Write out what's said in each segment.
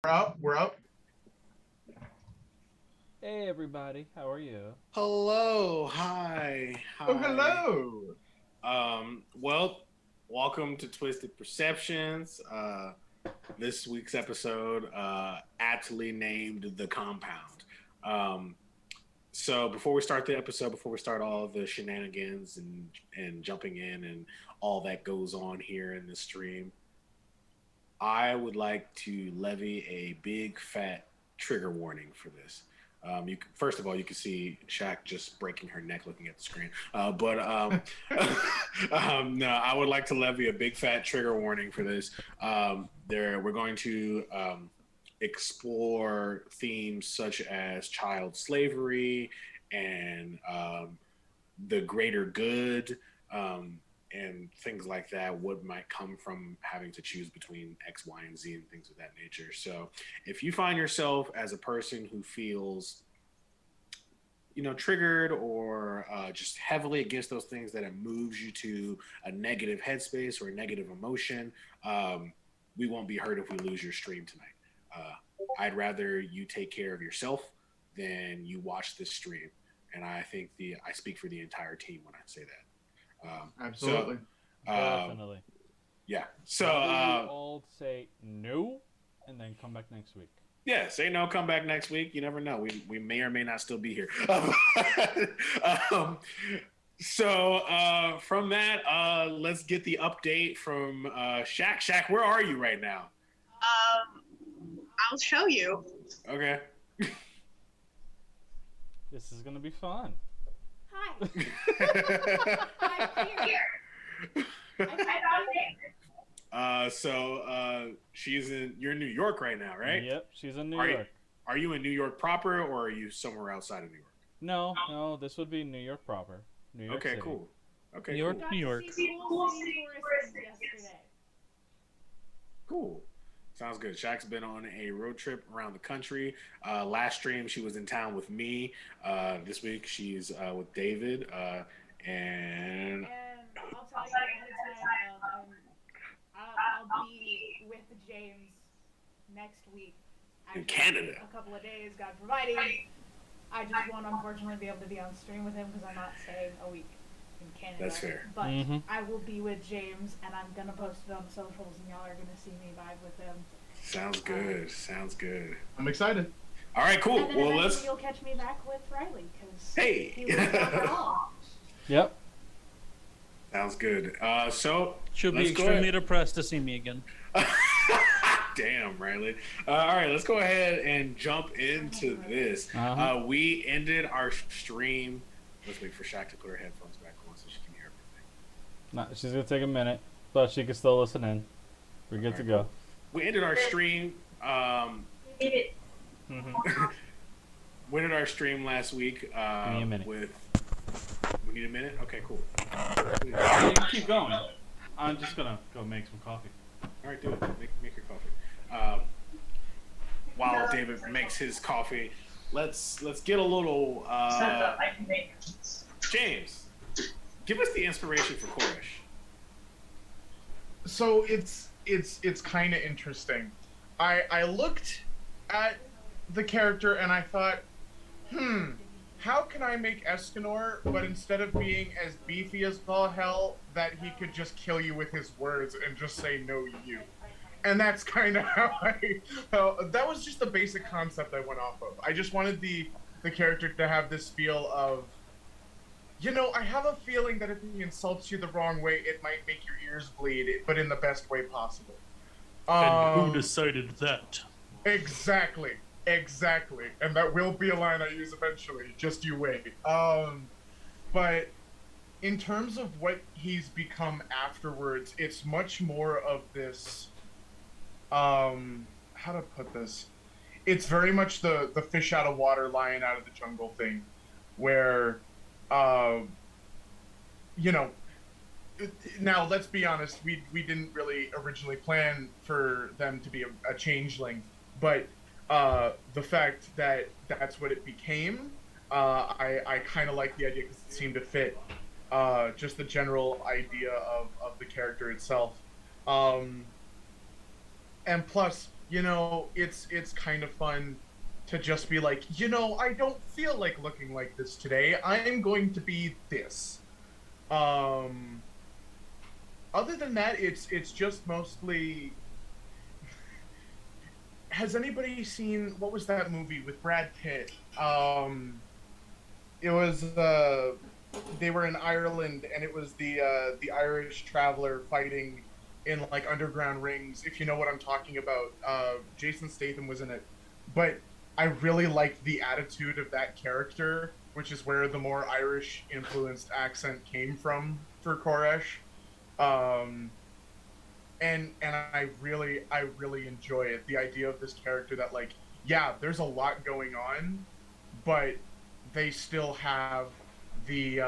We're up. We're up. Hey everybody, how are you? Hello, hi, Oh, hi. hello. Well, welcome to Twisted Perceptions. This week's episode, aptly named "The Compound." Um, so before we start the episode, before we start all the shenanigans and jumping in and all that goes on here in the stream, I would like to levy a big fat trigger warning for this. First of all, you can see Shaq just breaking her neck looking at the screen. No, I would like to levy a big fat trigger warning for this. We're going to explore themes such as child slavery and the greater good. And things like that, what might come from having to choose between X, Y, and Z and things of that nature. So if you find yourself as a person who feels, triggered or just heavily against those things that it moves you to a negative headspace or a negative emotion, we won't be hurt if we lose your stream tonight. I'd rather you take care of yourself than you watch this stream. And I think I speak for the entire team when I say that. So Absolutely. um, Definitely. yeah. So How about you all say no and then come back next week? yeah, say no, come back next week. You never know. We may or may not still be here. um, from that, let's get the update from Shaq. Shaq, where are you right now? I'll show you. Okay. This is gonna be fun. Hi, I'm here. You're in New York right now, right? Yep, she's in New Are you, York. are you in New York proper or are you somewhere outside of New York? No, this would be New York proper. New York Okay, City. cool. Okay, New York, cool. Got New to York. see Cool City Tourists yesterday. Cool. Sounds good. Shaq's been on a road trip around the country. Last stream, she was in town with me. This week, she's with David. And And I'll tell you ahead of time, I'll be with James next week. in Actually, Canada. a couple of days, God providing. I just won't unfortunately be able to be on stream with him because I'm not staying a week in Canada. That's fair. But Mm-hmm. I will be with James, and I'm gonna post it on the socials, and y'all are gonna see me vibe with him. Sounds good. Sounds good. I'm excited. All right, cool. And then Well, eventually let's. you'll catch me back with Riley because Hey! he lives down the hall. Yep. Sounds good. She'll be let's go extremely ahead. depressed to see me again. Damn, Riley. All right, let's go ahead and jump into this. Uh-huh. We ended our stream. Let's wait for Shaq to put her headphones back on so she can hear everything. She's gonna take a minute, but she can still listen in. We're good to go. We ended our stream. Mm-hmm. We ended our stream last week. Give me a minute. We need a minute. Okay, cool. You can keep going. I'm just gonna go make some coffee. All right, do it. Make your coffee. While David makes his coffee, let's get a little. James, give us the inspiration for Koresh. So it's kind of interesting. I looked at the character and I thought, how can I make Escanor, but instead of being as beefy as all hell, that he could just kill you with his words and just say no you. And that's kind of that was just the basic concept I went off of. I just wanted the character to have this feel of, I have a feeling that if he insults you the wrong way, it might make your ears bleed, but in the best way possible. And who decided that? Exactly. And that will be a line I use eventually. Just you wait. But in terms of what he's become afterwards, it's much more of this. How to put this? It's very much the fish out of water, lion out of the jungle thing, where, you know. Now let's be honest. We didn't really originally plan for them to be a changeling, but the fact that that's what it became, I kind of like the idea because it seemed to fit just the general idea of the character itself. And plus, it's kind of fun to just be like, I don't feel like looking like this today. I'm going to be this. Um, Other than that, it's just mostly. Has anybody seen what was that movie with Brad Pitt? It was they were in Ireland, and it was the Irish traveler fighting in like underground rings. If you know what I'm talking about, Jason Statham was in it, but I really liked the attitude of that character, which is where the more Irish influenced accent came from for Koresh. Um, and I really enjoy it. The idea of this character that like, yeah, there's a lot going on, but they still have the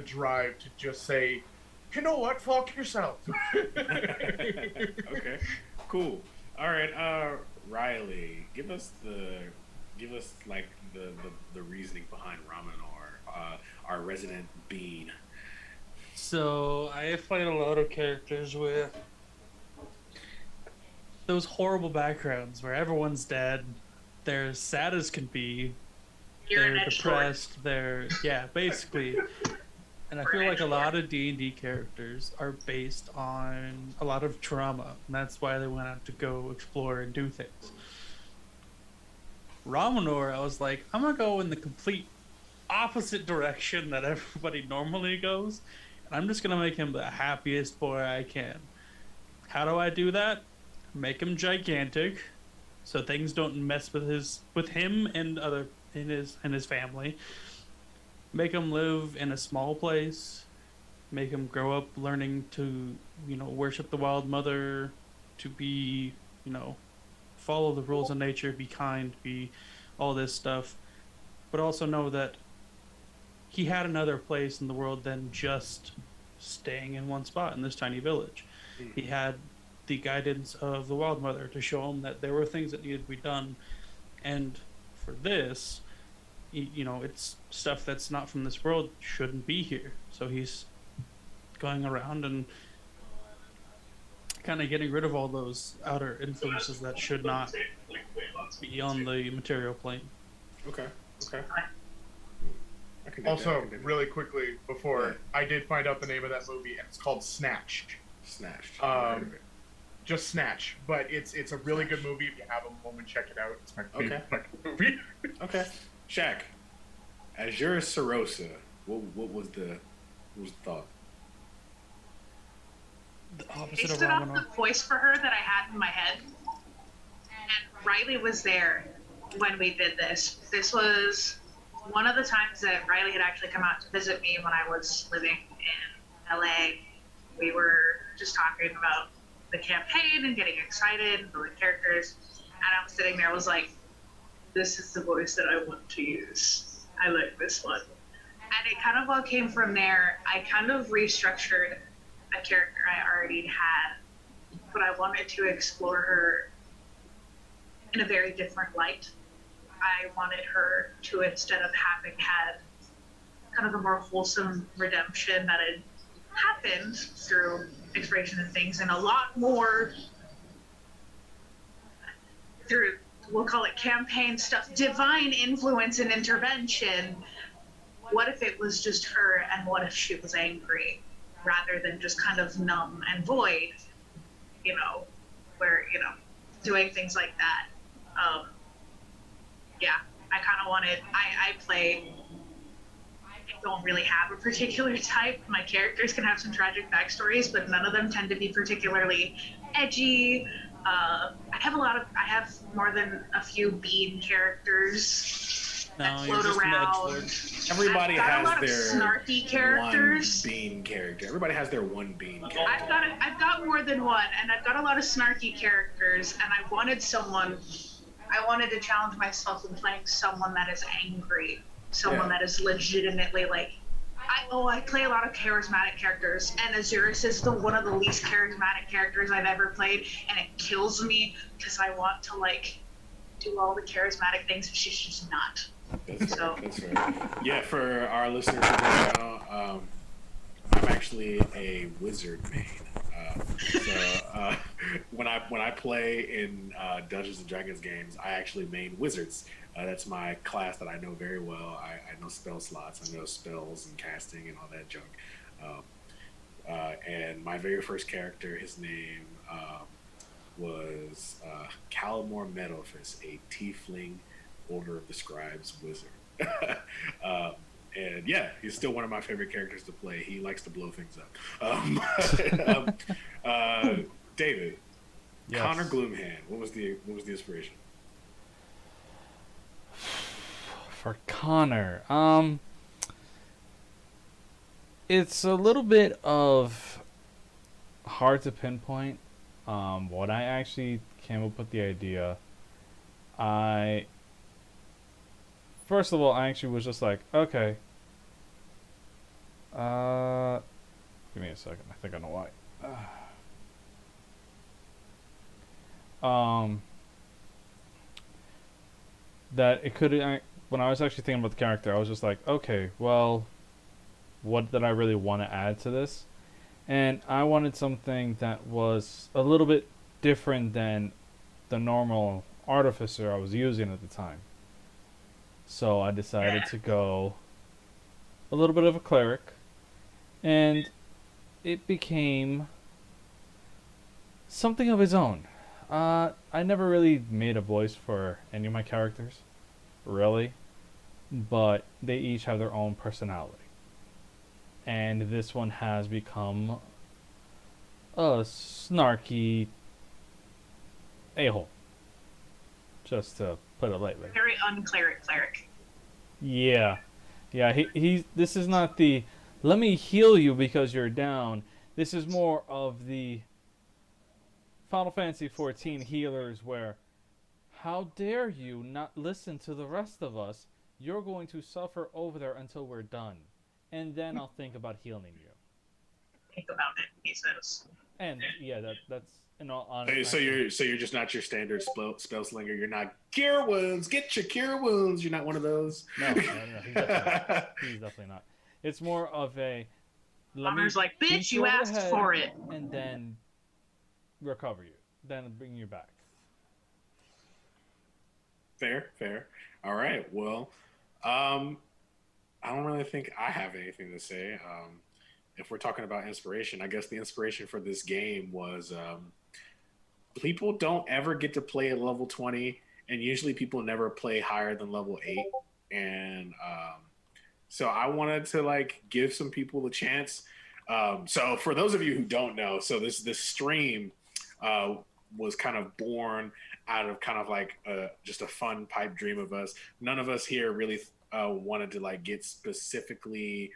drive to just say, you know what, fuck yourself. Okay, cool. All right, Riley, give us like the reasoning behind ramen or our resident bean. So I fight a lot of characters with those horrible backgrounds where everyone's dead, they're sad as can be, You're an they're edge depressed, yeah, basically. And I feel like a lot of D&D characters are based on a lot of trauma, and that's why they went out to go explore and do things. Ramonor, I was like, I'm gonna go in the complete opposite direction that everybody normally goes, and I'm just gonna make him the happiest boy I can. How do I do that? Make him gigantic, so things don't mess with him and his family. Make him live in a small place. Make him grow up learning to, worship the Wild Mother, to be, follow the rules of nature, be kind, be all this stuff. But also know that he had another place in the world than just staying in one spot in this tiny village. He had the guidance of the Wild Mother to show him that there were things that needed to be done. And for this, it's stuff that's not from this world, shouldn't be here. So he's going around and kind of getting rid of all those outer influences that should not be on the material plane. Okay. I can Also, really quickly before, I did find out the name of that movie, and it's called Snatched. Snatched. Just Snatch, but it's a really good movie. If you have a moment, check it out. It's my favorite movie. Okay. Shaq, as you're a Sarosa, what was the thought? The I opposite of stood off Ramonor. the voice for her that I had in my head, and Riley was there when we did this. This was one of the times that Riley had actually come out to visit me when I was living in LA. We were just talking about the campaign and getting excited and building characters, and I was sitting there, I was like, this is the voice that I want to use. I like this one. And it kind of all came from there. I kind of restructured a character I already had, but I wanted to explore her in a very different light. I wanted her to, instead of having had kind of a more wholesome redemption that had happened through exploration and things, and a lot more through, we'll call it campaign stuff, divine influence and intervention. What if it was just her, and what if she was angry rather than just kind of numb and void, where, doing things like that. I kind of wanted, I don't really have a particular type. My characters can have some tragic backstories, but none of them tend to be particularly edgy. I have more than a few bean characters that No, you're float just an around. edgelord. Everybody I've got has a lot of their snarky characters. one bean character. Everybody has their one bean character. I've got more than one, and I've got a lot of snarky characters, and I wanted to challenge myself in playing someone that is angry, someone that is legitimately like, I play a lot of charismatic characters, and Azurus is one of the least charismatic characters I've ever played, and it kills me because I want to do all the charismatic things, and she's just not. That's fair. Yeah, for our listeners who don't know, I'm actually a wizard main. when I play in Dungeons and Dragons games, I actually main wizards. That's my class that I know very well. I know spell slots, I know spells and casting and all that junk. Um, and my very first character, his name was Calamore Meadowfist, a tiefling Order of the Scribes wizard. um, and yeah, he's still one of my favorite characters to play. He likes to blow things up. Um, uh, David, Yes. Connor Gloomhand. What was the inspiration? For Connor, it's a little bit of hard to pinpoint. What I actually came up with the idea, I first of all, I actually was just like, okay, give me a second. I think I know why. Um, that it could. When I was actually thinking about the character, I was just like, okay, well, what did I really want to add to this? And I wanted something that was a little bit different than the normal artificer I was using at the time. So I decided to go a little bit of a cleric, and it became something of its own. I never really made a voice for any of my characters, really, but they each have their own personality. And this one has become a snarky a-hole, just to put it lightly. Very uncleric cleric. Yeah, yeah. He. This is not the let me heal you because you're down. This is more of the Final Fantasy 14 healers where, how dare you not listen to the rest of us? You're going to suffer over there until we're done, and then I'll think about healing you. Think about it, he says. And yeah, that's in all So, honesty. so you're just not your standard spell slinger. You're not cure wounds. Get your cure wounds. You're not one of those. No, he's definitely not. He's definitely not. It's more of a Connor's like, bitch, beat you over the asked head for it. and then recover you, then bring you back. Fair. All right. Well, I don't really think I have anything to say. If we're talking about inspiration, I guess the inspiration for this game was people don't ever get to play at level 20, and usually people never play higher than level 8. And so I wanted to like give some people a chance. So for those of you who don't know, so this stream was kind of born out of kind of like just a fun pipe dream of us. None of us here really wanted to like get specifically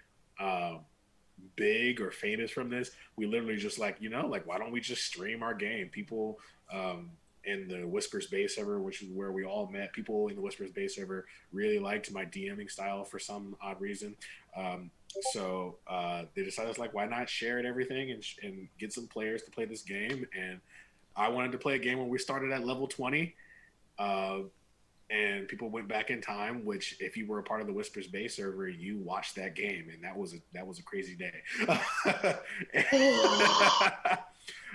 big or famous from this. We literally just like, like, why don't we just stream our game? People in the Whispers Bay server, which is where we all met, people in the Whispers Bay server really liked my DMing style for some odd reason. So they decided, like, why not share it, everything, and get some players to play this game. And I wanted to play a game when we started at level 20. And people went back in time, which if you were a part of the Whispers Bay server, you watched that game, and that was a crazy day.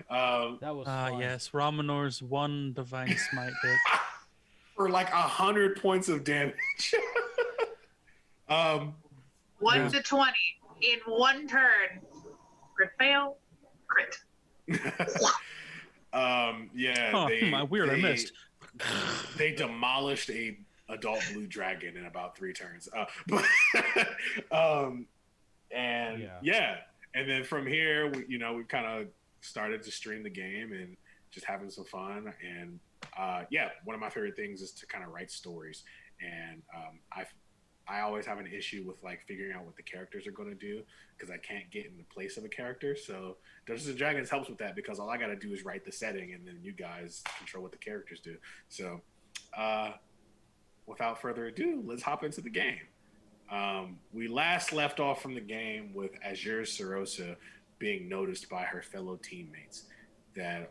That was fun. Yes, Ramanor's one divine smite hit. For like 100 points of damage. 1 to 20 in one turn. Crit fail, crit. Yeah. Oh, my weird, I missed. They demolished a adult blue dragon in about 3 turns. And and then from here, we kind of started to stream the game and just having some fun. And one of my favorite things is to kind of write stories. And I always have an issue with like figuring out what the characters are going to do because I can't get in the place of a character. So Dungeons and Dragons helps with that because all I got to do is write the setting and then you guys control what the characters do. So without further ado, let's hop into the game. We last left off from the game with Azure Sarosa being noticed by her fellow teammates that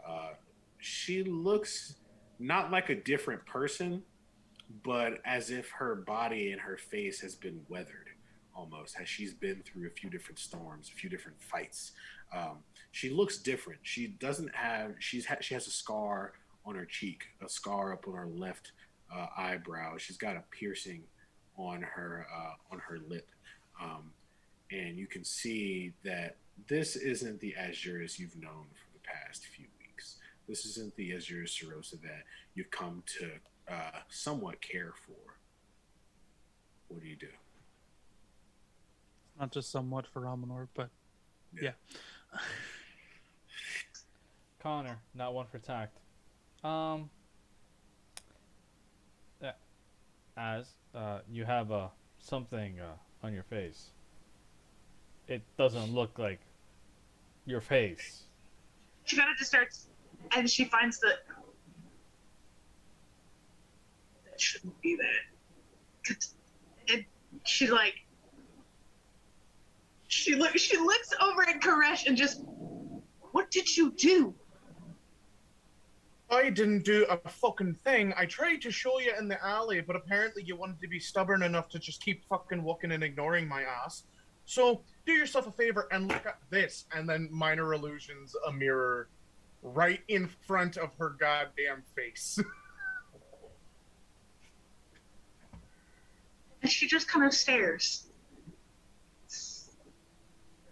she looks not like a different person, but as if her body and her face has been weathered almost, as she's been through a few different storms, a few different fights. she looks different. She doesn't have. She has a scar on her cheek, a scar up on her left eyebrow. She's got a piercing on her lip, um, and you can see that this isn't the Azuris you've known for the past few weeks. This isn't the Azuris Serosa that you've come to somewhat care for. What do you do? Not just somewhat for Ramonor, but yeah. Connor, not one for tact. Yeah, as you have something on your face. It doesn't look like your face. She kind of just starts, and she finds that shouldn't be there. She like, she looks over at Koresh and just, what did you do? I didn't do a fucking thing. I tried to show you in the alley, but apparently you wanted to be stubborn enough to just keep fucking walking and ignoring my ass. So do yourself a favor and look at this. And then Minor Illusions a mirror right in front of her goddamn face. And she just kind of stares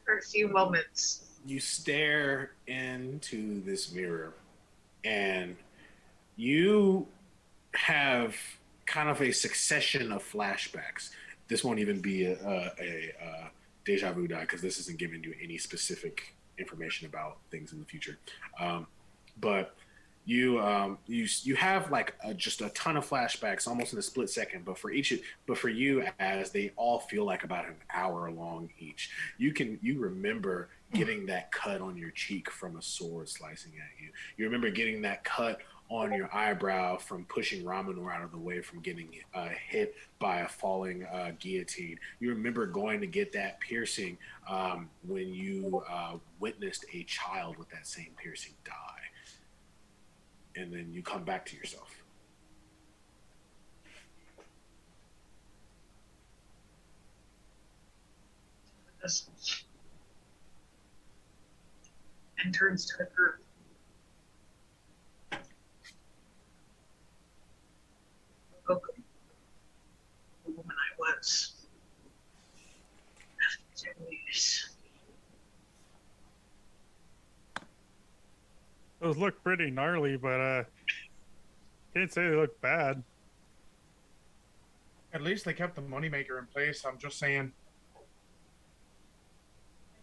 for a few moments. You stare into this mirror, and you have kind of a succession of flashbacks. This won't even be a deja vu die because this isn't giving you any specific information about things in the future. But you have like just a ton of flashbacks almost in a split second. But for you, as they all feel like about an hour long each, you remember getting that cut on your cheek from a sword slicing at you. You remember getting that cut on your eyebrow from pushing Ramonor out of the way from getting hit by a falling guillotine. You remember going to get that piercing when you witnessed a child with that same piercing die. And then you come back to yourself. And turns to the group. Welcome, the woman I was. After 10 years. Those look pretty gnarly, but can't say they look bad. At least they kept the moneymaker in place, I'm just saying.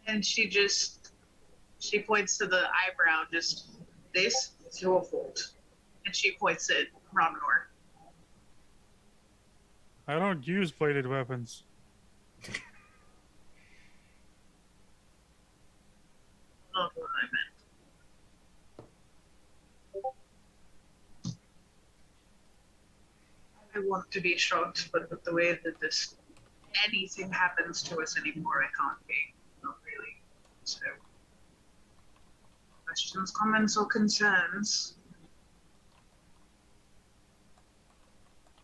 And she points to the eyebrow, just, this is your fault. And she points at Ramonor. I don't use bladed weapons. Not what I meant. I want to be shocked, but with the way that anything happens to us anymore, I can't be. Not really. So, questions, comments, or concerns?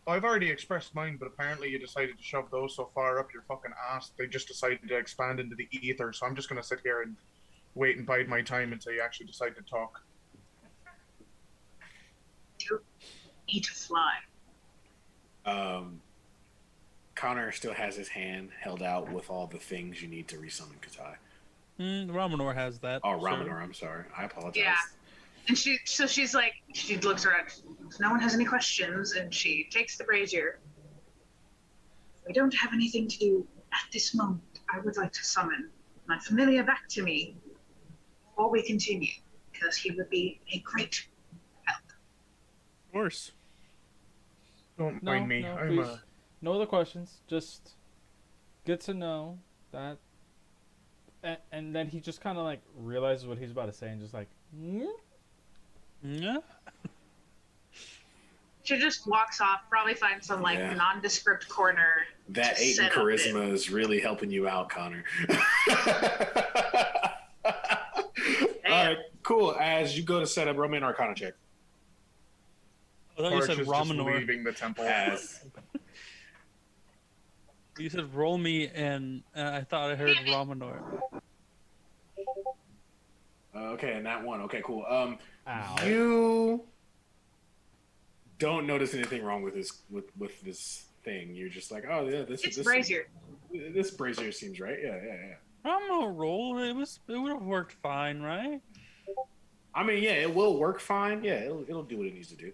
I've already expressed mine, but apparently you decided to shove those so far up your fucking ass, they just decided to expand into the ether, so I'm just gonna sit here and wait and bide my time until you actually decide to talk. You need to fly. Connor still has his hand held out with all the things you need to resummon Katai. Ramonor has that. Oh, Ramonor, I'm sorry. I apologize. Yeah. And she's like, she looks around. If no one has any questions, and she takes the brazier. We don't have anything to do at this moment. I would like to summon my familiar back to me before we continue, because he would be a great help. Of course. Don't mind me. Please. No other questions. Just good to know that. And then he just kind of like realizes what he's about to say and just like, Yeah. She just walks off, probably finds some like nondescript corner. That 8 in charisma is really helping you out, Connor. All right, cool. As you go to set up, roll me an Arcana check. I thought you said Just Ramonor. leaving the temple. As You said roll me, and I thought I heard Ramonor. Okay, and that one. Okay, cool. Ow. You don't notice anything wrong with this this thing. You're just like, oh yeah, It's brazier. this brazier seems right. Yeah, yeah, yeah. I'm gonna roll. It would have worked fine, right? I mean, yeah, it will work fine. Yeah, it'll do what it needs to do.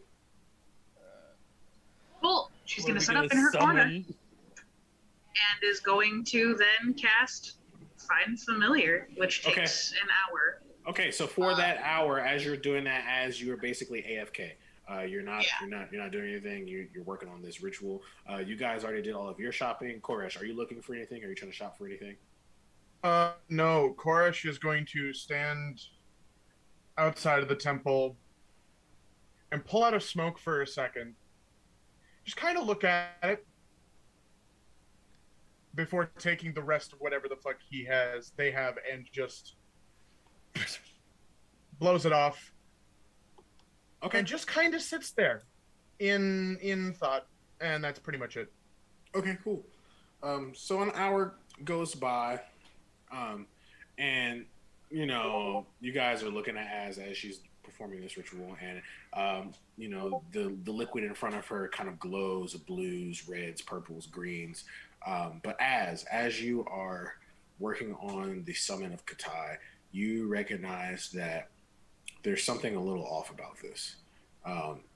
Cool. She's What are gonna we sit gonna up in her corner summon? and is going to then cast Find Familiar, which Okay. takes an hour. Okay, so for that hour, as you're doing that, as you're basically AFK, Yeah. you're not doing anything. You're working on this ritual. You guys already did all of your shopping. Koresh, are you looking for anything? Are you trying to shop for anything? No, Koresh is going to stand outside of the temple and pull out a smoke for a second. Just kind of look at it before taking the rest of whatever the fuck they have, and just blows it off. Okay. And just kind of sits there in thought, and that's pretty much it. Okay, cool. So an hour goes by, and you know you guys are looking at as she's performing this ritual, and you know the liquid in front of her kind of glows blues, reds, purples, greens. But as you are working on the summon of Katai, you recognize that there's something a little off about this.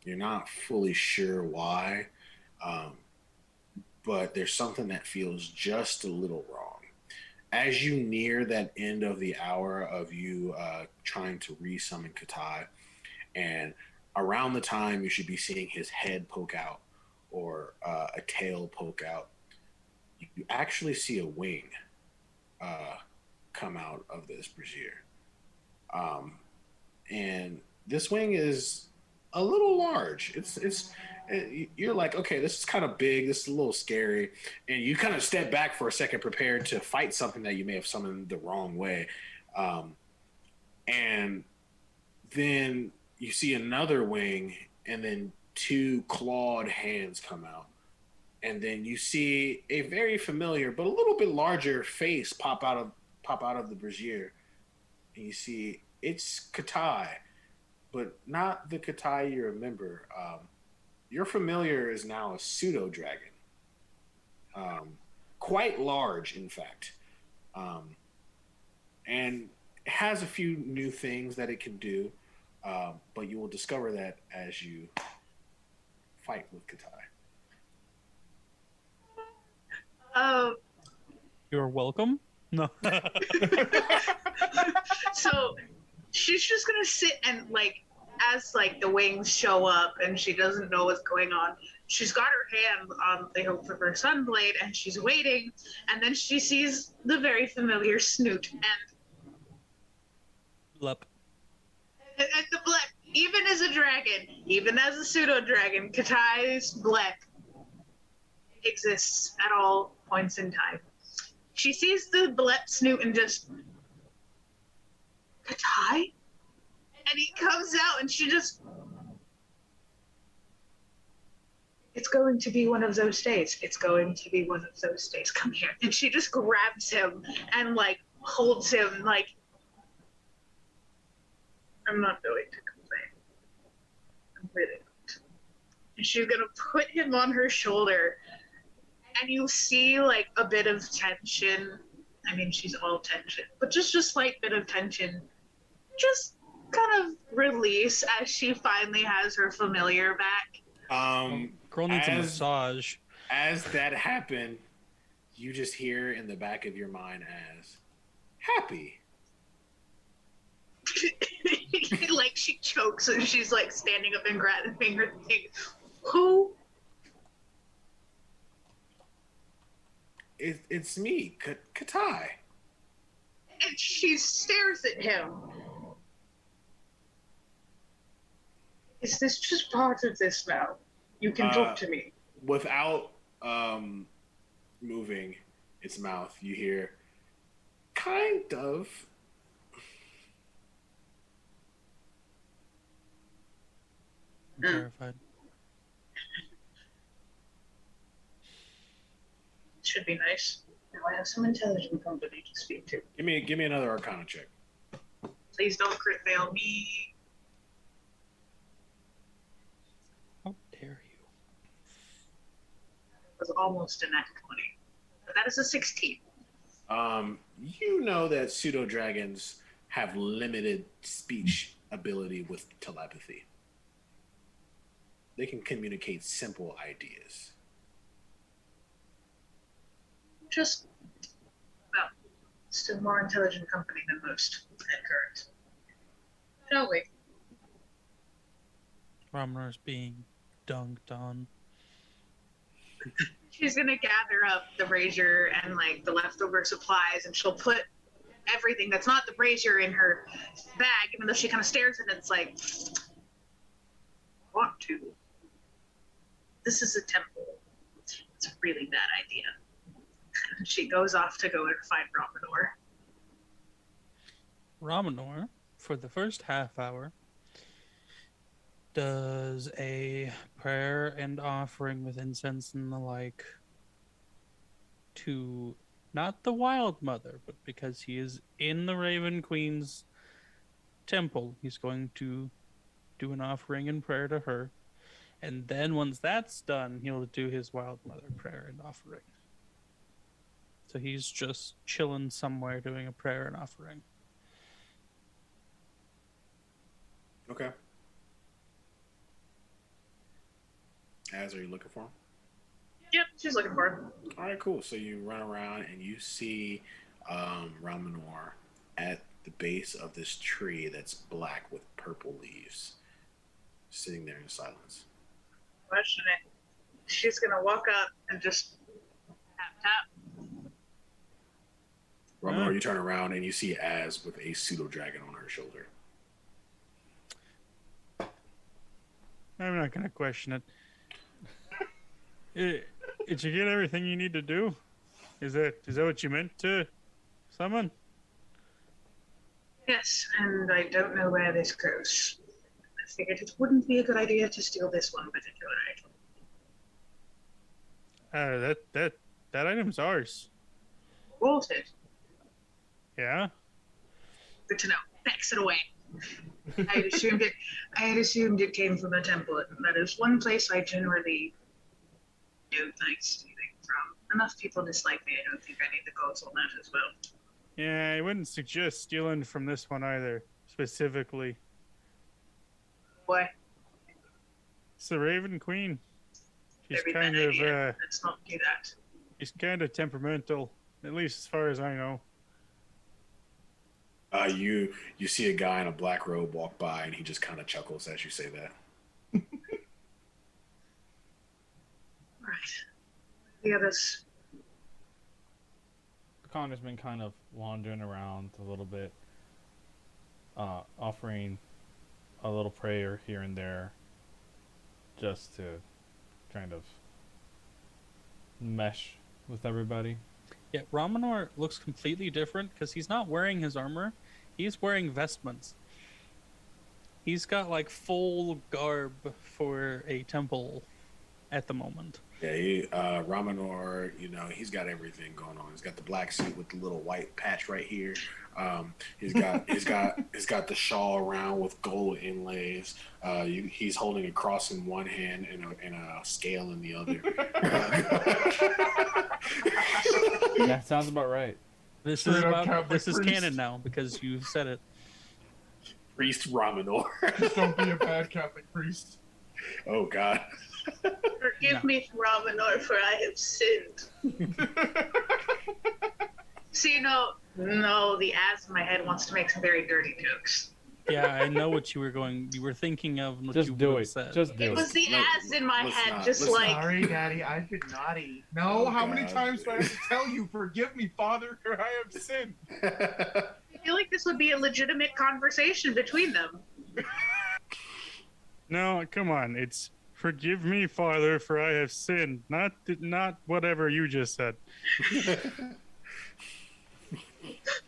You're not fully sure why, um, but there's something that feels just a little wrong. As you near that end of the hour of you trying to re-summon Katai, and around the time you should be seeing his head poke out or a tail poke out, you actually see a wing come out of this brazier. And this wing is a little large. You're like, okay, this is kind of big. This is a little scary, and you kind of step back for a second, prepared to fight something that you may have summoned the wrong way, and then you see another wing, and then two clawed hands come out, and then you see a very familiar but a little bit larger face pop out of the brazier, and you see it's Katai, but not the Katai you remember. Your familiar is now a pseudo dragon, quite large, in fact, and has a few new things that it can do. But you will discover that as you fight with Katai. Um, You're welcome. No. so she's just gonna sit and like, as like the wings show up and she doesn't know what's going on, she's got her hand on the hilt of her sunblade and she's waiting, and then she sees the very familiar snoot Lup. and the black. Even as a dragon, even as a pseudo dragon, Katai's black exists at all points in time. She sees the blep snoot and just, Katai? And he comes out and she just, it's going to be one of those days. It's going to be one of those days. Come here. And she just grabs him and like holds him like, I'm not going to complain. I'm really not. And she's gonna put him on her shoulder, and you see like a bit of tension. I mean, she's all tension, but just a slight bit of tension. Just kind of release as she finally has her familiar back. Girl needs a massage. As that happened, you just hear in the back of your mind as happy. Like she chokes and she's like standing up and grabbing her thing. Who? It's me, Katai. And she stares at him. Is this just part of this now? You can talk to me. Without moving its mouth, you hear kind of. I'm terrified. Should be nice. Now I have some intelligent company to speak to. Give me another Arcana check. Please don't crit fail me. How dare you? It was almost a nat 20. But that is a 16. You know that pseudo dragons have limited speech ability with telepathy. They can communicate simple ideas. Just, well, still more intelligent company than most at current. Shall we? Romner's being dunked on. She's gonna gather up the brazier and like the leftover supplies, and she'll put everything that's not the brazier in her bag, even though she kind of stares at it. It's like, want to. This is a temple. It's a really bad idea. She goes off to go and find Romanor. Romanor, for the first half hour, does a prayer and offering with incense and the like to not the Wild Mother, but because he is in the Raven Queen's temple, he's going to do an offering and prayer to her. And then once that's done, he'll do his Wild Mother prayer and offering. So he's just chilling somewhere doing a prayer and offering. Okay. Az, are you looking for him? Yep, she's looking for him. All right, cool. So you run around and you see Ramanor at the base of this tree that's black with purple leaves, sitting there in silence. Question it. She's gonna walk up and just tap tap. Ramanor, you turn around and you see Az with a pseudo dragon on her shoulder. I'm not going to question it. Did you get everything you need to do? Is that what you meant to summon? Yes, and I don't know where this goes. I figured it wouldn't be a good idea to steal this one particular item. That item's ours. Won't it? Yeah? Good to know. Packs it away. I had assumed it came from a temple. That is one place I generally don't like stealing from. Enough people dislike me. I don't think I need the goals on that as well. Yeah, I wouldn't suggest stealing from this one either, specifically. Why? It's the Raven Queen. She's Very kind bad of idea. Let's not do that. she's kind of temperamental, at least as far as I know. You see a guy in a black robe walk by, and he just kind of chuckles as you say that. Right. The others. Connor's been kind of wandering around a little bit, offering a little prayer here and there, just to kind of mesh with everybody. Yeah, Ramanor looks completely different because he's not wearing his armor. He's wearing vestments. He's got like full garb for a temple at the moment. Yeah, Ramanor, he's got everything going on. He's got the black suit with the little white patch right here. He's got the shawl around with gold inlays. He's holding a cross in one hand and a scale in the other. That sounds about right. This Straight is up about Catholic this is priest. canon now because you've said it. Priest Ramanor. Just don't be a bad Catholic priest. Oh God. Forgive me, Ramanor, for I have sinned. See, no, the ass in my head wants to make some very dirty jokes. Yeah, I know what you were thinking of and what Just you do would have it. said. Just do It it. was the ass in my let's head, not- just let's like, Sorry, Daddy, I've been naughty. No, Oh, how many God. times do I have to tell you, forgive me, Father, for I have sinned? I feel like this would be a legitimate conversation between them. No, come on. It's forgive me, Father, for I have sinned. Not whatever you just said.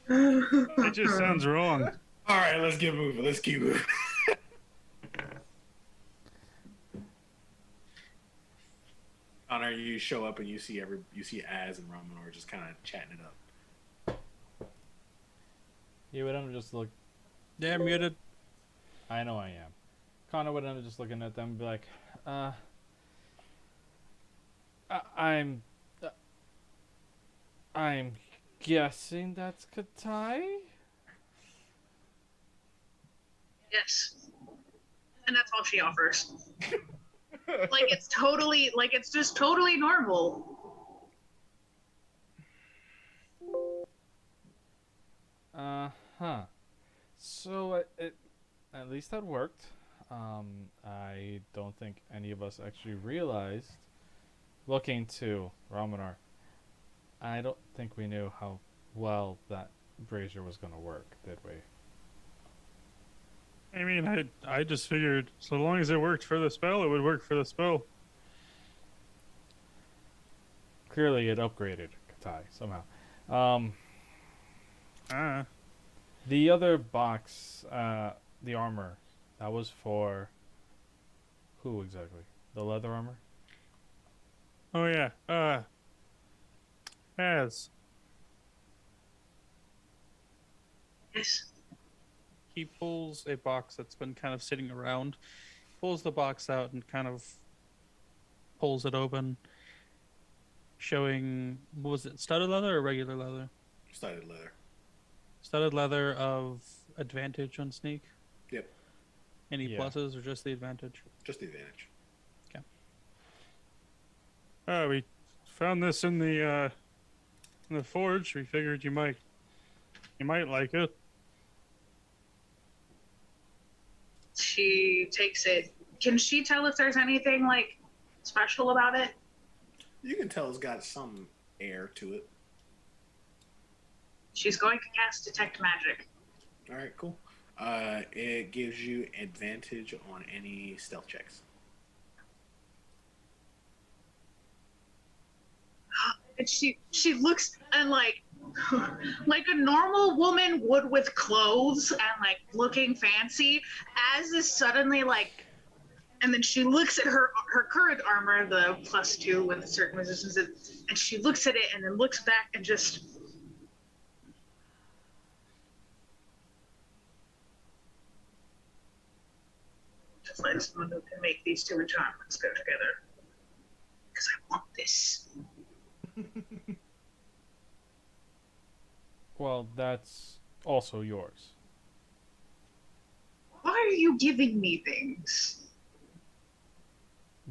It just sounds wrong. All right, let's get moving. Let's keep moving. Connor, you show up and you see Az and Ramanor just kind of chatting it up. You would just look. Yeah, muted. I know I am. Connor would end up just looking at them and be like, I'm, uh, I'm guessing that's Katai? Yes. And that's all she offers. Like it's just totally normal. Huh. So at least that worked. I don't think any of us actually realized, looking to Ramanar, I don't think we knew how well that brazier was going to work, did we? I mean, I just figured so long as it worked for the spell, it would work for the spell. Clearly, it upgraded Katai somehow. Um, Ah. the other box, the armor, that was for who exactly? The leather armor? Oh yeah. As Yes. He pulls a box that's been kind of sitting around, pulls the box out and kind of pulls it open, showing, what was it, studded leather or regular leather? Studded leather. Studded leather of advantage on sneak. Yep. Any Yeah. pluses or just the advantage? Just the advantage. we found this in the forge. We figured you might like it. She takes it. Can she tell if there's anything like special about it? You can tell it's got some air to it. She's going to cast detect magic. All right, cool. It gives you advantage on any stealth checks. And she looks and like a normal woman would with clothes and like looking fancy, as is suddenly like, and then she looks at her current armor, the +2 with certain resistance, and she looks at it and then looks back and just like someone who can make these two enchantments go together. Because I want this. Well, that's also yours. Why are you giving me things?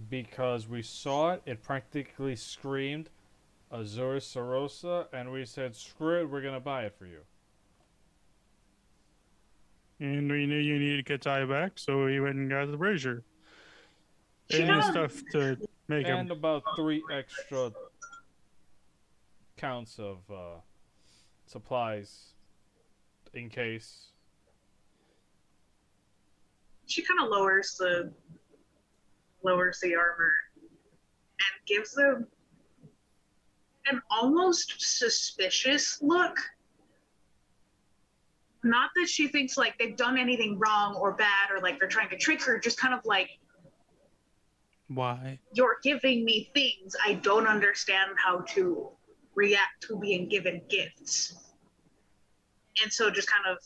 Because we saw it, it practically screamed Azur Sarosa, and we said, screw it, we're going to buy it for you. And we knew you needed Katai back, so we went and got the brazier. She And the don't- stuff to make And him. about 3 extra counts of supplies in case. She kind of lowers the armor and gives them an almost suspicious look. Not that she thinks like they've done anything wrong or bad or like they're trying to trick her, just kind of like, Why? you're giving me things. I don't understand how to react to being given gifts. And so just kind of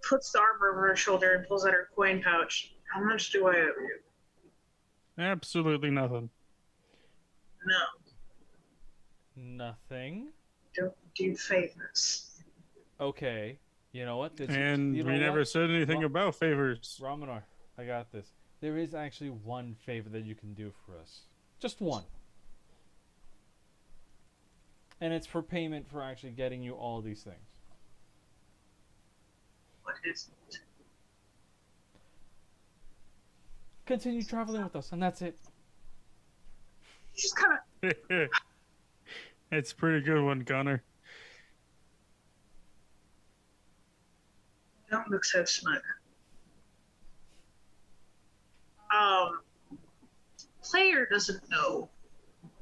puts the armor over her shoulder and pulls out her coin pouch. How much do I owe you? Absolutely nothing. No, Nothing. don't do favors. Okay. You know what? And you know we never what? said anything Ra- about favors. Ramanar, I got this. There is actually one favor that you can do for us. Just one. And it's for payment for actually getting you all these things. What is it? Continue traveling with us, and that's it. She's kind of It's a pretty good one, Connor. don't look so smug. Player doesn't know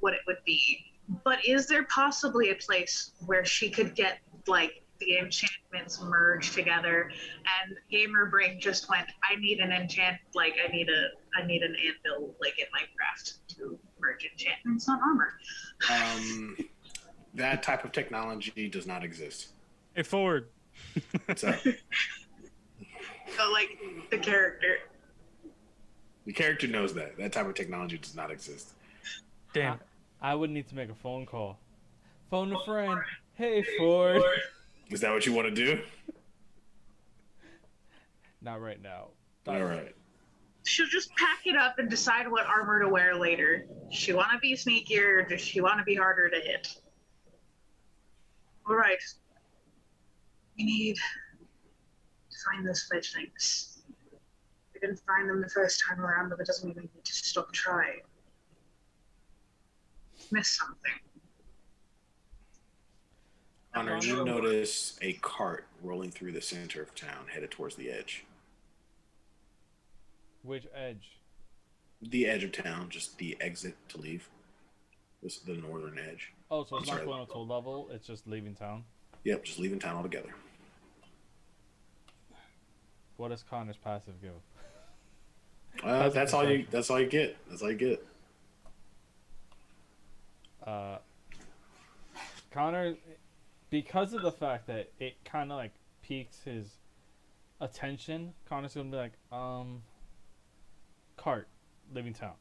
what it would be, but is there possibly a place where she could get like the enchantments merged together? And Gamer Brain just went, I need an enchant, like I need an anvil, like in Minecraft, to merge enchantments on armor. That type of technology does not exist. Hey, Ford. What's up? But like the character. The character knows that. That type of technology does not exist. Damn. I would need to make a phone call. Phone a friend. Hey, Ford. Is that what you want to do? Not right now. All right. She'll just pack it up and decide what armor to wear later. Does she want to be sneakier, or does she want to be harder to hit? All right. We need to find those fledge things. We didn't find them the first time around, but it doesn't mean we need to stop trying. Missed something. Connor, you notice a cart rolling through the center of town, headed towards the edge. Which edge? The edge of town, just the exit to leave. This is the northern edge. Oh, so it's I'm not sorry. going up to a level. It's just leaving town. Yep, just leaving town altogether. What does Connor's passive give? That's all you. That's all you get. That's all you get. Connor, because of the fact that it kind of like piques his attention, Connor's gonna be like, cart, leaving town.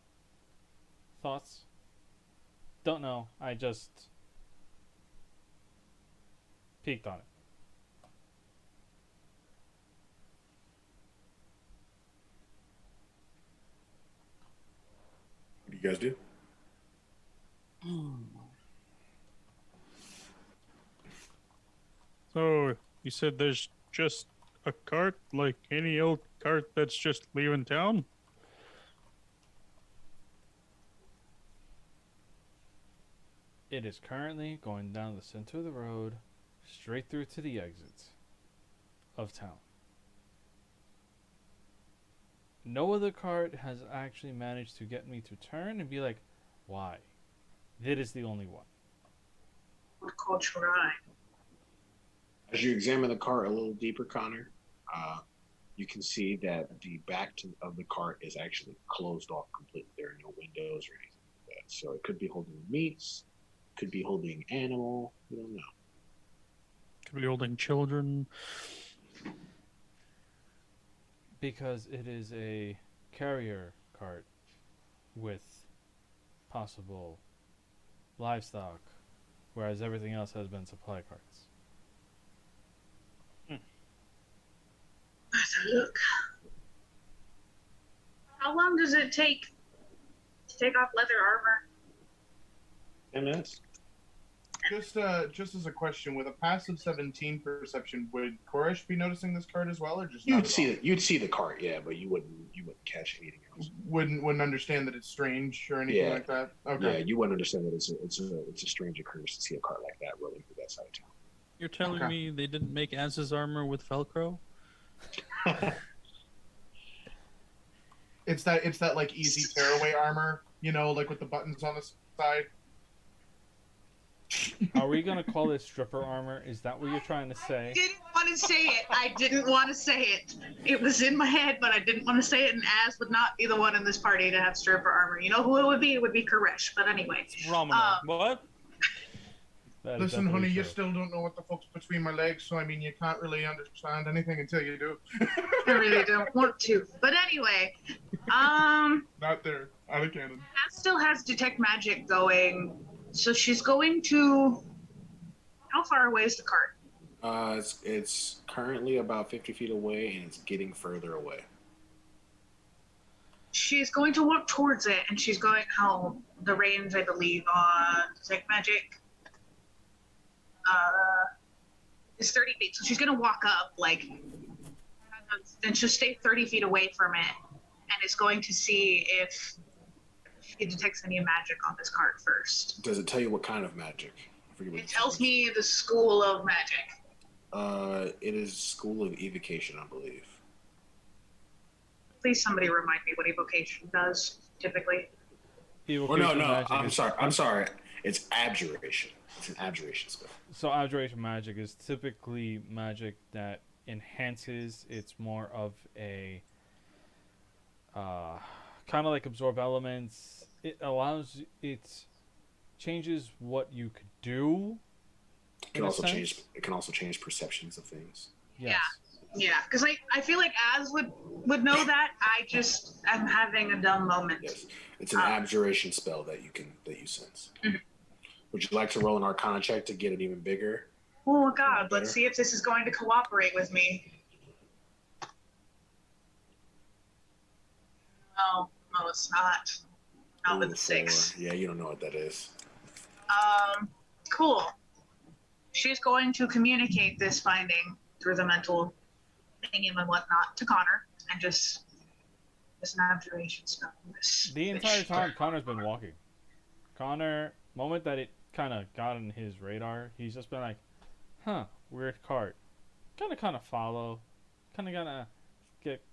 Thoughts? Don't know. I just peeked on it. What do you guys do? So you said there's just a cart, like any old cart that's just leaving town? It is currently going down the center of the road, straight through to the exit of town. No other cart has actually managed to get me to turn and be like, why? That is the only one. What caught your eye? As you examine the cart a little deeper, Connor, you can see that the of the cart is actually closed off completely. There are no windows or anything like that. So it could be holding meats, could be holding animal. We don't know. Could be holding children. Because it is a carrier cart with possible livestock, whereas everything else has been supply carts. Let's look. How long does it take to take off leather armor? 10 minutes. Just as a question, with a passive 17 perception, would Koresh be noticing this card as well, or just You'd see the cart, yeah, but you wouldn't catch anything else. Wouldn't understand that it's strange or anything like that. Okay. Yeah, you wouldn't understand that it's a strange occurrence to see a cart like that rolling through that side of You're telling Okay. me they didn't make Az's armor with Velcro? town. It's that like easy tearaway armor, like with the buttons on the side. Are we gonna call this stripper armor? Is that what you're trying to say? I didn't want to say it. I didn't want to say it. It was in my head, but I didn't want to say it, and Az would not be the one in this party to have stripper armor. You know who it would be? It would be Koresh. But anyway. Ramana. What? That is Listen, definitely honey, you true. still don't know what the fuck's between my legs, so I mean, you can't really understand anything until you do. I really don't want to. But anyway, Not there, out of cannon. Az still has detect magic going, so she's going to. How far away is the cart? It's currently about 50 feet away, and it's getting further away. She's going to walk towards it, and she's going how the range, I believe, on detect magic is 30 feet. So she's going to walk up, and she'll stay 30 feet away from it, and is going to see if she detects any magic on this cart first. Does it tell you what kind of magic? I forget what It tells me the school of magic. It is School of Evocation, I believe. Please, somebody remind me what evocation does typically. Evocation magic I'm sorry. It's abjuration. It's an abjuration spell. So abjuration magic is typically magic that enhances. It's more of a kind of like absorb elements. It allows it changes what you could do. It can also change perceptions of things. Yes. Yeah, because I feel like Az would know that. I'm having a dumb moment. Yes, it's an Um, abjuration spell that you sense. Mhm. Would you like to roll an Arcana check to get it even bigger? Oh God, Better. let's see if this is going to cooperate with me. No, it's not. Not with Ooh, the 6. 4. Yeah, you don't know what that is. Cool. She's going to communicate this finding through the mental thingy and whatnot to Connor, and just an abjuration spell. The entire time, Connor's been walking. Connor, moment that it kind of got on his radar, he's just been like, huh, weird cart. Kind of follow. Gonna get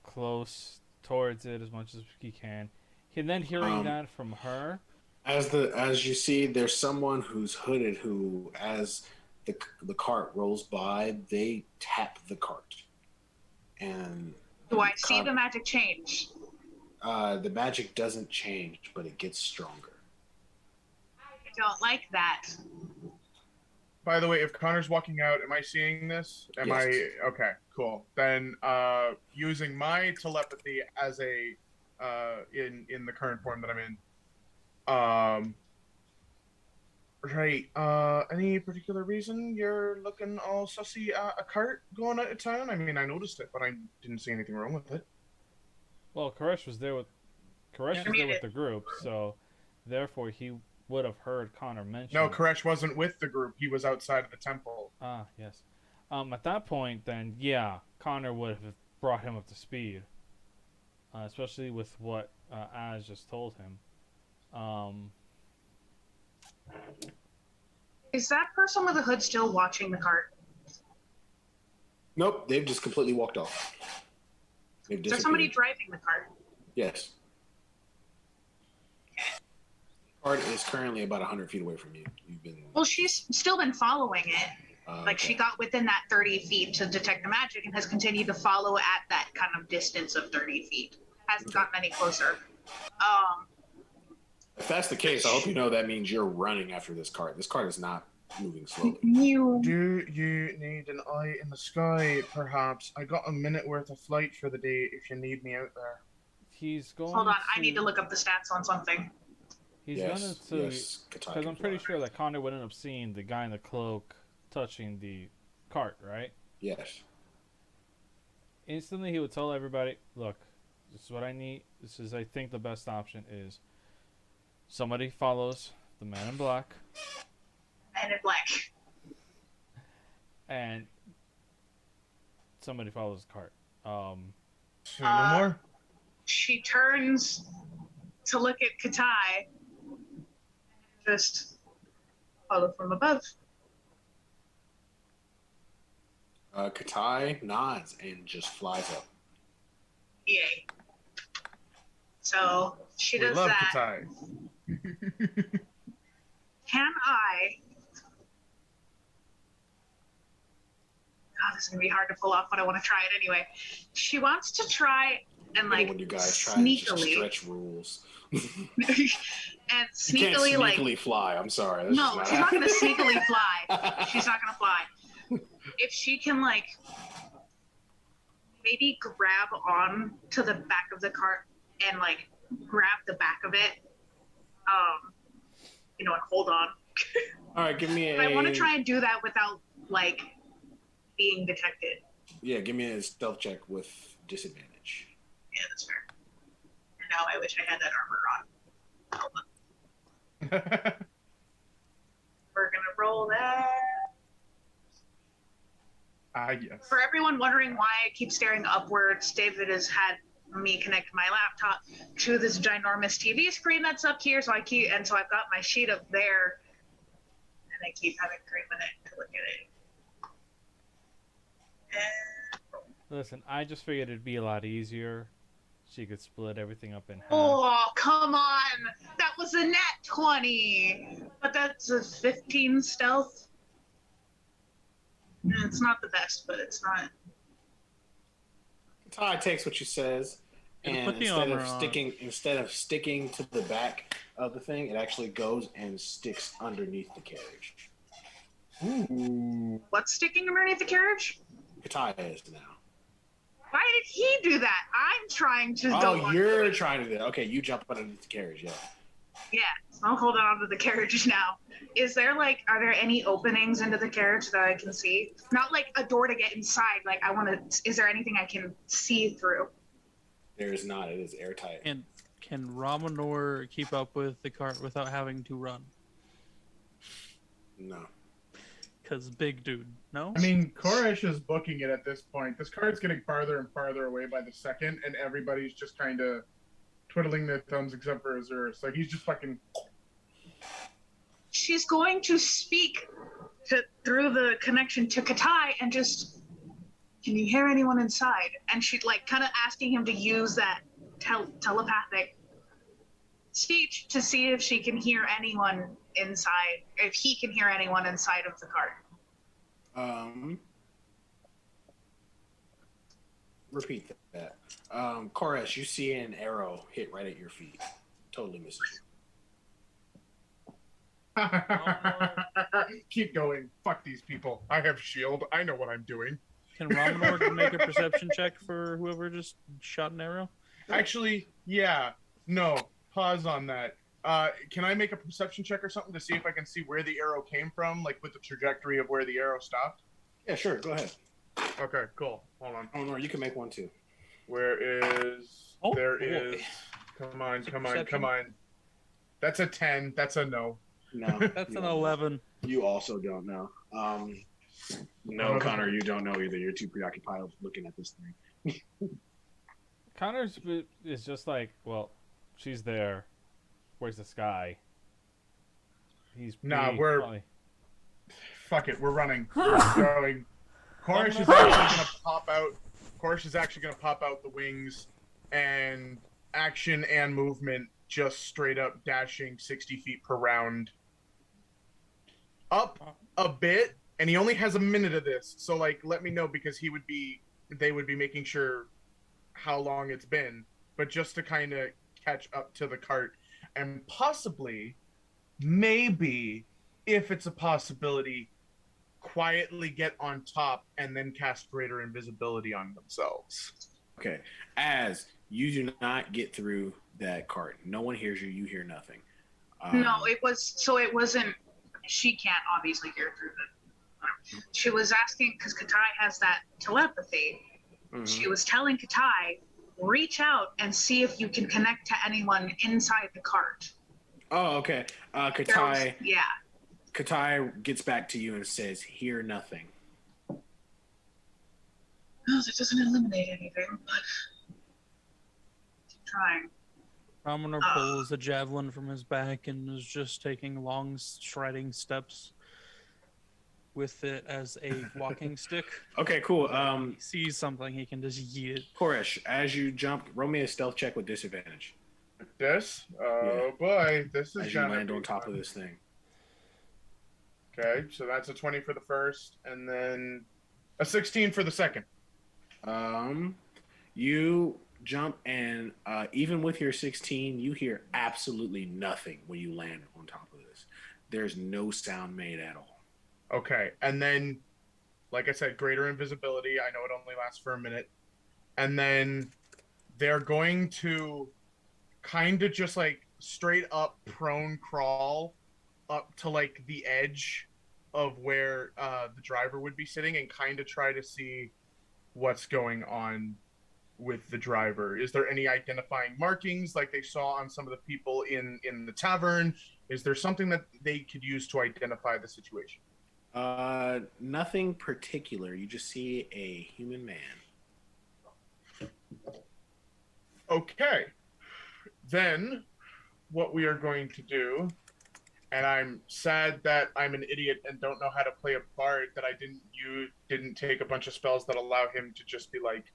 close towards it as much as he can. And then hearing that from her. As you see, there's someone who's hooded who, as the cart rolls by, they tap the cart, and Do I see the magic change? the magic doesn't change, but it gets stronger. I don't like that. By the way, if Connor's walking out, am I seeing this? Am Yes. I okay? Cool. Then, using my telepathy as a in the current form that I'm in, right. Any particular reason you're looking all sussy at a cart going out of town? I mean, I noticed it, but I didn't see anything wrong with it. Well, Koresh was there with the group, so therefore he would have heard Connor mention. No, Koresh wasn't with the group. He was outside of the temple. Ah, yes. At that point, then yeah, Connor would have brought him up to speed, especially with what Az just told him. Is that person with the hood still watching the cart? Nope, they've just completely walked off. They've Is there somebody driving the cart? Yes. The cart is currently about 100 feet away from you. You've been. Well, she's still been following it. Like Okay. she got within that 30 feet to detect the magic and has continued to follow at that kind of distance of 30 feet. Hasn't gotten any closer. If that's the case, I hope you know that means you're running after this cart. This cart is not moving slowly. Do you need an eye in the sky, perhaps? I got a minute worth of flight for the day if you need me out there. He's going. Hold on, I need to look up the stats on something. He's going to, because I'm pretty sure that Connor would end up seeing the guy in the cloak touching the cart, right? Yes. Instantly, he would tell everybody, "Look, this is what I need. This is, I think, the best option is somebody follows the man in black, Man in black. and somebody follows the cart." Say no more. She turns to look at Katai. Just follow from above. Katai nods and just flies up. Yay. So she does we love that. Katai. Can I? God, this is gonna be hard to pull off, but I want to try it anyway. She wants to try and like when you guys try to just sneakily stretch rules. and You can't sneakily sneakily fly. I'm sorry. That's no, just she's not gonna happening. sneakily fly. She's not gonna fly. If she can like maybe grab on to the back of the cart and like grab the back of it, and hold on. All right, give me a. I want to try and do that without like being detected. Yeah, give me a stealth check with disadvantage. Yeah, that's fair. And now I wish I had that armor on. Hold on. We're gonna roll that. Yes. For everyone wondering why I keep staring upwards, David has had me connect my laptop to this ginormous TV screen that's up here, so I've got my sheet up there, and I keep having 3 minutes to look at it. Listen, I just figured it'd be a lot easier. She could split everything up in half. Oh, come on! That was a nat 20! But that's a 15 stealth. It's not the best, but it's not. Ty takes what she says, and put the instead armor of on. sticking to the back of the thing, it actually goes and sticks underneath the carriage. Ooh. What's sticking underneath the carriage? Kataya is now. Why did he do that? I'm trying to go. Oh, you're trying to do that. Okay, you jump underneath the carriage, yeah. Yeah, I'm holding on to the carriage now. Are there any openings into the carriage that I can see? Not like a door to get inside. Like, is there anything I can see through? There is not. It is airtight. And can Ramonor keep up with the cart without having to run? No. Because big dude, no? I mean, Koresh is booking it at this point. This cart's getting farther and farther away by the second, and everybody's just kind of twiddling their thumbs except for Azurus. Like, he's just fucking... She's going to speak through the connection to Katai and just, can you hear anyone inside? And she's like kind of asking him to use that telepathic speech to see if she can hear anyone inside, if he can hear anyone inside of the cart. Repeat that. Koresh, you see an arrow hit right at your feet. Totally misses you. Keep going. Fuck these people. I have shield. I know what I'm doing. Can Ramonor make a perception check for whoever just shot an arrow? Actually, yeah. No. Pause on that. Can I make a perception check or something to see if I can see where the arrow came from, like with the trajectory of where the arrow stopped? Yeah, sure. Go ahead. Okay, cool. Hold on. Oh, no, you can make one too. Where is... Oh, there boy. is... Come on, come on, Perception? come on. That's a 10. That's a no. No. That's you an don't. 11. You also don't know. No, Connor, you don't know either. You're too preoccupied with looking at this thing. Connor's is just like, well, she's there. Where's the sky? Nah, we're... probably... Fuck it, we're running. We're going. Koresh is actually gonna pop out. Koresh is actually gonna pop out the wings, and action and movement just straight up dashing 60 feet per round. Up a bit, and he only has a minute of this. So like, let me know because they would be making sure how long it's been, but just to kind of catch up to the cart and possibly, maybe, if it's a possibility, quietly get on top and then cast greater invisibility on themselves. Okay. As you do not get through that cart, no one hears you. You hear nothing. No, it wasn't. She can't obviously hear through it. She was asking because Katai has that telepathy. Mm-hmm. She was telling Katai, reach out and see if you can connect to anyone inside the cart. Oh, okay. Katai. Yeah. Katai gets back to you and says, "Hear nothing." No, that doesn't eliminate anything, but keep trying. Ramonor pulls a javelin from his back and is just taking long striding steps with it as a walking stick. Okay, cool. He sees something, he can just yeet it. Koresh, as you jump, roll me a stealth check with disadvantage. This? Oh boy, this is As you gonna land be on top fun. of this thing. Okay, so that's a 20 for the first, and then a 16 for the second. You jump, and even with your 16, you hear absolutely nothing when you land on top of this. There's no sound made at all. Okay, and then, like I said, greater invisibility. I know it only lasts for a minute. And then they're going to kind of just like straight up prone crawl up to like the edge of where the driver would be sitting and kind of try to see what's going on with the driver. Is there any identifying markings like they saw on some of the people in the tavern? Is there something that they could use to identify the situation? Nothing particular. You just see a human man. Okay. Then what we are going to do, and I'm sad that I'm an idiot and don't know how to play a bard, that I didn't take a bunch of spells that allow him to just be like,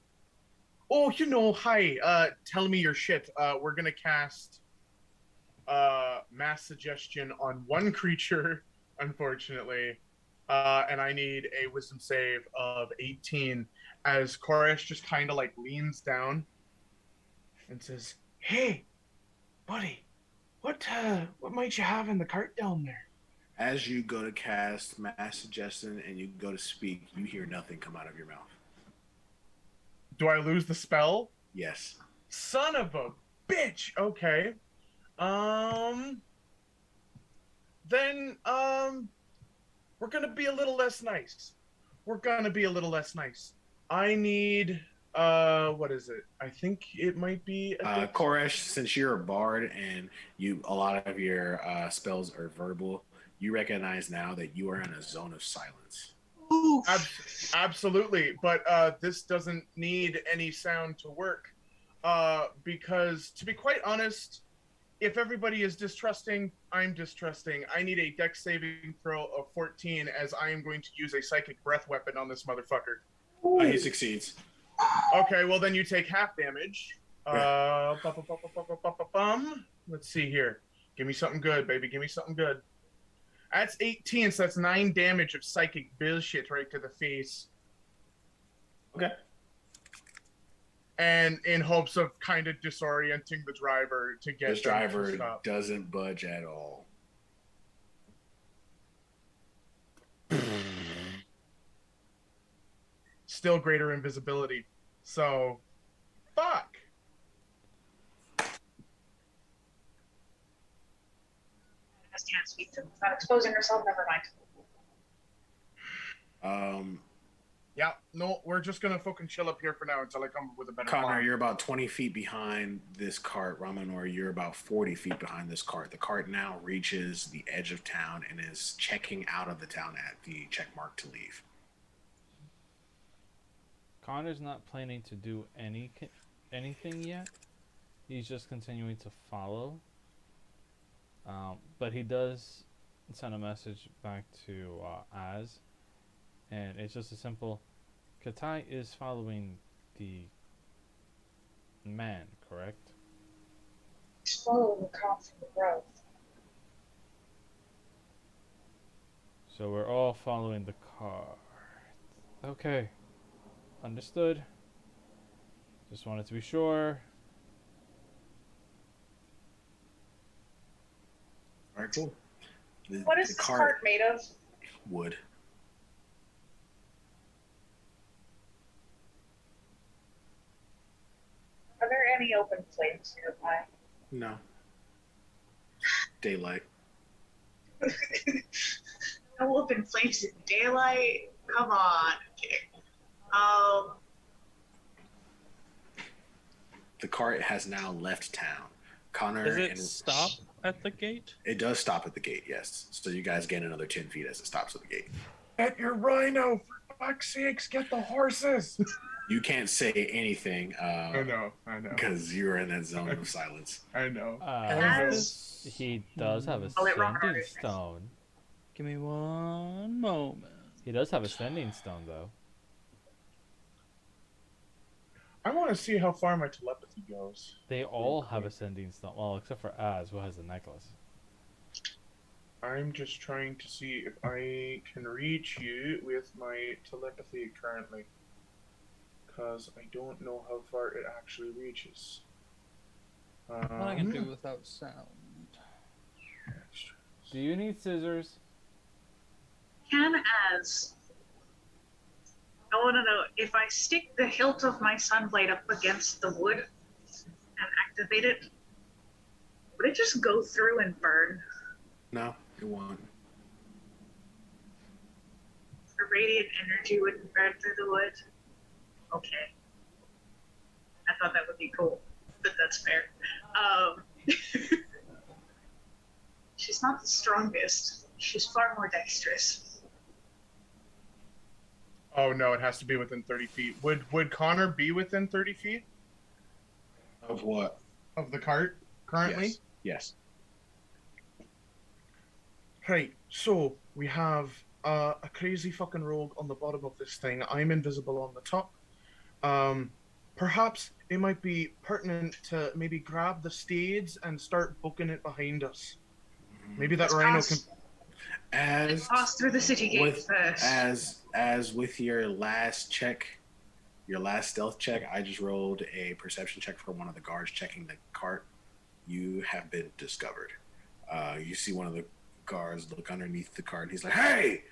oh, hi, tell me your shit. We're gonna cast mass suggestion on one creature, unfortunately. And I need a wisdom save of 18 as Koresh just kind of like leans down and says, hey, buddy, what might you have in the cart down there? As you go to cast mass suggestion and you go to speak, you hear nothing come out of your mouth. Do I lose the spell? Yes. Son of a bitch. Okay. Then we're gonna be a little less nice. I need what is it? I think it might be a dex. Koresh, since you're a bard and a lot of your spells are verbal, you recognize now that you are in a zone of silence. Absolutely, but this doesn't need any sound to work. Because to be quite honest, if everybody is distrusting, I'm distrusting. I need a dex saving throw of 14 as I am going to use a psychic breath weapon on this motherfucker. He succeeds. Okay, well then you take half damage. Let's see here. Give me something good, baby. Give me something good. That's 18, so that's 9 damage of psychic bullshit right to the face. Okay. And in hopes of kind of disorienting the driver to get This driver to stop. doesn't budge at all. Still greater invisibility. So, fuck. I just can't speak to without exposing herself. Never mind. Yeah, no, we're just gonna fucking chill up here for now until I come up with a better Connor, plan. you're about 20 feet behind this cart. Ramanor, you're about 40 feet behind this cart. The cart now reaches the edge of town and is checking out of the town at the check mark to leave. Connor's not planning to do anything yet. He's just continuing to follow. But he does send a message back to Az. And it's just a simple, Katai is following the man, correct? Follow the cop from the road. So we're all following the car. Okay. Understood. Just wanted to be sure. All right, cool. What is this cart made of? Wood. Are there any open flames nearby? No. Daylight. No open flames in daylight? Come on. Okay. The cart has now left town. Connor Does it and stop at the gate? It does stop at the gate, yes. So you guys gain another 10 feet as it stops at the gate. Get your rhino, for fuck's sakes, get the horses. You can't say anything I know. because you're in that zone of silence. I know. He does have a I'll let Ron sending Harder stone. Give me one moment. He does have a sending stone, though. I want to see how far my telepathy goes. They all have a sending stone. Well, except for Az, who has the necklace. I'm just trying to see if I can reach you with my telepathy currently. Because I don't know how far it actually reaches. What I can do without sound. Do you need scissors? Can as. I want to know if I stick the hilt of my sunblade up against the wood and activate it, would it just go through and burn? No, it won't. The radiant energy wouldn't burn through the wood? Okay. I thought that would be cool, but that's fair. She's not the strongest. She's far more dexterous. Oh no, it has to be within 30 feet. Would Connor be within 30 feet Of what? of the cart currently? Yes. Right, so we have a crazy fucking rogue on the bottom of this thing. I'm invisible on the top. Perhaps it might be pertinent to maybe grab the steeds and start booking it behind us. Maybe that Let's rhino pass. can. Let's pass through the city gate first. As with your last check, your last stealth check, I just rolled a perception check for one of the guards checking the cart. You have been discovered. You see one of the guards look underneath the cart. And he's like, "Hey,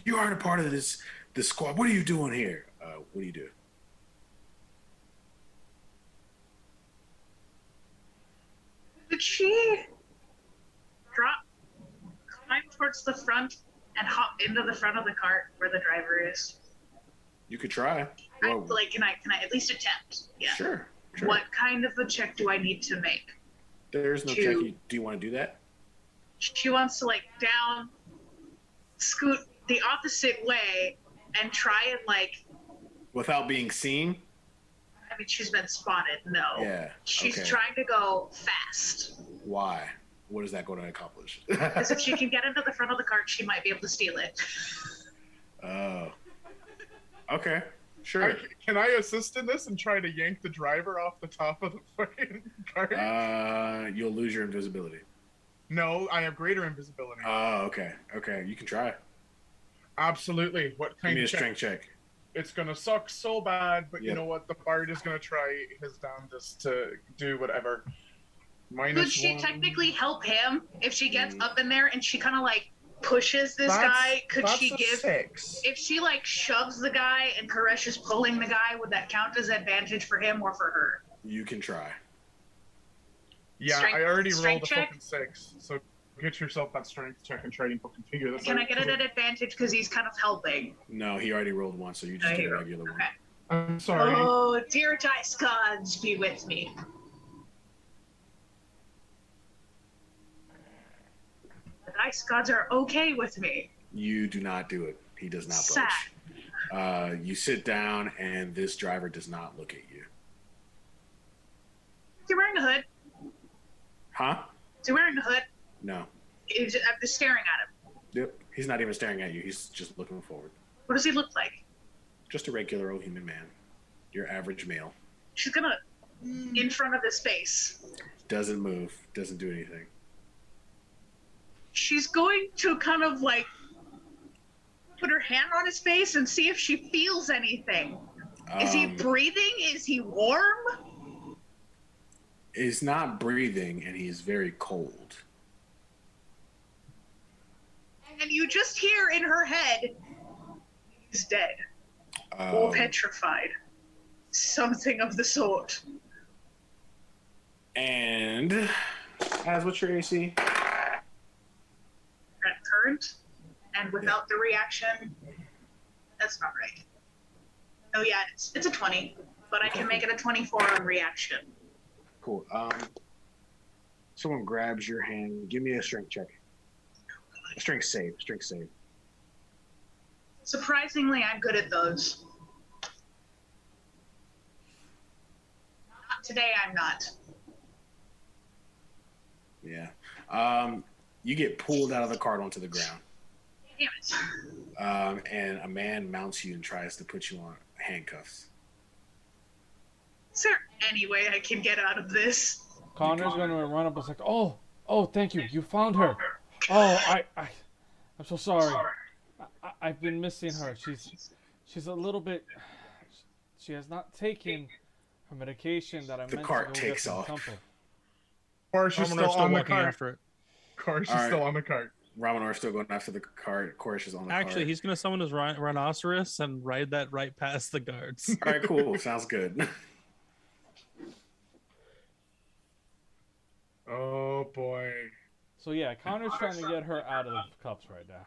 you aren't a part of this squad. What are you doing here?" What do you do? Did she climb towards the front and hop into the front of the cart where the driver is? You could try. Well, Can I at least attempt? Yeah. Sure. What kind of a check do I need to make? There's no check. Do you want to do that? She wants to down, scoot the opposite way, and try and Without being seen? I mean, she's been spotted. No. Yeah. She's okay. trying to go fast. Why? What is that going to accomplish? Because if she can get into the front of the cart, she might be able to steal it. Oh. Okay. Sure. Can I assist in this and try to yank the driver off the top of the fucking cart? You'll lose your invisibility. No, I have greater invisibility. Oh, okay. Okay, you can try. Absolutely. What kind Give me a of strength check. It's gonna suck so bad, but Yep. you know what? The bard is gonna try his damnedest to do whatever. Could she -1. technically help him if she gets up in there and she kind of pushes this guy? Could that's she a give 6. if she shoves the guy and Koresh is pulling the guy? Would that count as advantage for him or for her? You can try. Yeah, Strength- I already rolled strength a check? fucking 6, so get yourself that strength check and try and fucking figure this Can out. I get it at advantage because he's kind of helping? No, he already rolled one, so you just get a regular one. Okay. I'm sorry. Oh, dear dice gods, be with me. The dice gods are okay with me. You do not do it. He does not Sad. budge. You sit down, and this driver does not look at you. Is he wearing a hood? Huh? Is he wearing a hood? No. I'm just staring at him. Yep. He's not even staring at you. He's just looking forward. What does he look like? Just a regular old human man. Your average male. She's gonna in front of his face. Doesn't move. Doesn't do anything. She's going to kind of put her hand on his face and see if she feels anything. Is he breathing? Is he warm? He's not breathing, and he's very cold. And you just hear in her head, he's dead. Or petrified. Something of the sort. And as what's your AC? At current, and without the reaction, that's not right. Oh yeah, it's a 20, but I can make it a 24 on reaction. Cool. Someone grabs your hand. Give me a strength check. A strength save. Strength save. Surprisingly, I'm good at those. Not today, I'm not. Yeah. You get pulled out of the cart onto the ground. Damn it. And a man mounts you and tries to put you on handcuffs. Is there any way I can get out of this? Connor's gonna run up and like, oh, thank you, you found her. Oh, I'm so sorry. I've been missing her. She's a little bit. She has not taken her medication that I The meant cart to go takes get from off. the temple. Or she's Ramonor's still on the walking cart. after it. Or she's All right. still on the cart. Ramanor's still going after the cart. Koresh is on the cart. Actually, he's gonna summon his rhinoceros and ride that right past the guards. All right, cool. Sounds good. Oh boy. So yeah, Connor's trying to get her out of the cuffs right now.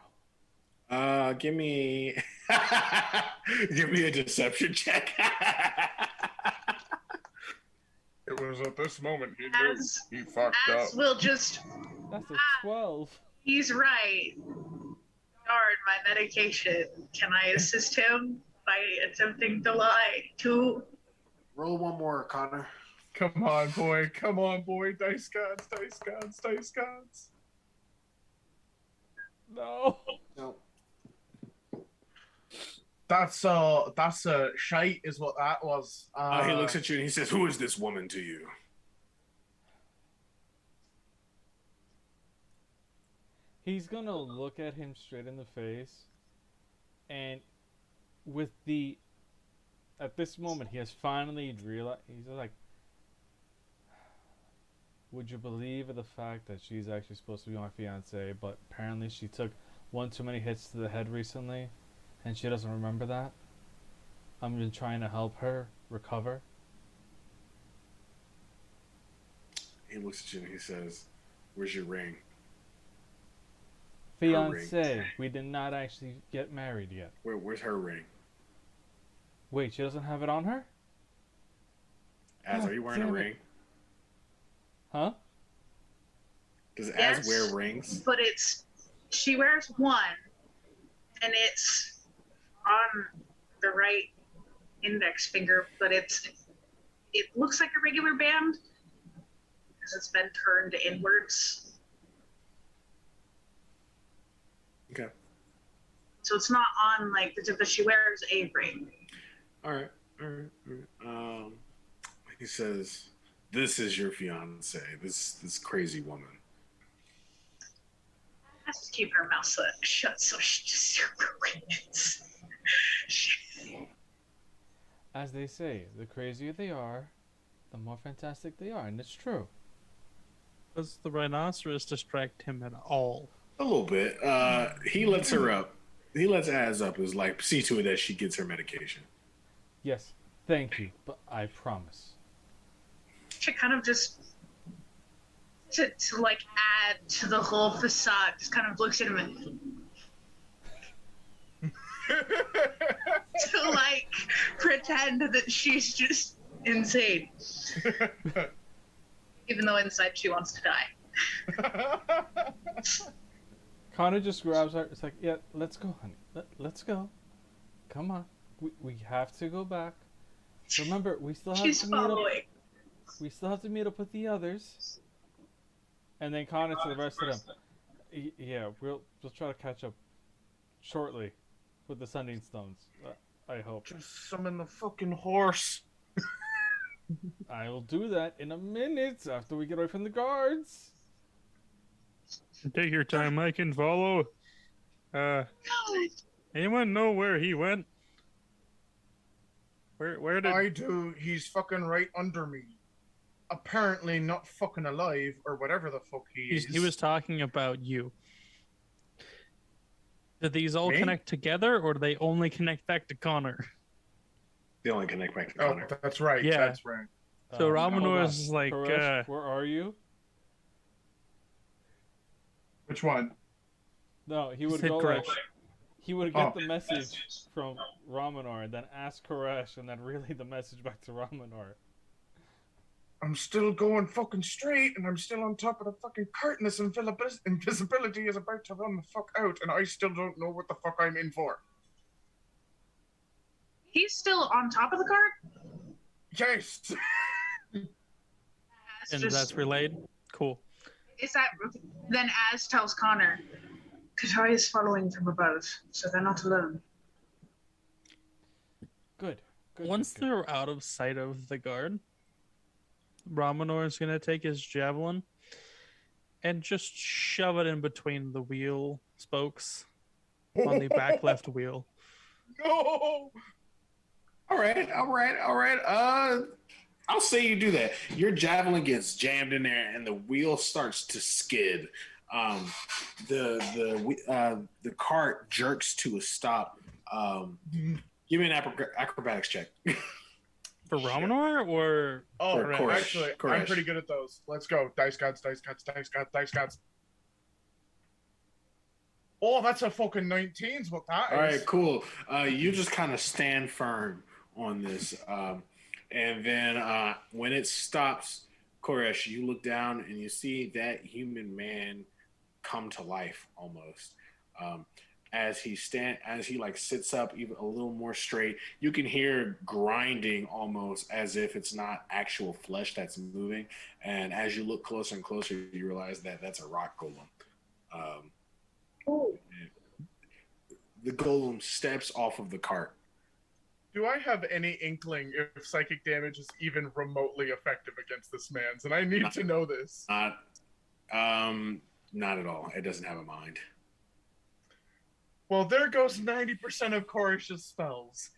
Give me a deception check. It was at this moment he knew As- he fucked up. As we'll just. That's a 12. He's right. Guard my medication. Can I assist him by attempting to lie too? Roll one more, Connor. Come on, boy. Come on, boy. Dice gods, dice gods, dice gods. No. No. That's a shite is what that was. He looks at you and he says, "Who is this woman to you?" He's gonna look at him straight in the face, and at this moment, he has finally realized. He's like, "Would you believe in the fact that she's actually supposed to be my fiance, but apparently she took one too many hits to the head recently, and she doesn't remember that?" I've been trying to help her recover. He looks at you and he says, "Where's your ring?" Her ring. Fiance, we did not actually get married yet. Where's her ring? Wait, she doesn't have it on her? Az, God are you wearing a damn it. ring? Huh? Does Yes, Az wear rings? but she wears one, and it's on the right index finger, but it looks like a regular band because it's been turned inwards. Okay. So it's not on like, but she wears a ring. All right. All right. All right. He says, "This is your fiance. This crazy woman." Has to keep her mouth shut so she just wins. As they say, the crazier they are, the more fantastic they are, and it's true. Does the rhinoceros distract him at all? A little bit. He lets her up. He lets Az up. Is like, see to it that she gets her medication. Yes, thank you, but I promise. She kind of just to like add to the whole facade, just kind of looks at him and to like pretend that she's just insane, even though inside she wants to die. Connor just grabs her. It's like, yeah, let's go, honey. Let's go. Come on. We have to go back. Remember, we still have She's to meet up. following. We still have to meet up with the others. And then Connor to the rest of them. Yeah, we'll try to catch up shortly with the Sending Stones. I hope. Just summon the fucking horse. I will do that in a minute after we get away from the guards. Take your time. I can follow. Anyone know where he went? Where did? I do. He's fucking right under me. Apparently not fucking alive, or whatever the fuck he is. He was talking about you. Do these all Me? connect together, or do they only connect back to Connor? They only connect back to Oh, Connor. that's right. Yeah. That's right. So hold Ramanor on. is like, Koresh, where are you? Which one? No, he would said go Koresh. like, he would get Oh. the message from Ramanor and then ask Koresh and then relay the message back to Ramanor. I'm still going fucking straight, and I'm still on top of the fucking cart, and this invisibility is about to run the fuck out, and I still don't know what the fuck I'm in for. He's still on top of the cart. Yes. and that's relayed. Cool. Is that then? Az tells Connor, Katari is following from above, so they're not alone. Good. Once they're out of sight of the guard, Ramanor is going to take his javelin and just shove it in between the wheel spokes on the back left wheel. No. All right. I'll say you do that. Your javelin gets jammed in there, and the wheel starts to skid. The cart jerks to a stop. Give me an acrobatics check. For Ramanor or Oh, For Koresh. actually, I'm Koresh. pretty good at those. Let's go. Dice gods, dice gods, dice gods, dice gods. Oh, that's a fucking 19's what that is. All right, cool. You just kind of stand firm on this, and then when it stops, Koresh, you look down and you see that human man come to life almost. As he like sits up even a little more straight, you can hear grinding almost as if it's not actual flesh that's moving. And as you look closer and closer, you realize that that's a rock golem. The golem steps off of the cart. Do I have any inkling if psychic damage is even remotely effective against this man's? And I need to know this. Not at all. It doesn't have a mind. Well, there goes 90% of Koresh's spells.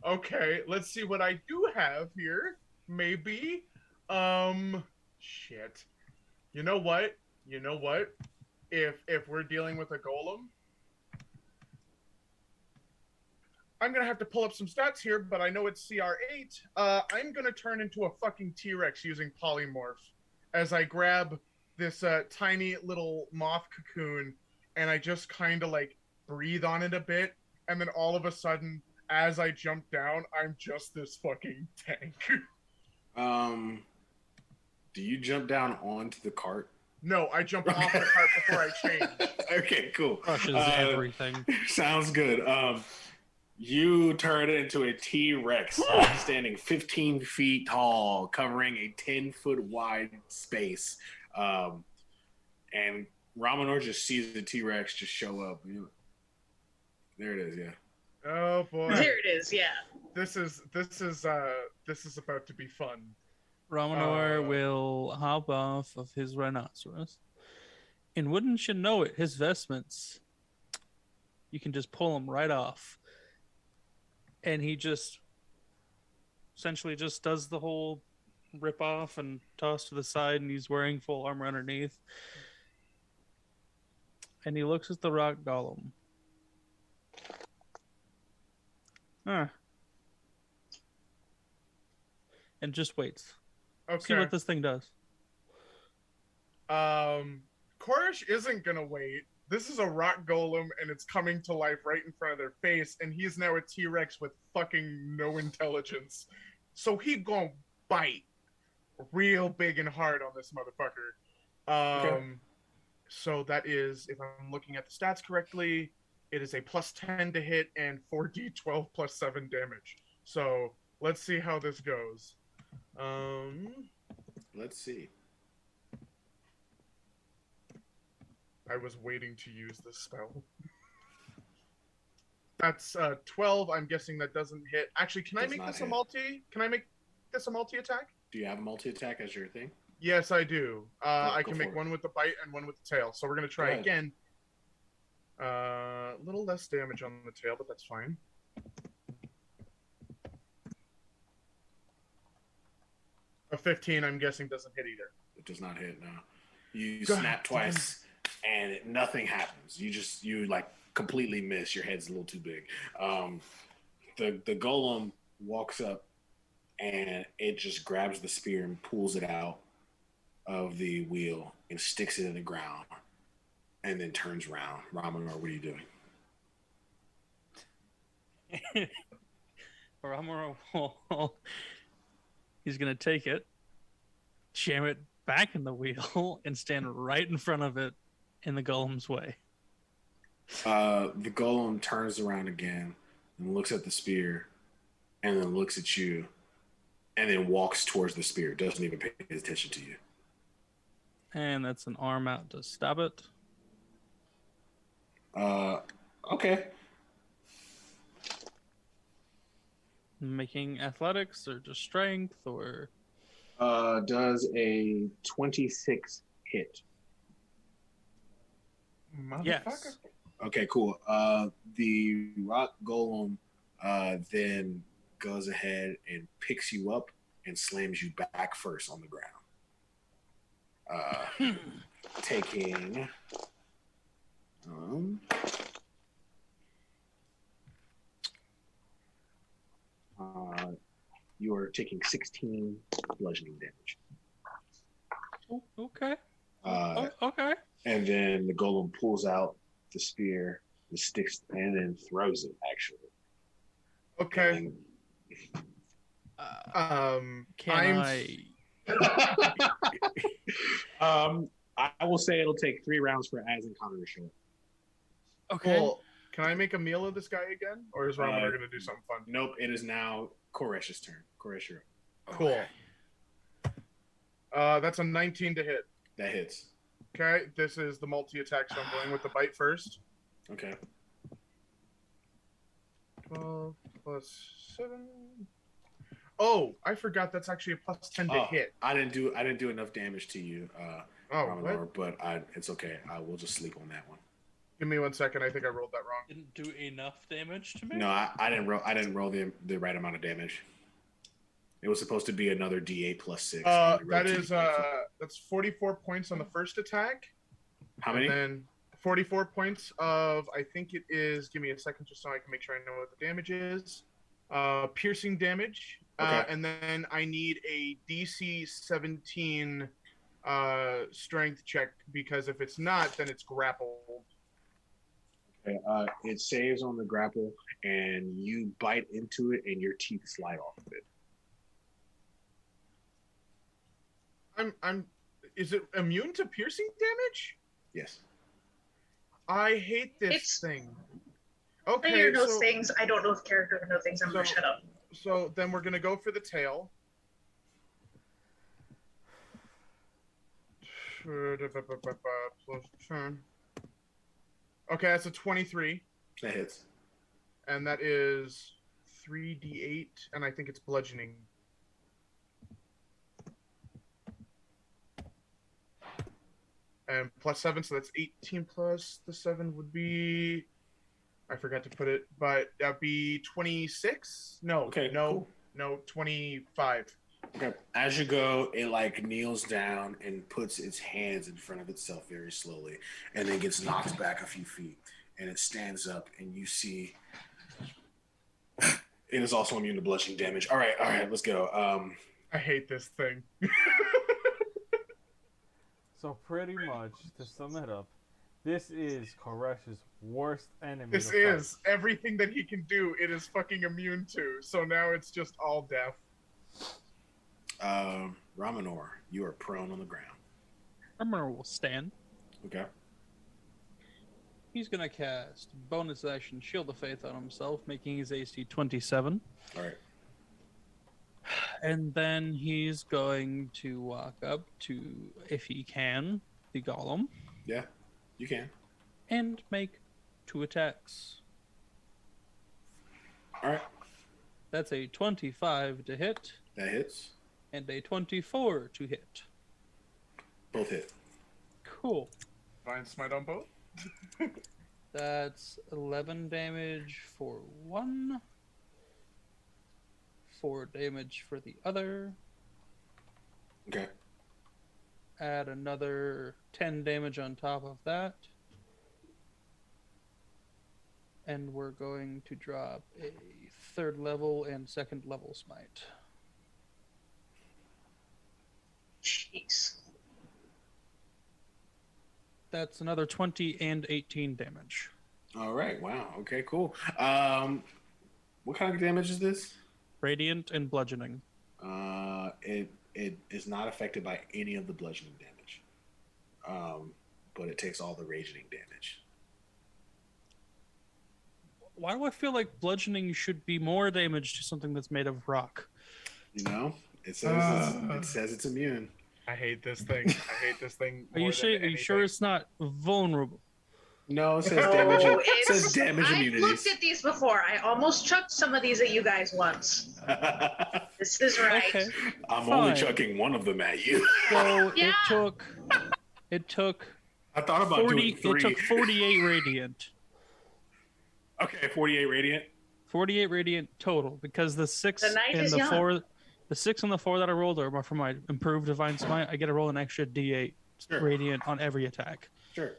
Okay, let's see what I do have here. Maybe. Shit. You know what? If we're dealing with a golem, I'm gonna have to pull up some stats here, but I know it's CR8. I'm gonna turn into a fucking T-Rex using polymorph as I grab this tiny little moth cocoon and I just kind of like breathe on it a bit, and then all of a sudden, as I jump down, I'm just this fucking tank. Do you jump down onto the cart? No, I jump off the cart before I change. Okay, cool. Crushes everything. Sounds good. You turn it into a T-Rex standing 15 feet tall, covering a 10-foot wide space. And Ramonor just sees the T-Rex just show up. There it is, yeah. Oh boy. There it is. Yeah. This is about to be fun. Ramonor will hop off of his rhinoceros. And wouldn't you know it, his vestments, you can just pull them right off. And he just essentially just does the whole rip off and toss to the side, and he's wearing full armor underneath. And he looks at the rock golem. Huh. And just waits. Okay. See what this thing does. Korish isn't gonna wait. This is a rock golem, and it's coming to life right in front of their face, and he's now a T-Rex with fucking no intelligence. So he gonna bite real big and hard on this motherfucker. Okay. So that is, if I'm looking at the stats correctly, it is a +10 to hit and 4d12 plus 7 damage. So let's see how this goes. Let's see. I was waiting to use this spell. That's 12. I'm guessing that doesn't hit. Actually, can I Does make not this a hit. multi? Can I make this a multi-attack? Do you have a multi-attack as your thing? Yes, I do. I go can for make it. one with the bite and one with the tail. So we're going to try Go ahead. again. A little less damage on the tail, but that's fine. A 15, I'm guessing, doesn't hit either. It does not hit, no. You God snap twice, and nothing happens. You like completely miss. Your head's a little too big. The golem walks up, and it just grabs the spear and pulls it out of the wheel and sticks it in the ground, and then turns around. Ramonor, what are you doing? Ramonor will... He's going to take it, jam it back in the wheel, and stand right in front of it in the golem's way. The golem turns around again and looks at the spear, and then looks at you, and then walks towards the spear. Doesn't even pay attention to you. And that's an arm out to stab it. Okay. Making athletics or just strength or... Does a 26 hit? Yes. Okay, cool. The rock golem then goes ahead and picks you up and slams you back first on the ground. Taking you are taking 16 bludgeoning damage. Okay. Uh, Okay. And then the golem pulls out the spear, the sticks, and then throws it, actually. Okay. I will say it'll take 3 rounds for Az and Connor to show up. Okay. Cool. Can I make a meal of this guy again? Or is Ramonor going to do something fun? Nope, it is now Koresh's turn. Koresh, you're up. Cool. That's a 19 to hit. That hits. Okay, this is the multi-attack, so I'm going with the bite first. Okay. 12 plus 7. Oh, I forgot that's actually a +10 to hit. I didn't do enough damage to you, Ramonor, what? but it's okay. I will just sleep on that one. Give me 1 second. I think I rolled that wrong. Didn't do enough damage to me? No, I didn't roll. I didn't roll the right amount of damage. It was supposed to be another D8 plus 6. That is that's 44 points on the first attack. How many? And then 44 points of, I think it is, give me a second just so I can make sure I know what the damage is. Piercing damage. Okay. And then I need a DC 17 strength check, because if it's not, then it's grappled. Okay, it saves on the grapple, and you bite into it, and your teeth slide off of it. Is it immune to piercing damage? Yes. I hate this It's thing. Player Okay, knows so things. I don't know if character would know things. I'm gonna So- shut up. so then we're gonna go for the tail. Okay, that's a 23, That hits. and that is 3d8, and I think it's bludgeoning. And plus 7, so that's 18 plus the 7 would be. I forgot to put it, but that'd be 26? No, Okay, no, cool. no, 25. Okay. As you go, it like kneels down and puts its hands in front of itself very slowly, and then gets knocked back a few feet, and it stands up, and you see it is also immune to bludgeoning damage. All right, let's go. I hate this thing. So pretty much, to sum it up, this is Koresh's worst enemy. This to fight. is everything that he can do. It is fucking immune to. So now it's just all death. Ramanor, you are prone on the ground. Ramanor will stand. Okay. He's gonna cast bonus action Shield of Faith on himself, making his AC 27. All right. And then he's going to walk up to, if he can, the golem, Yeah, you can. and make 2 attacks. All right. That's a 25 to hit That hits. and a 24 to hit. Both hit. Cool. Divine Smite on both. That's 11 damage for one, 4 damage for the other. Okay. Add another 10 damage on top of that. And we're going to drop a 3rd level and 2nd level smite. Jeez. That's another 20 and 18 damage. All right. Wow. Okay. Cool. What kind of damage is this? Radiant and bludgeoning. It is not affected by any of the bludgeoning damage, but it takes all the raging damage. Why do I feel like bludgeoning should be more damage to something that's made of rock? You know, it says it's immune. I hate this thing. I hate this thing. Are you sure? Are you sure it's not vulnerable? No, it says damage. It it's- says damage I've immunity. looked at these before. I almost chucked some of these at you guys once. This is right. Okay. I'm Fine. only chucking one of them at you. So Yeah. it took I thought about 40. doing 3. It took 48 radiant. Okay, 48 radiant. 48 radiant total because the 6 The night and is the young. 4, the 6 and the 4 that I rolled are for my improved divine smite. I get to roll an extra D8 Sure. radiant on every attack. Sure.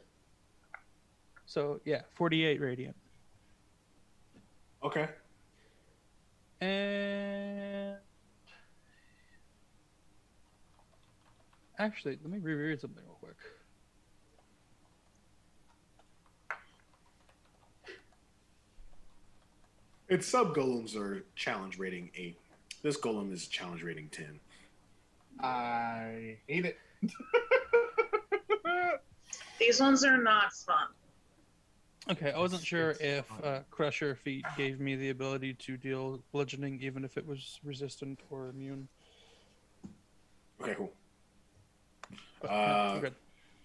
So yeah, 48 radiant. Okay. And actually, let me reread something real quick. Its sub golems are challenge rating 8. This golem is challenge rating 10. I hate it. These ones are not fun. Okay, I wasn't sure if Crusher Feat gave me the ability to deal bludgeoning even if it was resistant or immune. Okay, cool. But, yeah, I'm good.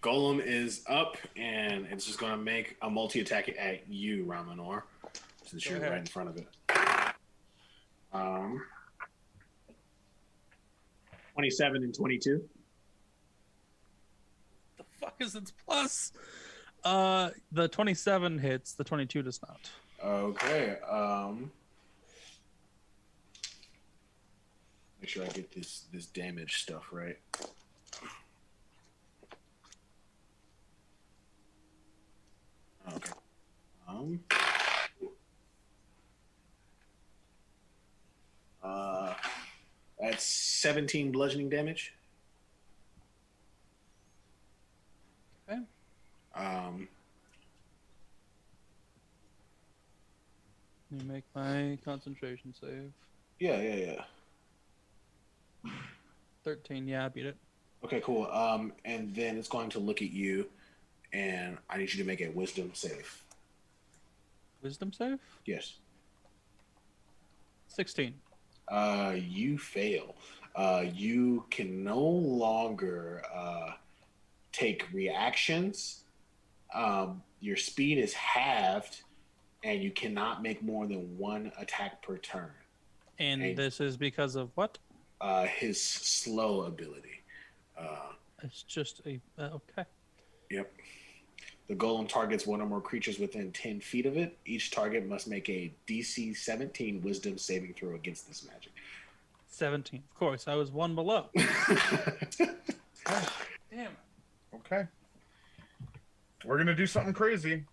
Golem is up, and it's just going to make a multi-attack at you, Ramanor, since Go you're ahead. right in front of it. 27 and 22. The fuck is its plus? The 27 hits, the 22 does not. Okay. Make sure I get this damage stuff right. That's 17 bludgeoning damage. Okay. Let me make my concentration save. Yeah. 13. Yeah, I beat it. Okay, cool. And then it's going to look at you, and I need you to make a wisdom save. Wisdom save? Yes. 16. You fail. You can no longer take reactions. Your speed is halved, and you cannot make more than one attack per turn. And this is because of what? His slow ability. It's just a okay. Yep. The golem targets one or more creatures within 10 feet of it. Each target must make a DC 17 wisdom saving throw against this magic. 17. Of course, I was one below. Damn. Okay. We're gonna do something crazy.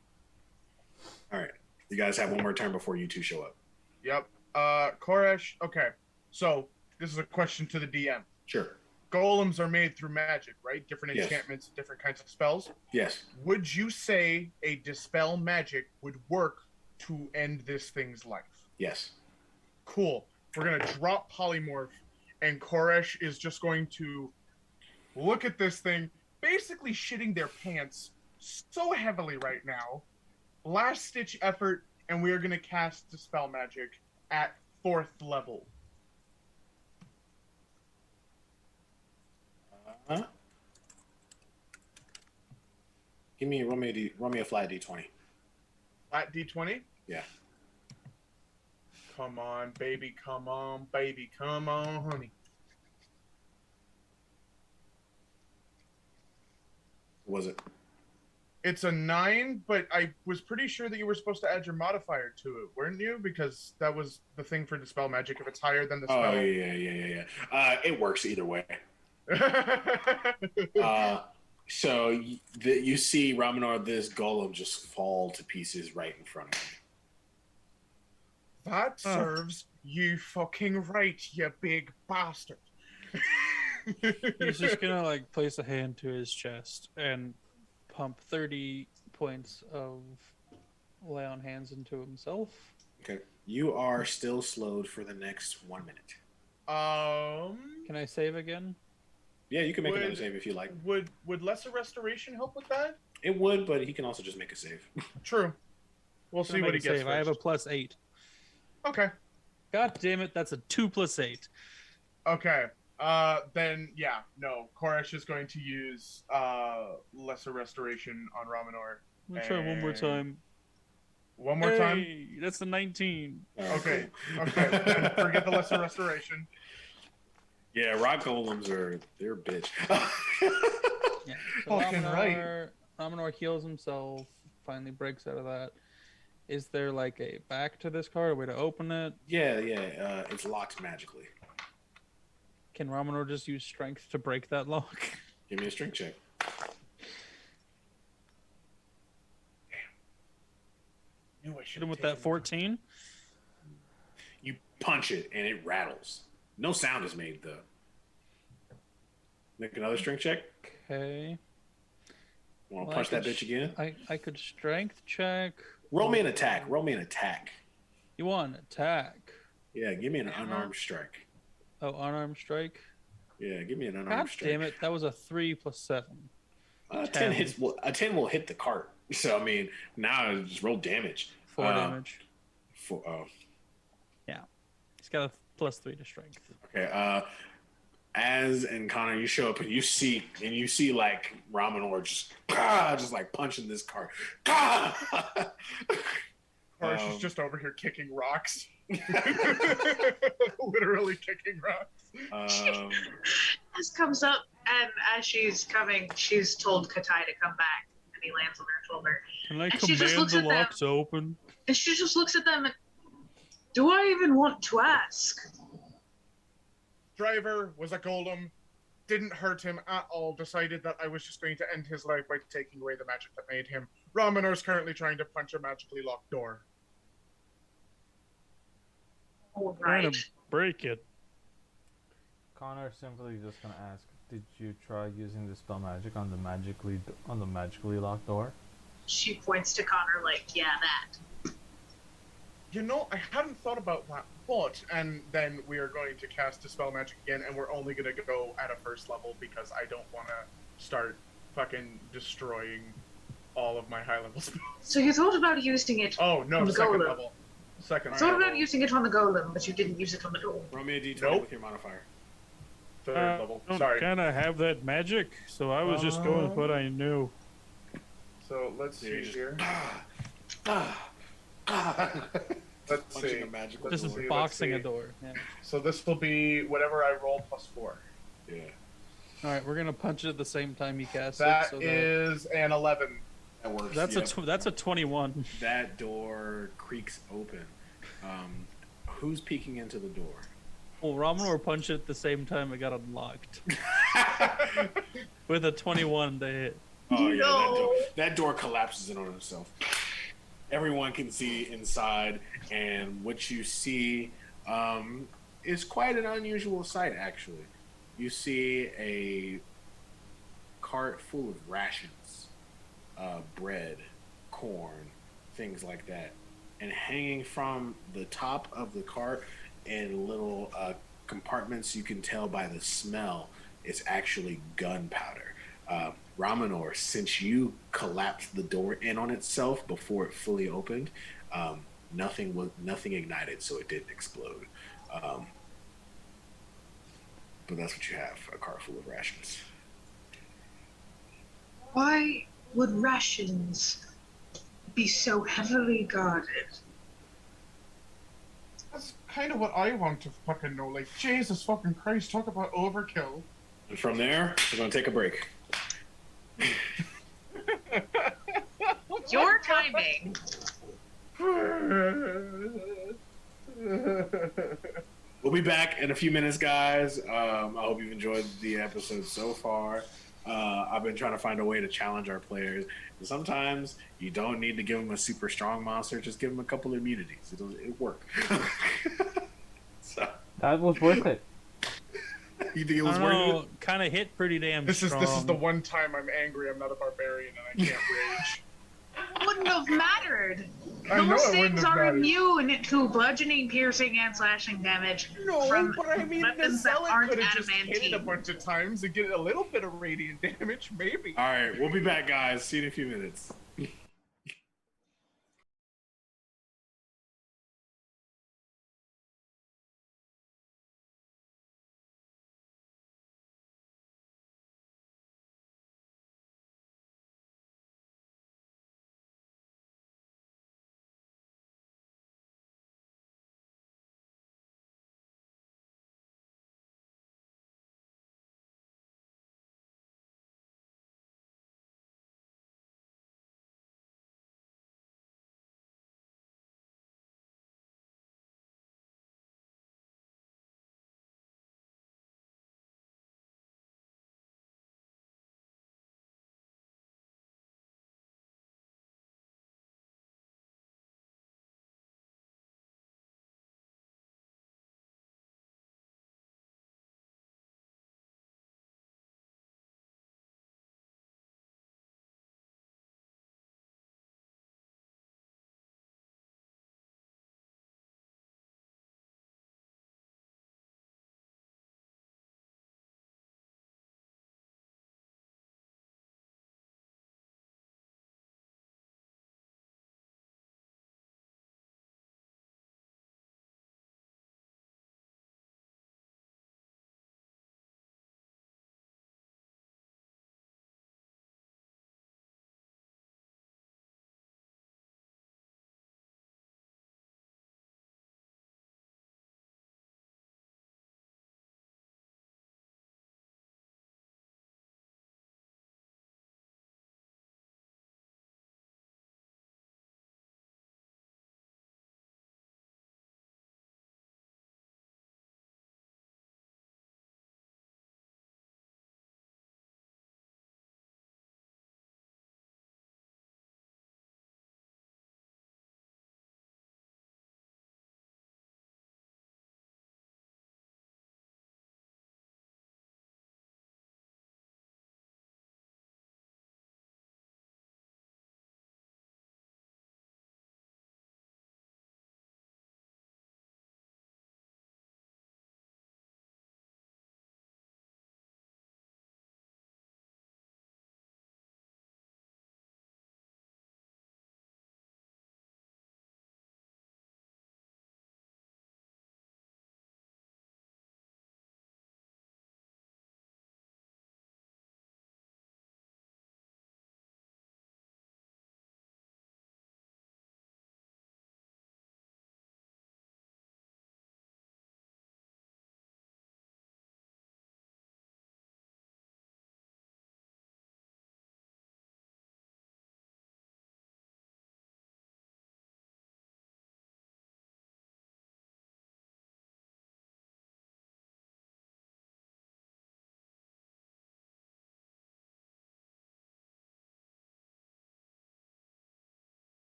All right. You guys have one more turn before you two show up. Yep. Koresh. Okay. So this is a question to the DM. Sure. Golems are made through magic, right? Different Yes. enchantments, different kinds of spells. Yes. Would you say a dispel magic would work to end this thing's life? Yes. Cool. We're gonna drop polymorph, and Koresh is just going to look at this thing, basically shitting their pants so heavily right now. Last stitch effort, and we are gonna cast dispel magic at 4th level. Roll me a flat D20. Flat D20? Yeah. Come on, baby, come on, baby, come on, honey. What was it? It's a 9, but I was pretty sure that you were supposed to add your modifier to it, weren't you? Because that was the thing for dispel magic. If it's higher than the spell. Oh yeah. It works either way. So you see Raminor, this golem, just fall to pieces right in front of him. That serves you fucking right, you big bastard. He's just gonna like place a hand to his chest and pump 30 points of lay on hands into himself. Okay. You are still slowed for the next 1 minute. Can I save again? Yeah, you can make another save if you like. Would lesser restoration help with that? It would, but he can also just make a save. True. We'll see what he gets first. I have a +8. Okay. God damn it, that's a 2 + 8. Okay. Then yeah, no. Koresh is going to use lesser restoration on Raminor. Let's try one more time. One more time? That's a 19. Okay. Okay. Then forget the lesser restoration. Yeah, rock golems they're a bitch. Yeah. So Fucking right. Raminor heals himself, finally breaks out of that. Is there like a back to this card, a way to open it? Yeah, it's locked magically. Can Raminor just use strength to break that lock? Give me a strength check. Knew I should Hit him with that 14. You punch it and it rattles. No sound is made though. Make another strength check. Okay. Want to punch that bitch again? I could strength check. Roll me an attack. You want attack? Yeah, give me an unarmed strike. Oh, unarmed strike? Yeah, give me an unarmed God strike. damn it, that was a 3 + 7. 10 hits. A 10 will hit the cart. So I mean, now just roll damage. 4 damage. Yeah. He's got a +3 to strength. Okay. Az and Connor, you show up and you see like Raminor just like punching this cart. Koresh is just over here kicking rocks. Literally kicking rocks. Az comes up, and as she's coming, she's told Katai to come back, and he lands on her shoulder. Can I And she just command looks the at them. lock to open? And she just looks at them and, do I even want to ask? Driver was a golem, didn't hurt him at all, decided that I was just going to end his life by taking away the magic that made him. Ramenor's currently trying to punch a magically locked door. All Trying right. to break it. Connor simply just gonna ask, did you try using the spell magic on the magically locked door? She points to Connor like, yeah, that. You know, I hadn't thought about that, but and then we are going to cast Dispel Magic again, and we're only gonna go at a first level because I don't want to start fucking destroying all of my high level spells. So you thought about using it Oh no, on the second golem. level. Second You thought level. about using it on the golem, but you didn't use it on the door. Roll me a d20 Nope. with your modifier. Third level. I don't Sorry. kind of have that magic, so I was just going with what I knew. So let's You're see just- here. Let's Punching see. a magical Just Let's door. see, boxing a let's see. door. Yeah. So this will be whatever I roll plus 4. Yeah. All right, we're gonna punch it at the same time you cast That it. So is an 11. That works. that's yep. that's a 21. That door creaks open. Who's peeking into the door? Well, Ramonor punched it at the same time it got unlocked with a 21 to hit. Oh yeah, No. that door collapses in on itself. Everyone can see inside, and what you see is quite an unusual sight. Actually, you see a cart full of rations, bread, corn, things like that, and hanging from the top of the cart in little compartments, you can tell by the smell, it's actually gunpowder. Ramonor, since you collapsed the door in on itself before it fully opened, nothing ignited, so it didn't explode. But that's what you have, a cart full of rations. Why would rations be so heavily guarded? That's kind of what I want to fucking know. Like, Jesus fucking Christ, talk about overkill. And from there, we're going to take a break. Your timing. We'll be back in a few minutes, guys. I hope you've enjoyed the episode so far. I've been trying to find a way to challenge our players. And sometimes you don't need to give them a super strong monster. Just give them a couple of immunities. It'll work. So, That was worth it. you think it was I worth don't know, it? kind of hit pretty damn This is strong. the one time I'm angry. I'm not a barbarian and I can't rage. Wouldn't have mattered. I know Those it wouldn't things have are mattered. immune to bludgeoning, piercing, and slashing damage. No, from but I mean, the weapons that zealot aren't could have just hit it a adamantine. bunch of times and get a little bit of radiant damage, maybe. All right, we'll be back, guys. See you in a few minutes.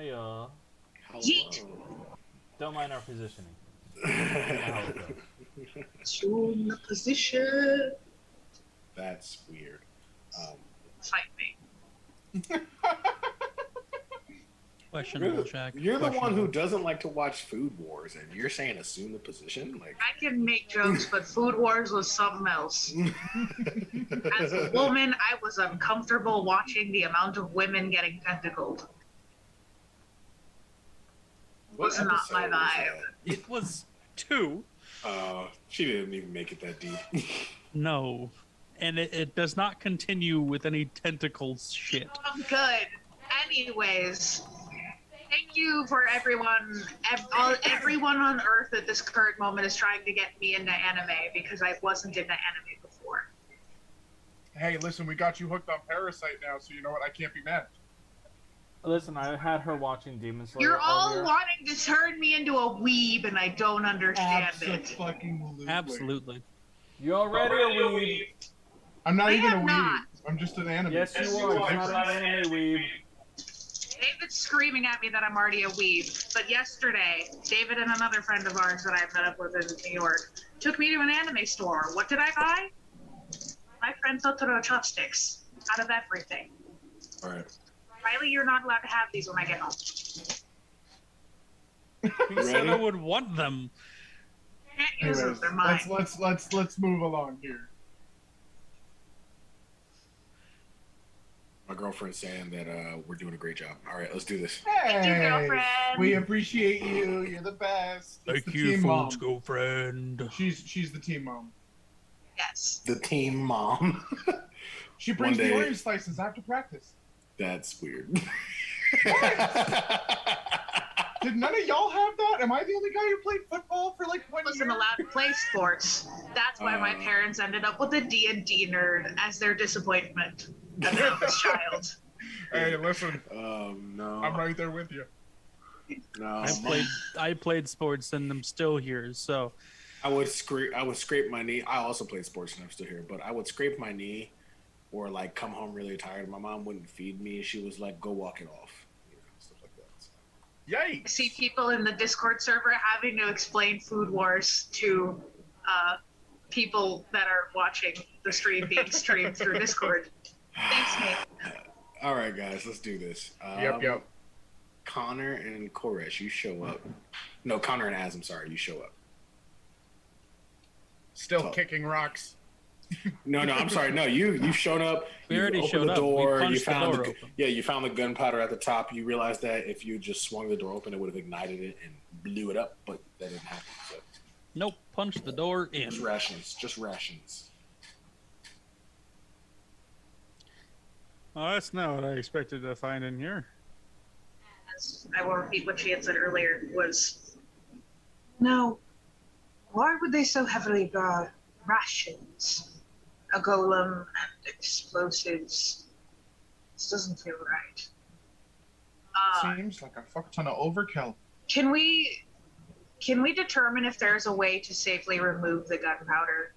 Hiya. Yeet. Don't mind our positioning. You know how it goes. Assume the position. That's weird. Fight me. Questionable, Shaq. You're the one who Questionable. doesn't like to watch Food Wars, and you're saying assume the position? Like, I can make jokes, but Food Wars was something else. As a woman, I was uncomfortable watching the amount of women getting tentacled. what Was not my episode was vibe. It was 2. She didn't even make it that deep. No. And it does not continue with any tentacles shit. I'm good. Anyways, thank you for everyone. Everyone on Earth at this current moment is trying to get me into anime because I wasn't into anime before. Hey, listen, we got you hooked on Parasite now, so you know what? I can't be mad. Listen, I had her watching Demon Slayer You're all earlier. wanting to turn me into a weeb, and I don't understand it. Absolutely. Absolutely. You already a weeb. I'm not I even a am weeb. not. I'm just an anime. Yes, you are. It's not about anime weeb. David's screaming at me that I'm already a weeb. But yesterday, David and another friend of ours that I met up with in New York took me to an anime store. What did I buy? My friend Totoro chopsticks. Out of everything. All right. Riley, you're not allowed to have these when I get home. Who said I would want them? Can't use them. Anyways, They're mine. let's move along here. My girlfriend's saying that we're doing a great job. All right, let's do this. Thank you, Hey, girlfriend. we appreciate you. You're the best. It's Thank the you, team folks, mom. girlfriend. She's the team mom. Yes. The team mom. She brings One the day- orange slices after practice. That's weird. Did none of y'all have that? Am I the only guy who played football for like 1 year? Wasn't allowed to play sports. That's why my parents ended up with a D&D nerd as their disappointment as an eldest child. Hey, listen, No. I'm right there with you. No. I played sports and I'm still here, so I would scrape my knee. I also played sports and I'm still here, but I would scrape my knee or like come home really tired. My mom wouldn't feed me. She was like, go walk it off. You know, stuff like that. So. I Yikes! see people in the Discord server having to explain Food Wars to people that are watching the stream being streamed through Discord. Thanks, Nate. All right, guys, let's do this. Yep. Connor and Koresh, you show up. No, Connor and Az, I'm sorry, you show up. Still Tough. kicking rocks. No, I'm sorry. No, you showed up. We you already opened showed the up. We door. punched You the found door the open. yeah. You found the gunpowder at the top. You realized that if you just swung the door open, it would have ignited it and blew it up, but that didn't happen. So nope, punch the door in. just rations. Just rations. Oh, that's not what I expected to find in here. As I will repeat what she had said earlier was, no, why would they so heavily guard rations? A golem and explosives. This doesn't feel right. Seems like a fuck ton of overkill. Can we determine if there's a way to safely remove the gunpowder?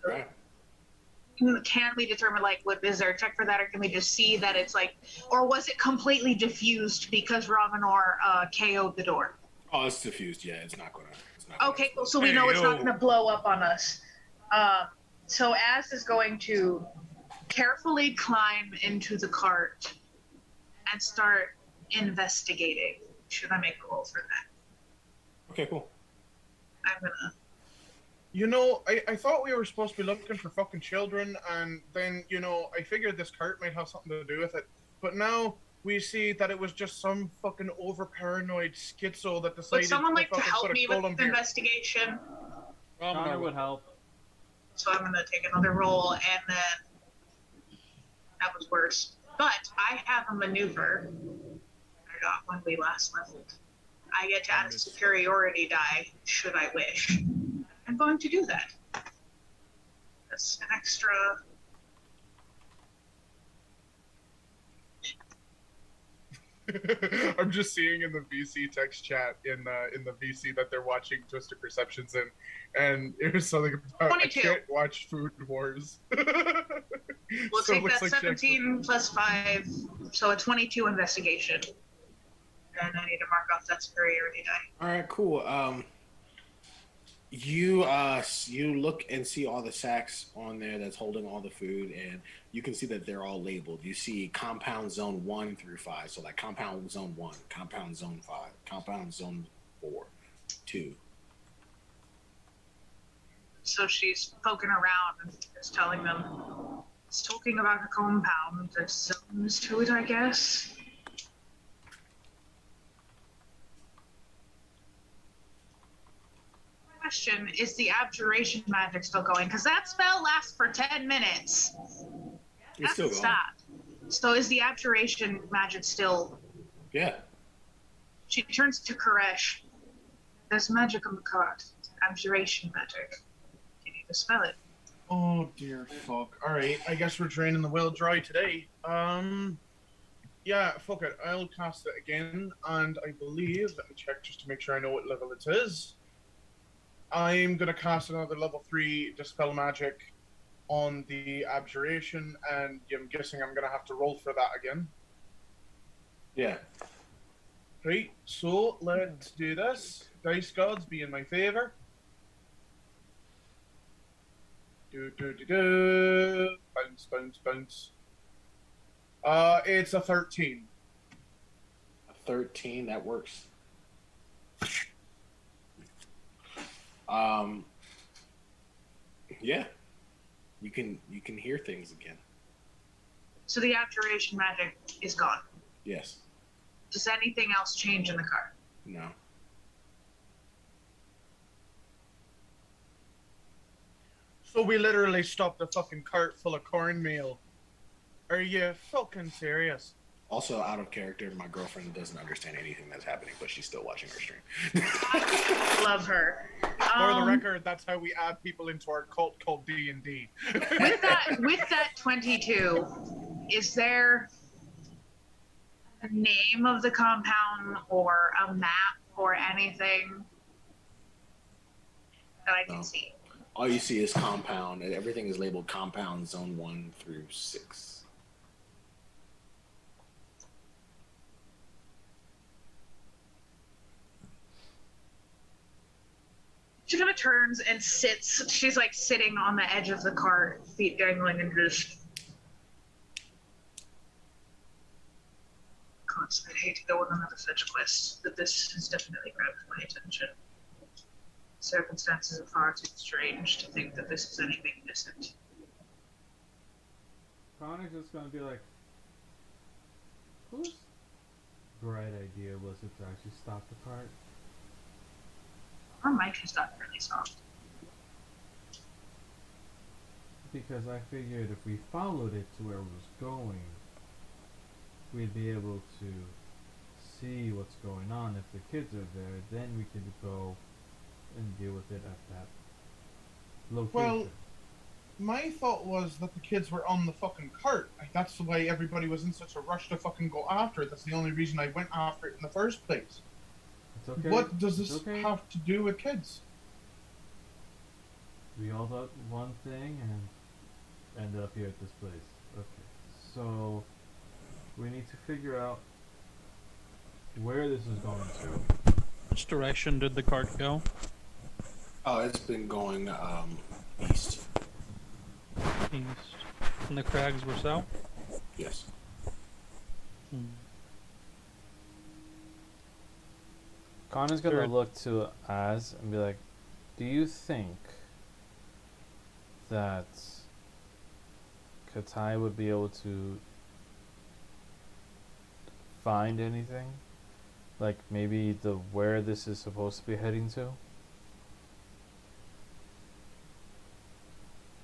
Right. Can we determine, like, is there a check for that, or can we just see that it's like, or was it completely diffused because Ravenor KO'd the door? Oh, it's diffused. Yeah, it's not gonna. Okay, cool. So we know it's not going to blow up on us. So Az is going to carefully climb into the cart and start investigating. Should I make a roll for that? Okay, cool. I'm gonna. You know, I thought we were supposed to be looking for fucking children, and then, you know, I figured this cart might have something to do with it. But now we see that it was just some fucking over-paranoid schizo that decided Would someone like to fucking help put a me with golem the here. investigation? Connor would help. So I'm gonna take another roll, and then that was worse. But I have a maneuver I got when we last leveled. I get to add a superiority die, should I wish. I'm going to do that. That's an extra. I'm just seeing in the VC text chat in the VC that they're watching Twisted Perceptions in, and it was something about 22. I can't watch Food Wars. We'll So it take looks that like she 17 plus 5, so a 22 investigation. And I need to mark off that superiority die. All right, cool. You look and see all the sacks on there that's holding all the food, and you can see that they're all labeled. You see compound zone 1 through 5, so like compound zone 1, compound zone 5, compound zone 4, 2. So she's poking around and just telling them, it's talking about a compound. There's zones to it, I guess. Question, is the abjuration magic still going? Because that spell lasts for 10 minutes. It's still going. Stop. So is the abjuration magic still? Yeah. She turns to Koresh. There's magic on the card. Abjuration magic. Can you dispel it? Oh dear fuck. Alright, I guess we're draining the well dry today. Yeah, fuck it. I'll cast it again, and I believe, let me check just to make sure I know what level it is. I'm gonna cast another level 3 Dispel Magic on the Abjuration, and I'm guessing I'm gonna have to roll for that again. Yeah. Right, so let's do this. Dice gods be in my favor. Bounce, bounce, bounce. It's a 13. 13, that works. Yeah. You can hear things again. So the abjuration magic is gone. Yes. Does anything else change in the card? No. So we literally stopped a fucking cart full of cornmeal. Are you fucking serious? Also out of character, my girlfriend doesn't understand anything that's happening, but she's still watching our stream. Love her. For the record, that's how we add people into our cult called D&D. with that 22, is there a name of the compound or a map or anything that I can No. see? All you see is compound, and everything is labeled compound zone 1 through 6. She kind of turns and sits. She's like sitting on the edge of the cart, feet dangling, and just constantly hate to go on another fetch quest, but this has definitely grabbed my attention. Circumstances are far too strange to think that this is anything innocent. Connor's just gonna be like, whose bright idea was it to actually stop the cart? Our mic has gotten really soft. Because I figured if we followed it to where it was going, we'd be able to see what's going on. If the kids are there, then we could go and deal with it at that location. Well, my thought was that the kids were on the fucking cart. Like, that's why everybody was in such a rush to fucking go after it. That's the only reason I went after it in the first place. It's okay. What does this okay. have to do with kids? We all thought one thing and ended up here at this place. Okay, so we need to figure out where this is going to. Which direction did the cart go? Oh, it's been going east. East. And the crags were south? Yes. Connor's gonna Sure. look to Az and be like, do you think that Katai would be able to find anything? Like maybe the where this is supposed to be heading to?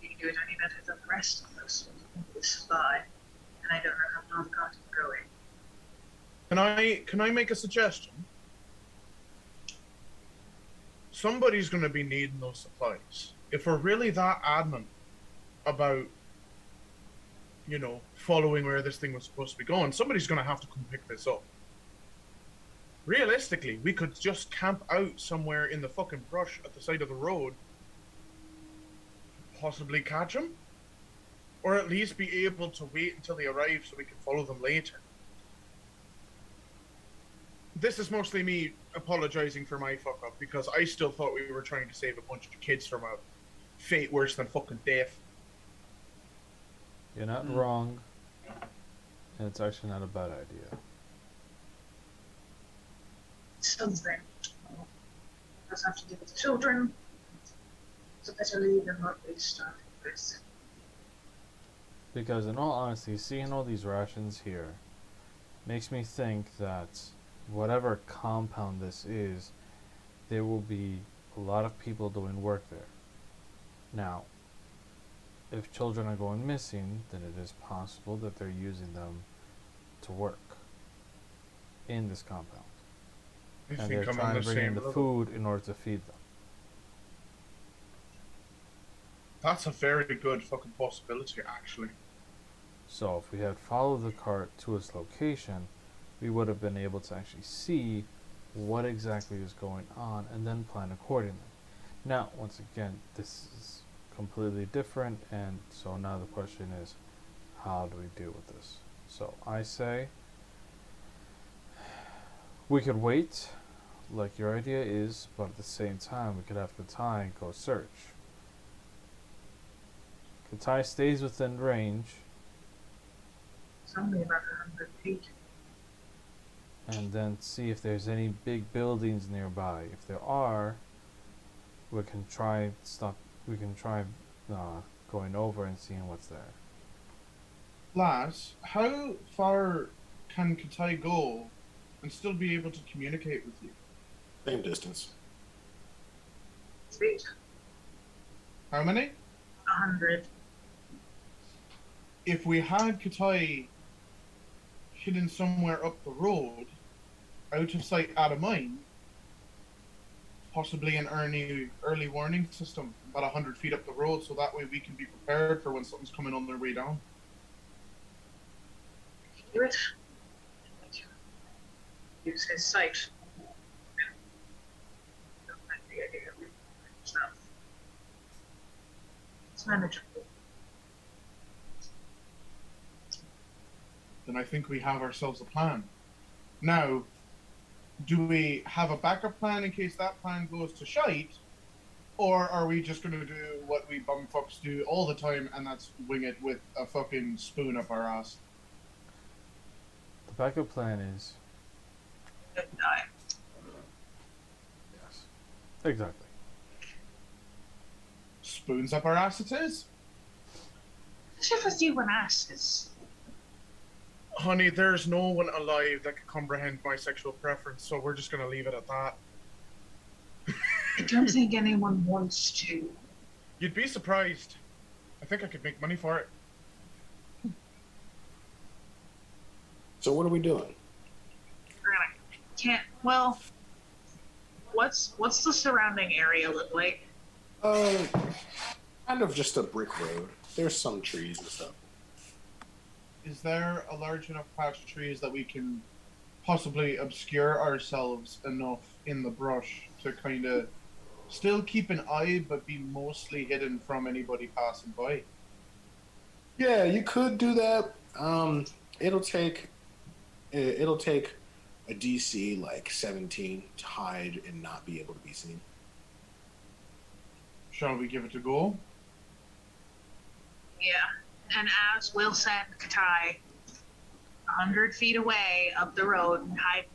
You can do it any better than the rest of us. This spy, and I don't know how long got it going. Can I make a suggestion? Somebody's going to be needing those supplies. If we're really that adamant about, you know, following where this thing was supposed to be going, somebody's going to have to come pick this up. Realistically, we could just camp out somewhere in the fucking brush at the side of the road, possibly catch him. Or at least be able to wait until they arrive so we can follow them later. This is mostly me apologizing for my fuck up, because I still thought we were trying to save a bunch of kids from a fate worse than fucking death. You're not wrong, and it's actually not a bad idea. Something. Does have to do with the children. It's a better leave than what we started with. Because in all honesty, seeing all these rations here makes me think that whatever compound this is, there will be a lot of people doing work there. Now, if children are going missing, then it is possible that they're using them to work in this compound. I And think they're I'm on trying the to bring in same the level. food in order to feed them. That's a very good fucking possibility, actually. So if we had followed the cart to its location, we would have been able to actually see what exactly is going on and then plan accordingly. Now, once again, this is completely different, and so now the question is, how do we deal with this? So I say we could wait, like your idea is, but at the same time, we could have Katai go search. Katai stays within range, It's only about 100 feet. and then see if there's any big buildings nearby. If there are, we can try going over and seeing what's there. Lass, how far can Katai go and still be able to communicate with you? Same distance. Feet. How many? 100. If we had Katai hidden somewhere up the road, out of sight, out of mind, possibly an early warning system about 100 feet up the road, so that way we can be prepared for when something's coming on their way down. Do it. Use his sight. Don't like the idea of it. So, it's manageable. Then I think we have ourselves a plan. Now, do we have a backup plan in case that plan goes to shite? Or are we just going to do what we bumfucks do all the time, and that's wing it with a fucking spoon up our ass? The backup plan is Don't die. yes, exactly. Spoons up our ass it is? What's your with you and asses? Honey, there's no one alive that can comprehend my sexual preference, so we're just going to leave it at that. I don't think anyone wants to. You'd be surprised. I think I could make money for it. So what are we doing? Can't. Well, what's the surrounding area look like? Kind of just a brick road. There's some trees and stuff. Is there a large enough patch of trees that we can possibly obscure ourselves enough in the brush to kind of still keep an eye but be mostly hidden from anybody passing by? Yeah, you could do that. It'll take a DC like 17 to hide and not be able to be seen. Shall we give it a go? Yeah. And as we'll send Katai 100 feet away up the road and hide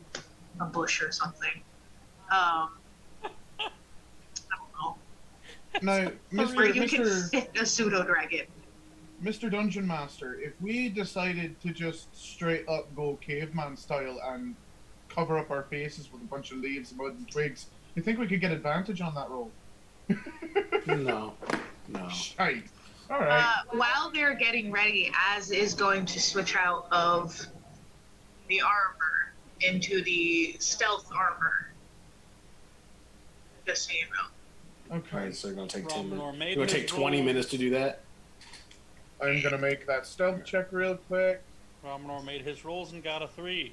in a bush or something. I don't know. Now, Where you can Mr. fit a pseudo dragon. Mr. Dungeon Master, if we decided to just straight up go caveman style and cover up our faces with a bunch of leaves, mud, and twigs, you think we could get advantage on that roll? No. Shite. All right. While they're getting ready, Az is going to switch out of the armor into the stealth armor. Just so you know. All Okay. right, so you're gonna take 10 Romnor minutes. made You're gonna his take 20 roll. minutes to do that. I'm gonna make that stealth check real quick. Romnor made his rolls and got a 3.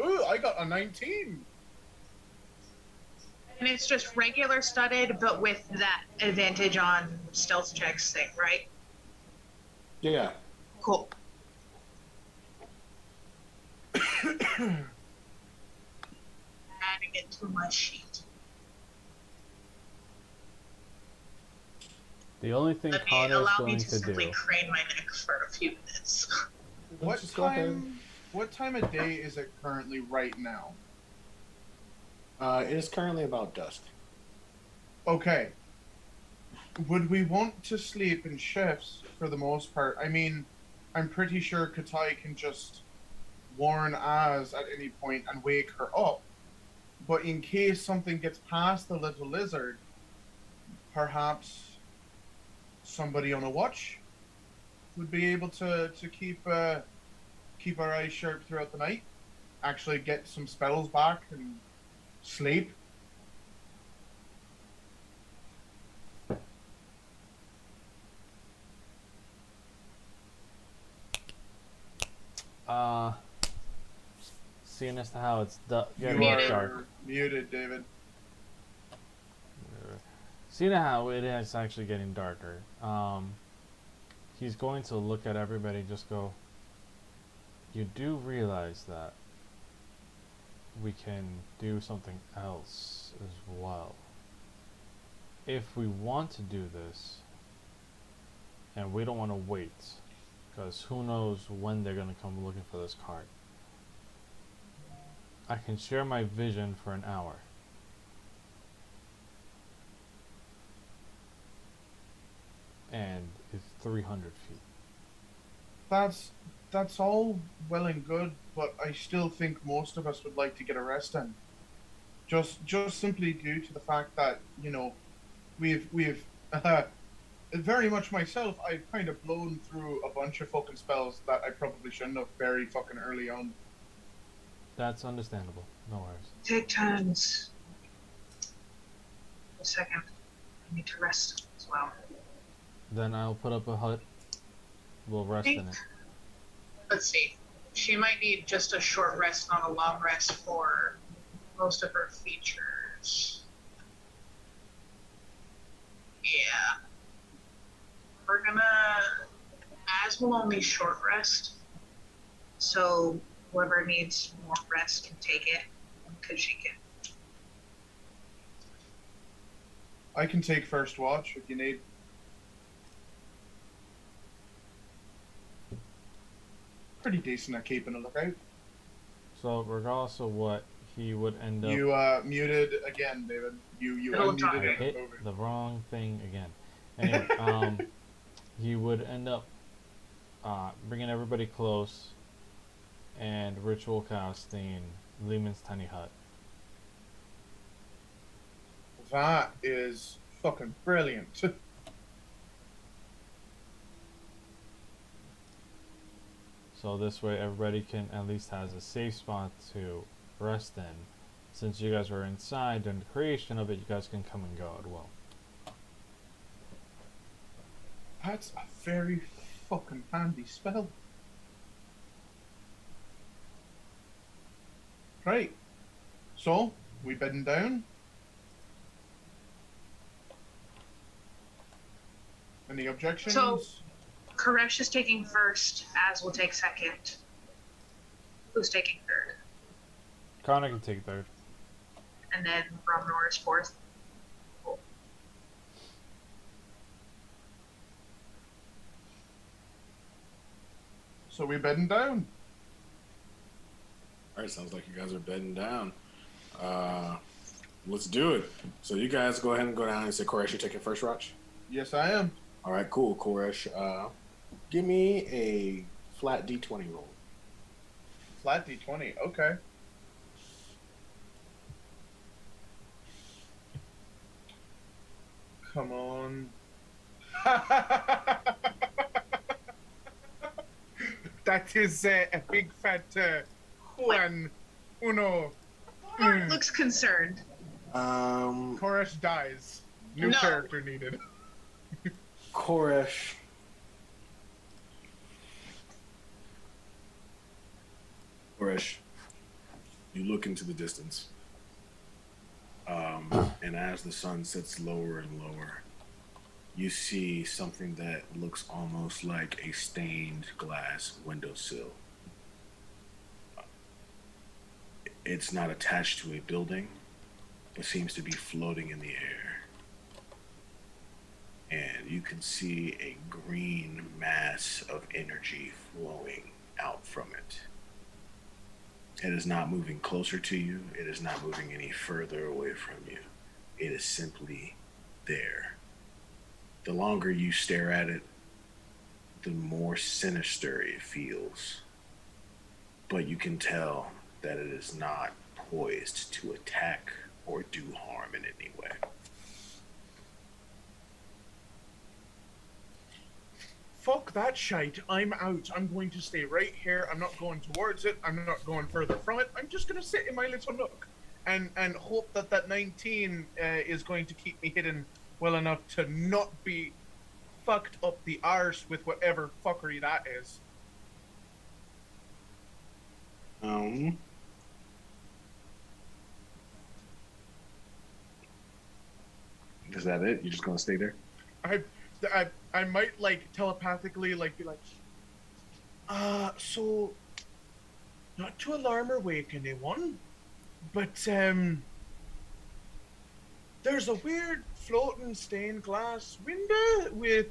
Ooh, I got a 19. And it's just regular studded, but with that advantage on stealth checks thing, right? Yeah. Cool. Adding it to my sheet. The only thing Connor's Allow me going to to simply do. crane my neck for a few minutes. What Just go ahead. time? What time of day is it currently right now? It is currently about dusk. Okay. Would we want to sleep in shifts for the most part? I mean, I'm pretty sure Katai can just warn Az at any point and wake her up. But in case something gets past the little lizard, perhaps somebody on a watch would be able to keep our eyes sharp throughout the night. Actually, get some spells back and sleep. Seeing as to how it's getting You are dark. muted, David. Seeing how it is actually getting darker, he's going to look at everybody and just go, you do realize that we can do something else as well. If we want to do this, and we don't want to wait, because who knows when they're going to come looking for this card. I can share my vision for an hour. And it's 300 feet. That's all well and good, but I still think most of us would like to get a rest in. Just simply due to the fact that, you know, we've very much myself, I've kind of blown through a bunch of fucking spells that I probably shouldn't have very fucking early on. That's understandable. No worries. Take turns. A second. I need to rest as well. Then I'll put up a hut. We'll rest in it. Let's see. She might need just a short rest, not a long rest for most of her features. Yeah. We're gonna... Az will only short rest. So whoever needs more rest can take it. Because she can. I can take first watch if you need. Pretty decent at keeping a lookout. So regardless of what, he would end up... You muted again, David. You Hello, unmuted Tom. I it. hit the wrong thing again. Anyway, he would end up bringing everybody close and ritual casting Lehman's tiny hut. That is fucking brilliant. So this way everybody can at least has a safe spot to rest in. Since you guys were inside during the creation of it, you guys can come and go as well. That's a very fucking handy spell. Right. So, we bedding down? Any objections? So- Koresh is taking first, Az will take second. Who's taking third? Connor can take third. And then Romnor is fourth. Cool. So we bedding down? All right, sounds like you guys are bedding down. Let's do it. So you guys go ahead and go down and say, Koresh, you're taking first watch? Yes, I am. All right, cool, Koresh. Give me a flat D20 roll. Flat D20. Okay. Come on. That is a big fat Juan Uno. Romnor looks concerned. Koresh dies. New No. character needed. Koresh. Koresh, you look into the distance. And as the sun sets lower and lower, you see something that looks almost like a stained glass windowsill. It's not attached to a building, but seems to be floating in the air. And you can see a green mass of energy flowing out from it. It is not moving closer to you. It is not moving any further away from you. It is simply there. The longer you stare at it, the more sinister it feels. But you can tell that it is not poised to attack or do harm in any way. Fuck that shite. I'm out. I'm going to stay right here. I'm not going towards it. I'm not going further from it. I'm just going to sit in my little nook and hope that that 19 is going to keep me hidden well enough to not be fucked up the arse with whatever fuckery that is. Is that it? You're just gonna stay there? I might like telepathically like be like, so not to alarm or wake anyone, but there's a weird floating stained glass window with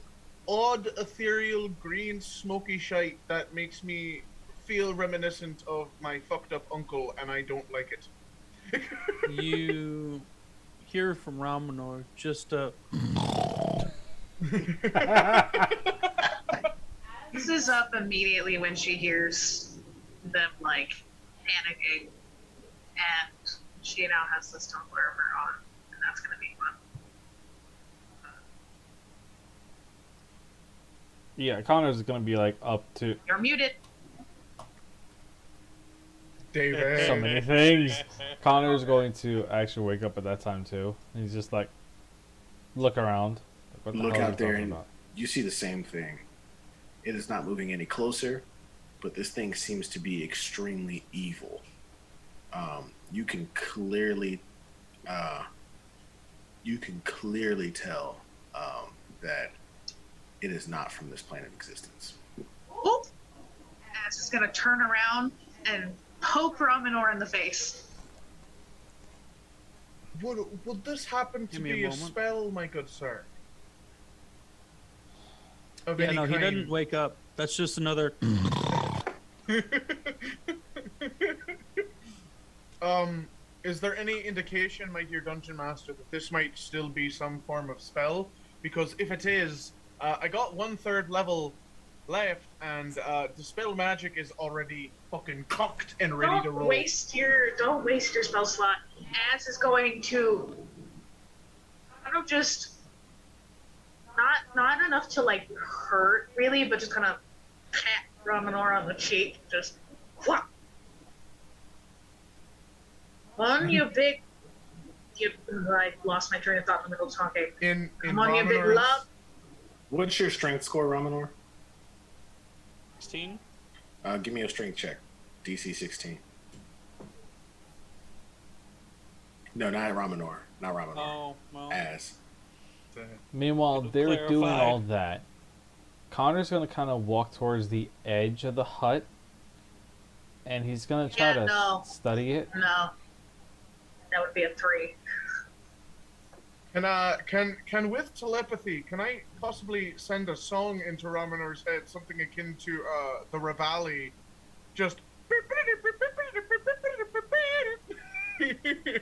odd ethereal green smoky shite that makes me feel reminiscent of my fucked up uncle, and I don't like it. You hear from Ramanor just This is up immediately when she hears them like panicking, and she now has the stone armor on, and that's gonna be fun. Yeah, Connor's gonna be like up to You're muted. David. so many things. Connor's going to actually wake up at that time too. He's just like look around. Like, what the Look hell are out you there talking and about? you see the same thing. It is not moving any closer, but this thing seems to be extremely evil. You can clearly tell that it is not from this plane of existence. Oop! Ass is gonna turn around and poke Ramanor in the face. Would this happen to Give me a be a moment. spell, my good sir? Of yeah, any no, he kind? doesn't wake up. That's just another. Is there any indication, my dear Dungeon Master, that this might still be some form of spell? Because if it is, I got 1/3 level left, and Dispel Magic is already fucking cocked and ready to roll. Don't waste your spell slot. Ass is going to kind of just not enough to like hurt really, but just kind of pat Ramanor on the cheek, just whop. On you big. I lost my train of thought in the middle of talking. In Come on, you big Ramonor's- love. What's your strength score, Ramanor? 16? Give me a strength check. DC 16. No, not Ramanor. Not Ramanor. Oh, well. As. Meanwhile, To they're doing clarify. all that. Connor's gonna kind of walk towards the edge of the hut, and he's gonna try Yeah, to no. study it. No, that would be a 3. Can with telepathy, can I possibly send a song into Ramanor's head, something akin to the Rivali, just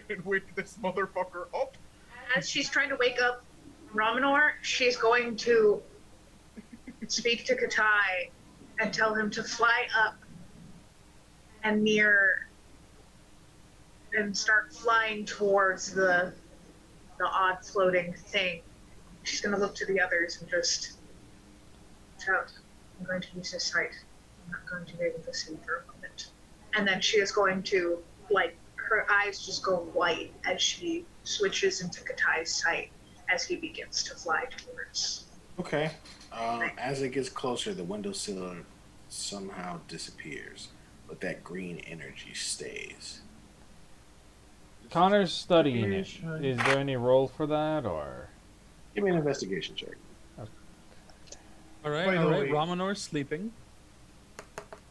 and wake this motherfucker up? As she's trying to wake up Ramanor, she's going to speak to Katai and tell him to fly up and start flying towards the odd floating thing. She's going to look to the others and just shout, I'm going to use this sight. I'm not going to be able to see for a moment. And then she is going to, like, her eyes just go white as she switches into Katai's sight as he begins to fly towards. Okay. As it gets closer, the windowsill somehow disappears, but that green energy stays. Connor's studying it. Is there any role for that, or? Give me an investigation check. All right, By all the right. way- Ramanor's sleeping.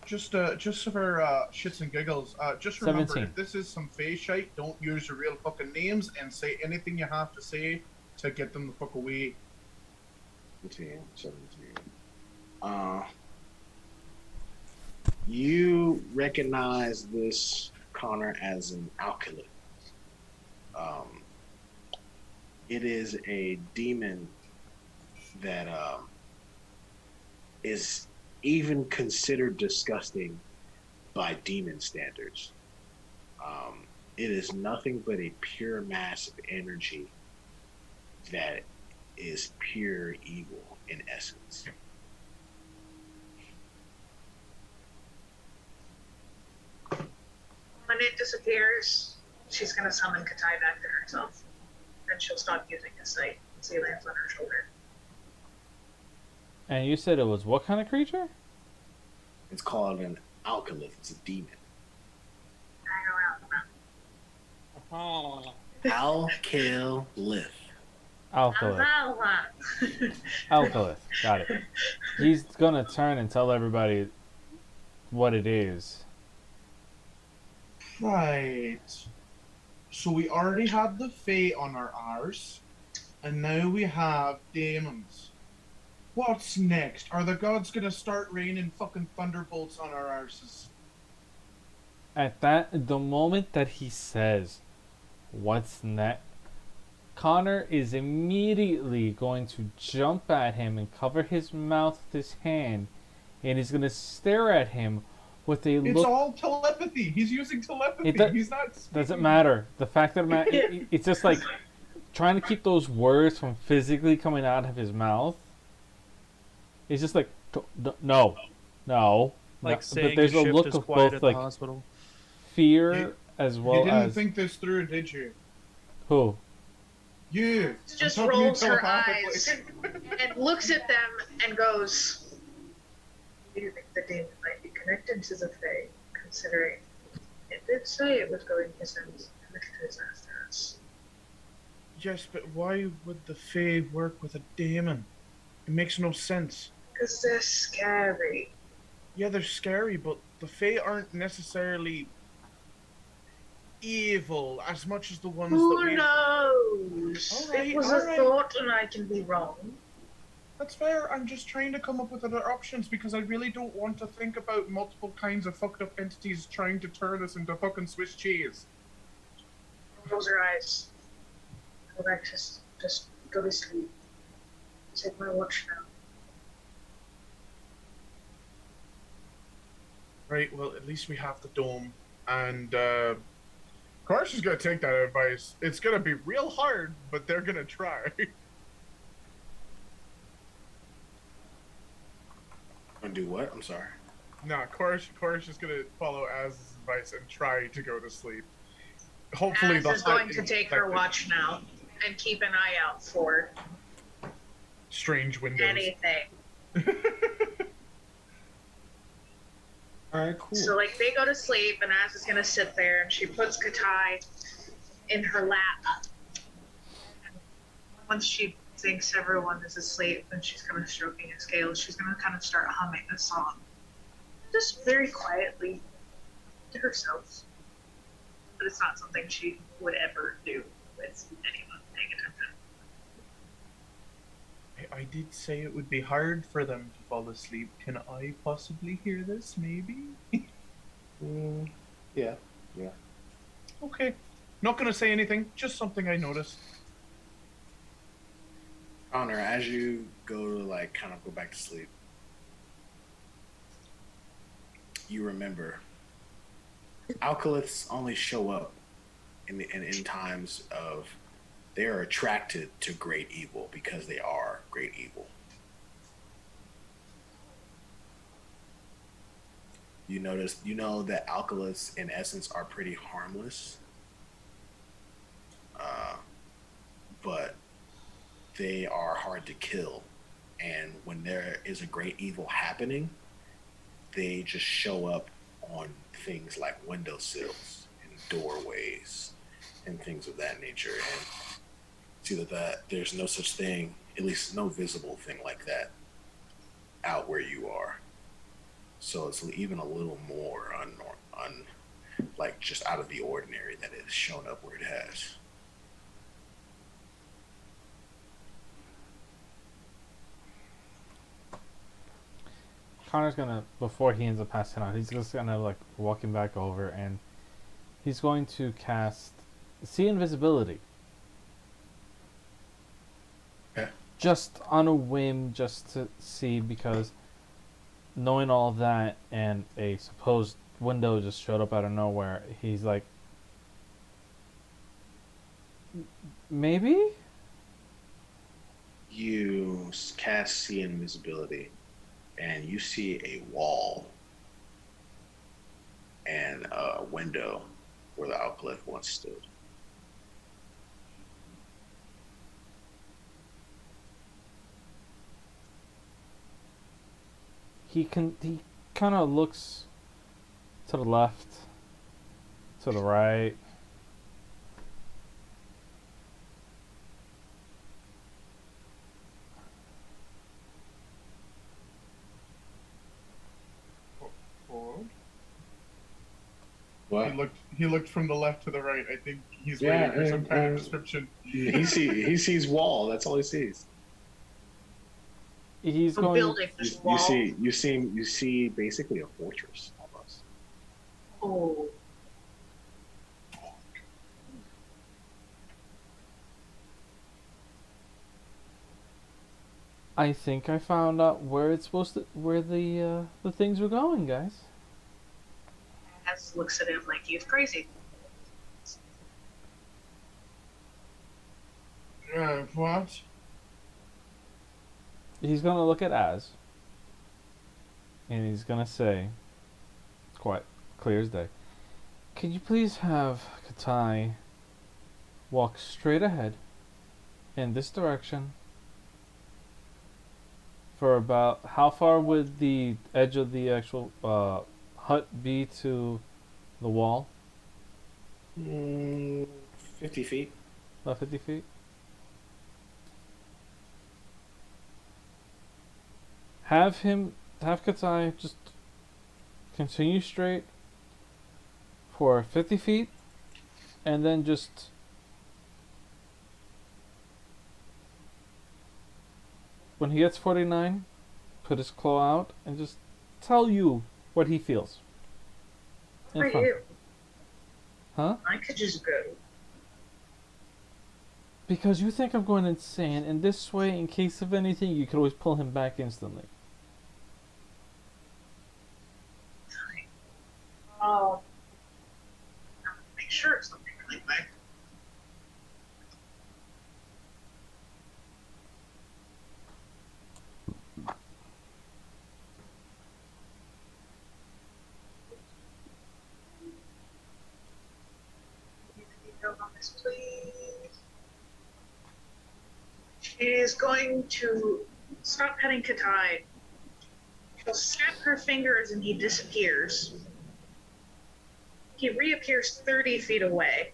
Just for shits and giggles, just remember 17. if this is some face shite, don't use your real fucking names and say anything you have to say to get them the fuck away. 17. You recognize this Connor as an alkylate. It is a demon that is even considered disgusting by demon standards. It is nothing but a pure mass of energy that is pure evil in essence. When it disappears, she's gonna summon Katai back to herself. And she'll stop using his sight and see lands on her shoulder. And you said it was what kind of creature? It's called an alkylith. It's a demon. Hang around. Oh. Alkylith. Alkylith. Alkylith. Got it. He's gonna turn and tell everybody what it is. Right. So we already had the Fae on our arse, and now we have demons. What's next? Are the gods gonna start raining fucking thunderbolts on our arses? At the moment that he says, "What's next?" Connor is immediately going to jump at him and cover his mouth with his hand, and he's going to stare at him with a It's look. all telepathy. He's using telepathy. He's not. Doesn't matter. The fact that it's just like trying to keep those words from physically coming out of his mouth. It's just like no. Like no. saying But there's a your shift look is of quiet both at like the hospital. fear as well You didn't as think this through, did you? who? You. She just I'm talking to you rolls her telepathically. eyes and looks at them and goes, "Do you think the demon might be connected to the Fae, considering it did say it was going to send messages after us?" Yes, but why would the Fae work with a demon? It makes no sense. Because they're scary. Yeah, they're scary, but the Fae aren't necessarily evil as much as the ones that Who we. knows? Alright, It was alright. a thought and I can be wrong. That's fair. I'm just trying to come up with other options because I really don't want to think about multiple kinds of fucked up entities trying to turn us into fucking Swiss cheese. Close her eyes. Go back to just go to sleep. Take my watch now. Right, well, at least we have the dome. And, Karsh is gonna take that advice. It's gonna be real hard, but they're gonna try. Gonna do what? I'm sorry. Nah, Karsh is gonna follow Az's advice and try to go to sleep. Hopefully Az the is hut going to take her protected. watch now and keep an eye out for Strange windows. anything. All right, cool. So like they go to sleep and Az is gonna sit there and she puts Katai in her lap. And once she thinks everyone is asleep and she's kind of stroking his scales, she's gonna kind of start humming a song. Just very quietly to herself. But it's not something she would ever do with anyone paying attention. I did say it would be hard for them to fall asleep. Can I possibly hear this, maybe? Yeah. Okay. Not gonna say anything, just something I noticed. Connor, as you go to like kind of go back to sleep, you remember alkyliths only show up in times of they are attracted to great evil because they are great evil. You know that alkyliths in essence are pretty harmless, but they are hard to kill. And when there is a great evil happening, they just show up on things like windowsills and doorways and things of that nature. And it's either that there's no such thing, at least no visible thing like that. out where you are. So it's even a little more like just out of the ordinary that it has shown up where it has. Connor's gonna, before he ends up passing out, he's just gonna like walking back over, and he's going to cast see invisibility. Okay. Just on a whim, just to see, because knowing all that and a supposed window just showed up out of nowhere, he's like, maybe? You cast see invisibility, and you see a wall and a window where the outcliff once stood. He kind of looks to the left, to the right. Forward. What? He looked from the left to the right. I think he's Yeah, waiting for some kind of description. He sees wall. That's all he sees. He's A going. building, this wall. You see basically a fortress almost. Oh. I think I found out where it's supposed to, where the things were going, guys. Az looks at him like he's crazy. What? He's gonna look at Az, and he's gonna say, quite clear as day, "Could you please have Katai walk straight ahead in this direction for about how far would the edge of the actual hut be to the wall? 50 feet. About 50 feet? Have Katai just continue straight for 50 feet, and then just when he gets 49, put his claw out and just tell you what he feels. In For front. you. Huh? I could just go. Because you think I'm going insane, and this way, in case of anything, you could always pull him back instantly. Oh. Make sure it's something really quick. Details on this, please. She's going to stop petting Katai. She'll snap her fingers and he disappears. He reappears 30 feet away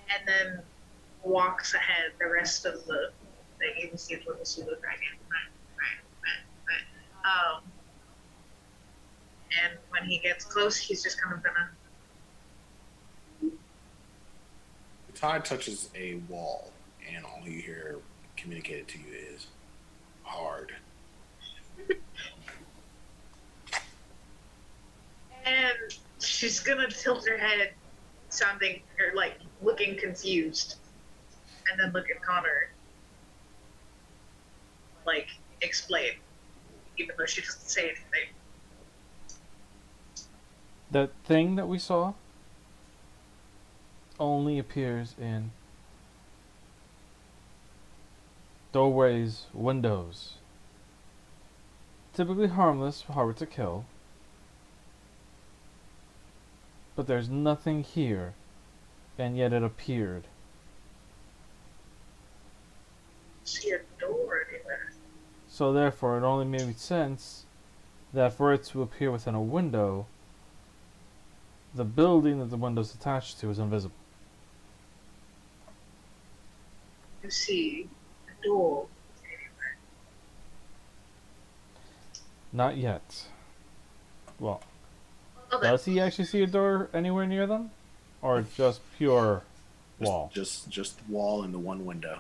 and then walks ahead the rest of the thing. You can see it's with the pseudo dragon. And when he gets close, he's just kind of gonna. The tide touches a wall, and all you hear communicated to you is hard. And she's gonna tilt her head, sounding or like looking confused, and then look at Connor. Like, explain, even though she doesn't say anything. That thing that we saw only appears in doorways, windows. Typically harmless, hard to kill. But there's nothing here, and yet it appeared. See a door anywhere. So therefore, it only made sense that for it to appear within a window, the building that the window's attached to is invisible. You see a door anywhere. Not yet. Well, Well, then, does he actually see a door anywhere near them? Or just pure wall? Just wall and the one window.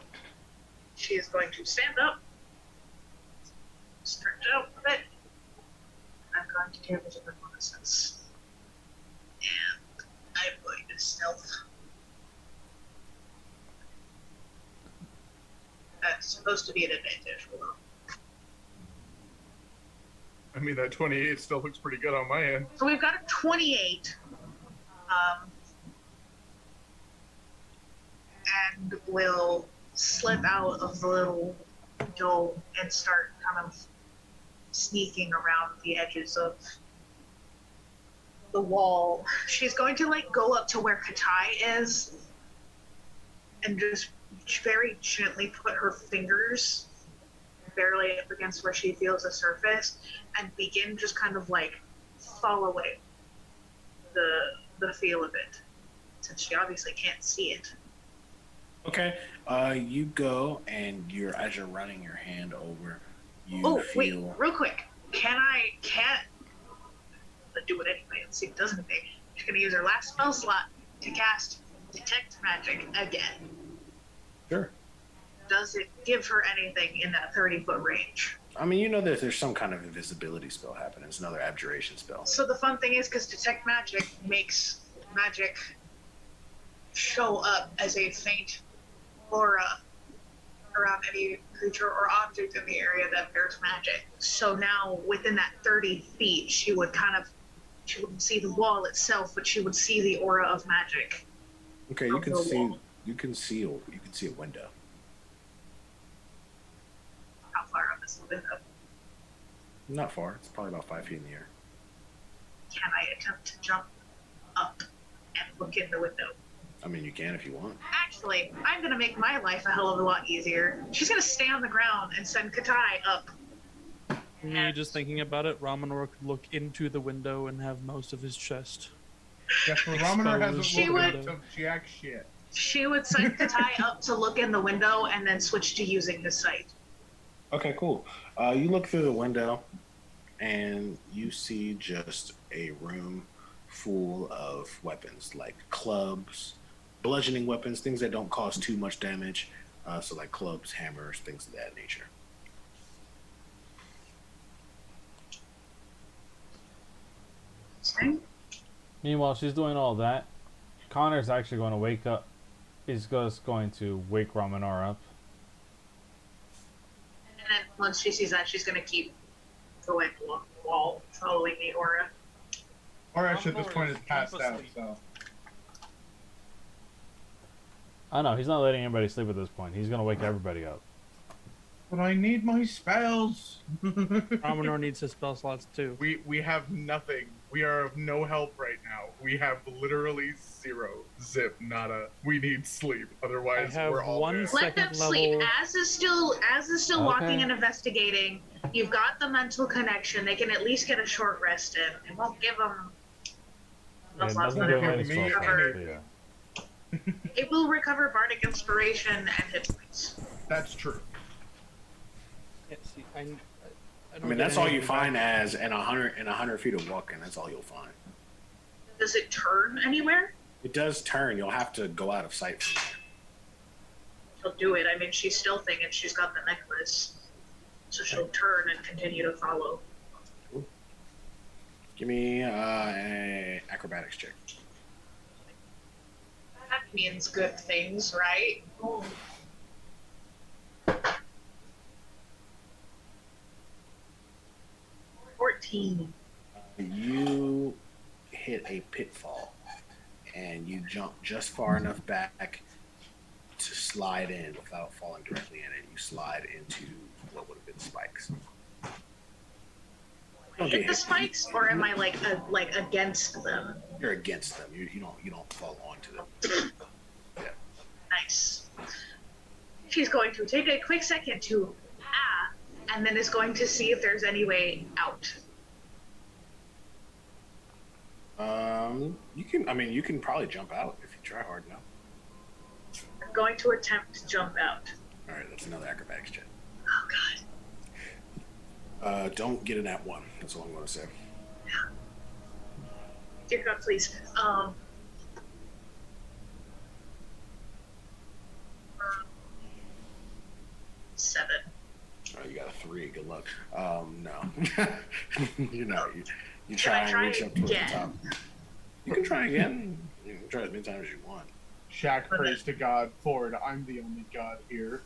she is going to stand up, stretch out a bit. I'm going to do a bit of reconnaissance. And I'm going to stealth. That's supposed to be an advantage. Hold on. I mean, that 28 still looks pretty good on my end. So we've got a 28. And we'll slip out of the little door and start kind of sneaking around the edges of the wall. She's going to like go up to where Katai is and just very gently put her fingers barely up against where she feels the surface and begin just kind of like following the feel of it, since she obviously can't see it. Okay. You go and as you're running your hand over, you Oh, feel. wait, real quick. Can't do it anyway and see if it does anything. She's gonna use her last spell slot to cast Detect Magic again. Sure. Does it give her anything in that 30-foot range? I mean, you know that there's some kind of invisibility spell happening. It's another abjuration spell. So the fun thing is, because Detect Magic makes magic show up as a faint aura around any creature or object in the area that bears magic. So now, within that 30 feet, she wouldn't see the wall itself, but she would see the aura of magic. Okay, you can see a window. How far up is the window? Not far. It's probably about 5 feet in the air. Can I attempt to jump up and look in the window? I mean, you can if you want. Actually, I'm going to make my life a hell of a lot easier. She's going to stay on the ground and send Katai up. Me just thinking about it, Ramanor could look into the window and have most of his chest. Yes, but Ramanor hasn't She looked would- up to jack shit. She would send Katai up to look in the window and then switch to using his sight. Okay, cool. You look through the window, and you see just a room full of weapons, like clubs, bludgeoning weapons, things that don't cause too much damage. So like clubs, hammers, things of that nature. Okay. Meanwhile, she's doing all that. Connor's actually going to wake up. He's just going to wake Ramanar up. And then once she sees that, she's going to keep going along the wall, following the aura. Or actually, at this point, is it's passed half out, asleep. so. I know, he's not letting anybody sleep at this point. He's going to wake everybody up. But I need my spells. Ramanor needs his spell slots too. We have nothing. We are of no help right now. We have literally zero. Zip, nada. We need sleep. Otherwise, I have we're all one dead. sec- Let them Second sleep. level. As is still walking Okay. and investigating. You've got the mental connection. They can at least get a short rest in. It won't give them. Yeah, it Spell slots, doesn't but give it him will any spell slots, recover- but yeah. It will recover bardic inspiration and hit points. That's true. Can't see. I I don't mean, get that's all you anything find back. as in 100 feet of walking. That's all you'll find. Does it turn anywhere? It does turn. You'll have to go out of sight from there. She'll do it. I mean, she's stealthing and she's got the necklace. So she'll turn and continue to follow. Give me a acrobatics check. That means good things, right? 14. You hit a pitfall, and you jump just far enough back to slide in without falling directly in it. You slide into what would have been spikes. Don't get Hit the hit. spikes, or am I like against them? You're against them. You don't fall onto them. Nice. She's going to take a quick second to and then is going to see if there's any way out. You can probably jump out if you try hard enough. I'm going to attempt to jump out. All right, that's another acrobatics check. Oh god. Don't get an at one. That's all I'm going to say. Dear God, please. 7. You got a 3. Good luck. No. You're not. You Can I try and try reach up towards the again? top. You can try again. You can try as many times as you want. Shaq prays to God, Ford, I'm the only God here.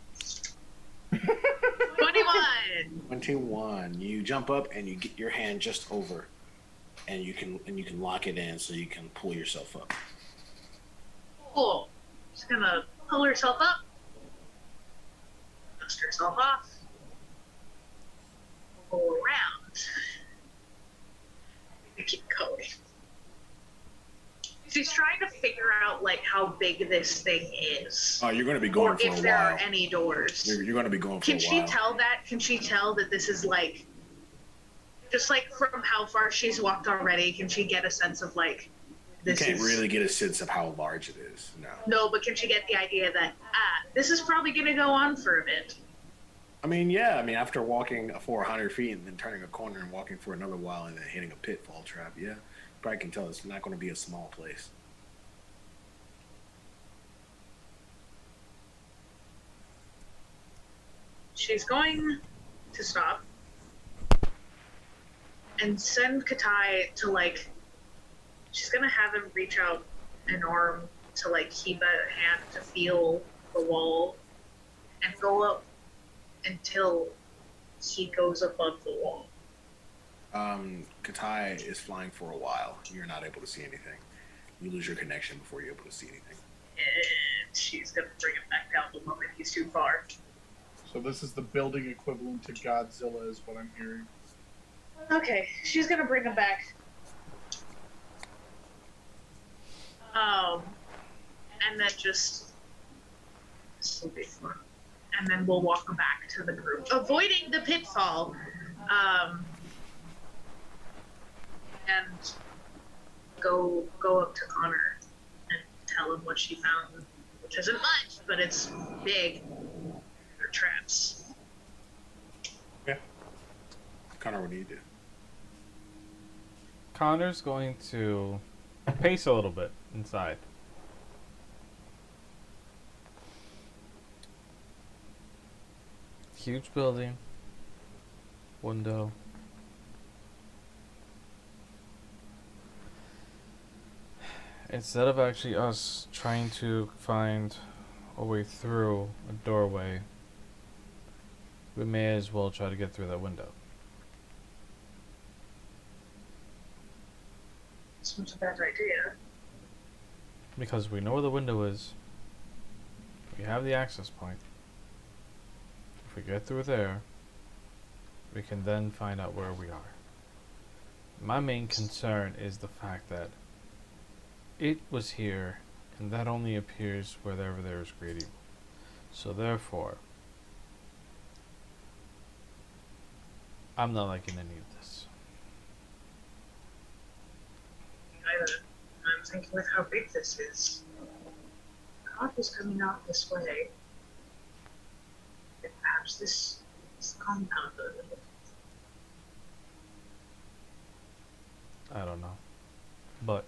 21. 21. You jump up and you get your hand just over, and you can lock it in so you can pull yourself up. Cool. She's gonna pull herself up, dust herself off, go around, and keep going. She's trying to figure out like how big this thing is. Oh, you're going to be going or for if a there while. are any doors. You're going to be going for a Can while. she tell that? Can she tell that this is like, just like from how far she's walked already? Can she get a sense of like, this you can't is... really get a sense of how large it is. No. No, but can she get the idea that this is probably going to go on for a bit? I mean, yeah. I mean, after walking 400 feet and then turning a corner and walking for another while and then hitting a pitfall trap, yeah, probably can tell it's not going to be a small place. She's going to stop and send Katai to like. She's gonna have him reach out an arm to like keep a hand to feel the wall and go up until he goes above the wall. Katai is flying for a while. You're not able to see anything. You lose your connection before you're able to see anything. And she's gonna bring him back down the moment he's too far. So this is the building equivalent to Godzilla, is what I'm hearing. Okay, she's gonna bring him back. And then just this will be fun. And then we'll walk back to the group, avoiding the pitfall. And go up to Connor and tell him what she found, which isn't much, but it's big. They're traps. Yeah. Connor, what do you do? Connor's going to pace a little bit inside. Huge building. Window. Instead of actually us trying to find a way through a doorway, we may as well try to get through that window. It's not a bad idea. Because we know where the window is. We have the access point. If we get through there, we can then find out where we are. My main concern is the fact that it was here, and that only appears wherever there is great evil. So therefore, I'm not liking any of this. I'm thinking with how big this is. God was coming out this way. And perhaps this is the compound of it. I don't know. But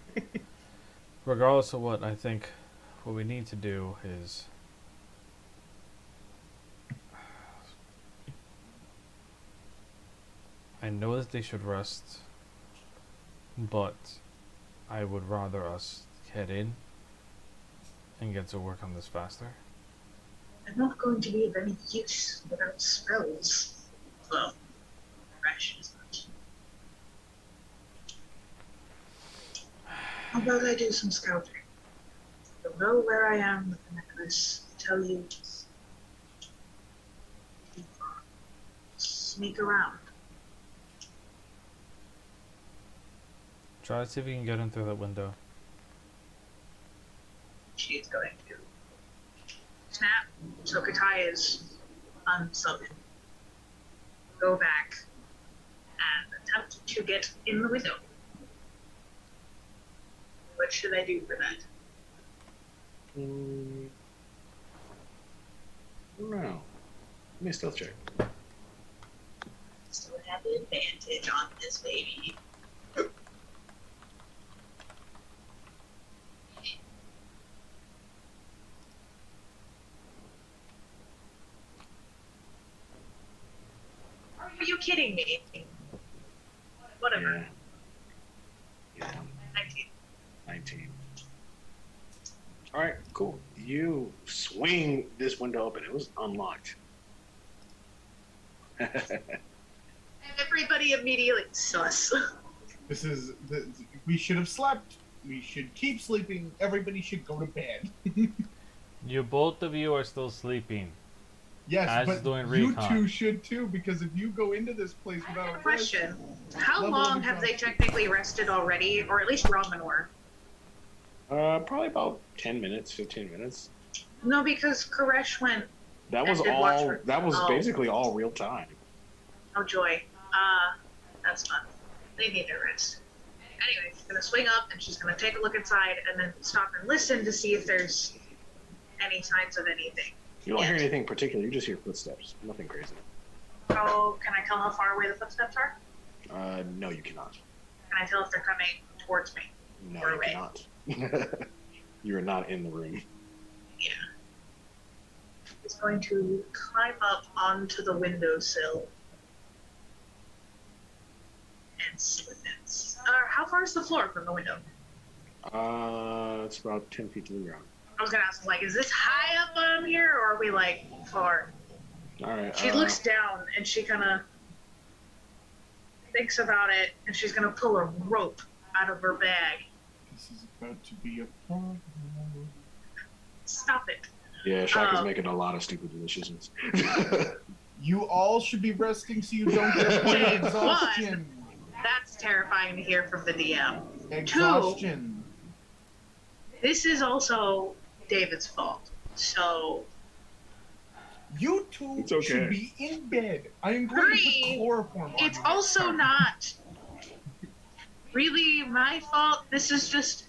regardless of what, I think what we need to do is I know that they should rest, but I would rather us head in and get to work on this faster. I'm not going to be of any use without spells. Well, rations. How about I do some scouting? You'll know where I am with the necklace. Tell you. Sneak around. Try to see if we can get in through that window. She is going to snap. So Katai is unsummoned. Go back and attempt to get in the window. What should I do for that? No. Give me a stealth check. Still have advantage on this baby. Are you kidding me? Whatever. Yeah. 19. 19. All right, cool. You swing this window open. It was unlocked. Everybody immediately sus. We should have slept. We should keep sleeping. Everybody should go to bed. Both of you are still sleeping. Yes, As but doing you recon. two should too, because if you go into this place without a rest, Question. How level of long have they exhaustion. technically rested already? Or at least Ramanor? Probably about 10 minutes, 15 minutes. No, because Koresh went. That was And did all. watch- That was oh. basically all real time. Oh joy. That's fun. They need their rest. Anyway, she's gonna swing up and she's gonna take a look inside and then stop and listen to see if there's any signs of anything. You don't hear anything particular. You just hear footsteps. Nothing crazy. Oh, can I tell how far away the footsteps are? No, you cannot. Can I tell if they're coming towards me? No, Or you away. cannot. You are not in the room. Yeah. He's going to climb up onto the windowsill and slip it. How far is the floor from the window? It's about 10 feet to the ground. I was gonna ask, like, is this high up on here, or are we like far? All right. She looks down and she kind of thinks about it, and she's gonna pull a rope out of her bag. this is about to be a problem. Stop it! Yeah, Shaq is making a lot of stupid decisions. You all should be resting so you don't get a point of exhaustion. That's terrifying to hear from the DM. Exhaustion. This is also David's fault. So You two It's okay. should be in bed. I am going to Three, put chloroform on it's you. also not really my fault. This is just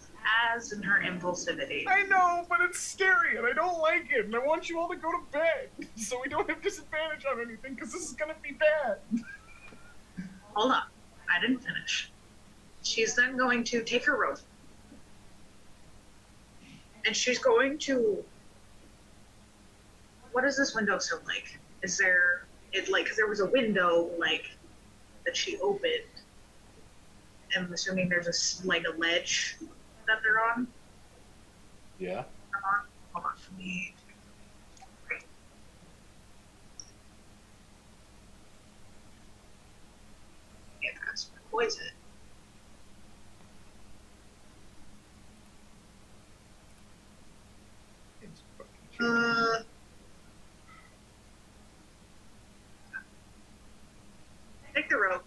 Az and her impulsivity. I know, but it's scary and I don't like it. And I want you all to go to bed so we don't have disadvantage on anything because this is going to be bad. Hold on. I didn't finish. She's then going to take her rope. And she's going to. What does this window sound like? Is there. Because there was a window, that she opened. I'm assuming there's a ledge that they're on. Yeah. Hold on for me. Yeah, that's poison. It's fucking true. Take the rope.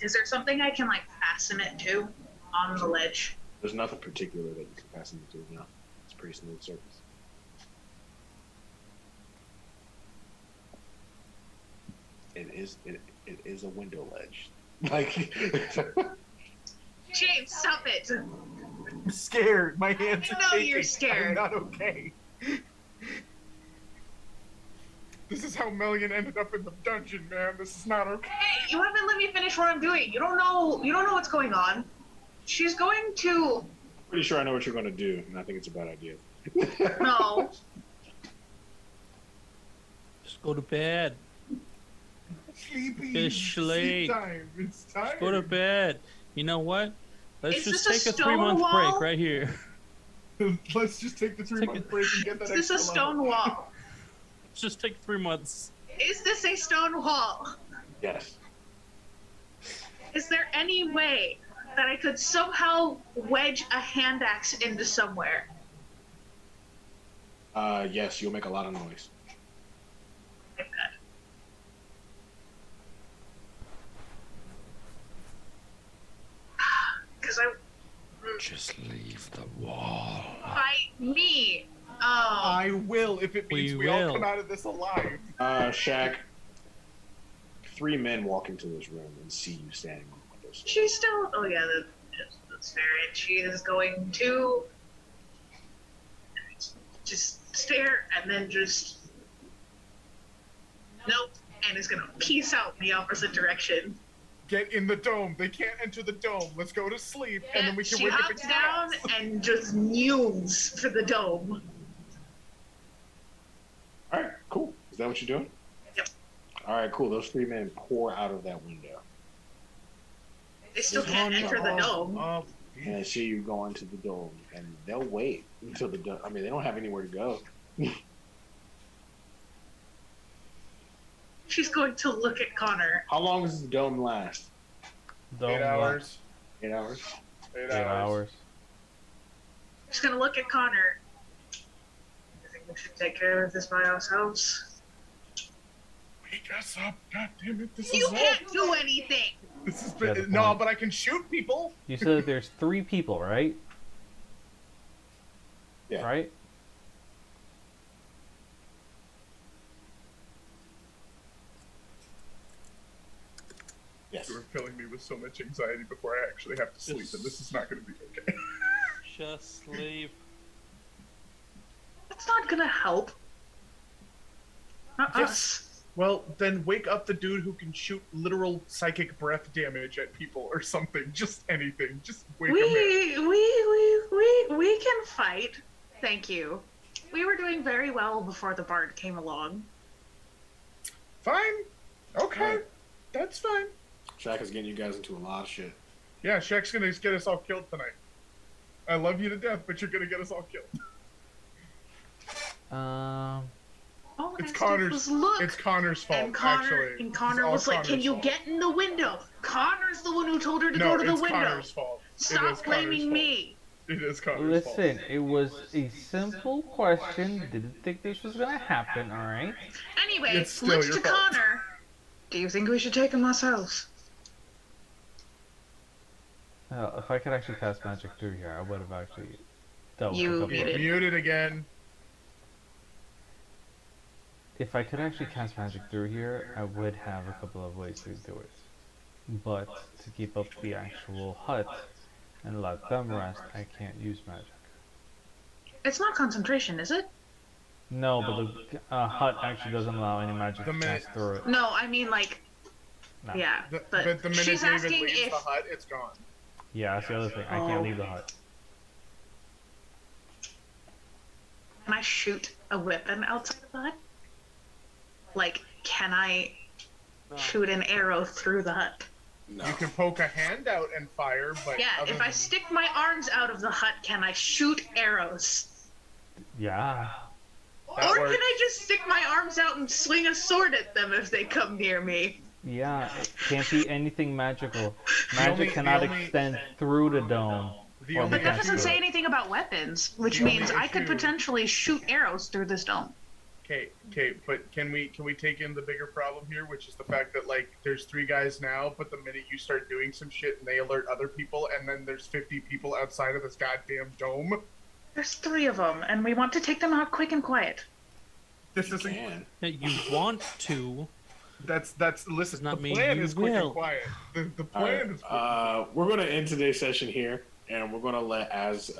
Is there something I can fasten it to on the ledge? There's nothing particular that you can fasten it to. No, it's a pretty smooth surface. It is a window ledge. James, stop it! I'm scared. My hands I are know shaking. you're scared. I'm not okay. This is how Melian ended up in the dungeon, man. This is not okay. Hey, you haven't let me finish what I'm doing. You don't know what's going on. She's going to. Pretty sure I know what you're going to do, and I think it's a bad idea. No. Just go to bed. Sleepy. It's Sleep late. time. It's time. Just go to bed. You know what? Let's Is just this a take a 3-month stone break wall? right here. Let's just take the 3-month break and get that Is this a extra stone level. wall? Let's just take 3 months. Is this a stone wall? Yes. Is there any way that I could somehow wedge a hand axe into somewhere? Yes, you'll make a lot of noise. Like that. Because Just leave the wall. fight me. Oh, I will if it means We we all will. come out of this alive. Shaq, 3 men walk into this room and see you standing on the windowsill. she's still. Oh yeah, that's fair. And she is going to just stare and then just. Nope. and is gonna peace out in the opposite direction. Get in the dome. They can't enter the dome. Let's go to sleep, and then we can She wake up hops and down and just nudes for the dome. All right, cool. Is that what you're doing? Yep. All right, cool. Those 3 men pour out of that window. They still can't enter the dome. And I see you go into the dome, and they'll wait until the dome. I mean, they don't have anywhere to go. She's going to look at Connor. How long does the dome last? 8 hours. 8 hours? 8 8 hours. hours. She's gonna look at Connor. I think we should take care of this by ourselves. Wake us up. God damn it. This You is can't do anything! This is Yeah, the no, point. but I can shoot people. You said that there's 3 people, right? Yeah. Right? Yes. You were filling me with so much anxiety before I actually have to sleep, and this is not going to be okay. Just sleep. That's not gonna help. Not Yes. us. Well, then wake up the dude who can shoot literal psychic breath damage at people or something. Just anything. Just wake him in. We can fight. Thank you. We were doing very well before the bard came along. Fine. Okay. Alright. That's fine. Shaq is getting you guys into a lot of shit. Yeah, Shaq's going to get us all killed tonight. I love you to death, but you're going to get us all killed. All It's I Connor's. did was look. It's Connor's fault, And Connor, actually. and Connor It's all was like, "Can Connor's you fault. get in the window?" Connor's the one who told her to No, go to the it's window. Connor's fault. It is Stop Connor's blaming fault. me. It is Connor's fault. Listen, it was a simple question. Didn't think this was gonna happen, alright? Anyway, It's still looks your to fault. Connor. Do you think we should take him ourselves? If I could actually cast magic through here, I would have actually dealt with You a couple muted. of... Muted again. If I could actually cast magic through here, I would have a couple of ways to do it. But to keep up the actual hut and let them rest, I can't use magic. It's not concentration, is it? No, but the hut actually doesn't allow any magic The to minute- pass through it. No, I mean like, No. yeah. But But the minute she's David asking leaves if the hut, it's gone. Yeah, that's the other thing. I Oh. can't leave the hut. can I shoot a weapon outside of the hut? Like, can I shoot an arrow through the hut? No. You can poke a hand out and fire, but Yeah, other if I than- stick my arms out of the hut, can I shoot arrows? Yeah. That Or works. can I just stick my arms out and swing a sword at them if they come near me? Yeah, it can't be anything magical. The Magic only- cannot the only- extend through the dome. The or only But that pass doesn't through say it. anything about weapons, which The only means I could issue- potentially shoot arrows through this dome. Okay, but can we take in the bigger problem here, which is the fact that like there's 3 guys now, but the minute you start doing some shit and they alert other people, and then there's 50 people outside of this goddamn dome. There's 3 of them, and we want to take them out quick and quiet. This You isn't. can. Yeah, you want to. That's listen. Does not the mean plan you is quick will. and quiet. The All plan right. is quick. We're gonna end today's session here, and we're gonna let Az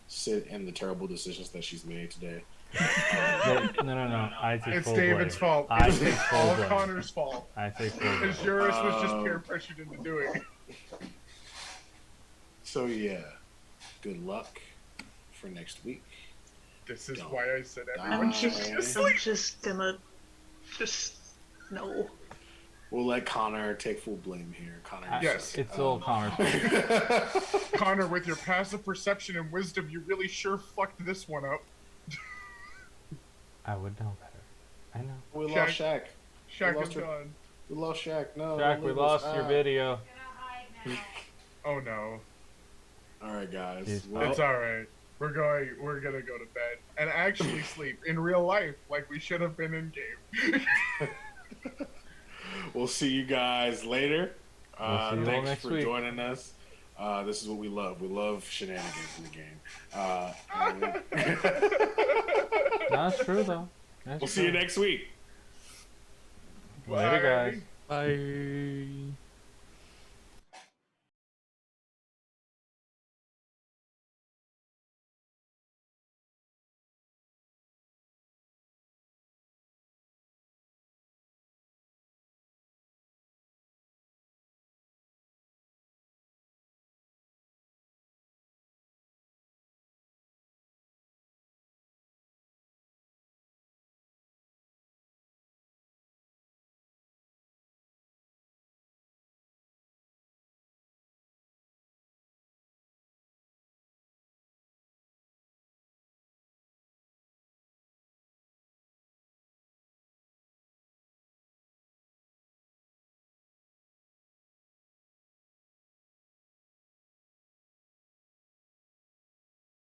sit in the terrible decisions that she's made today. No. I take It's full David's blame. fault. I It's take full all blame. Connor's fault. I take full blame. Because Juris was just peer pressured into doing it. So yeah, good luck for next week. This is Don't why I said die. everyone should Okay. be I'm asleep. just gonna. No. We'll let Connor take full blame here. Connor, you Yes. suck. It's all Connor's fault. Connor, with your passive perception and wisdom, you really sure fucked this one up. I would know better. I know. We lost Shaq. Shaq lost is her. gone. We lost Shaq. No. Jack, don't we leave lost us. your Ah. video. Oh no. All right, guys. It's Well, It's alright. We're gonna go to bed and actually sleep in real life like we should have been in game. we'll see you guys later. We'll see you all Thanks next for week. joining us. This is what we love. We love shenanigans in the game. That's true though. That's We'll see you true. next week. Later, guys. Bye.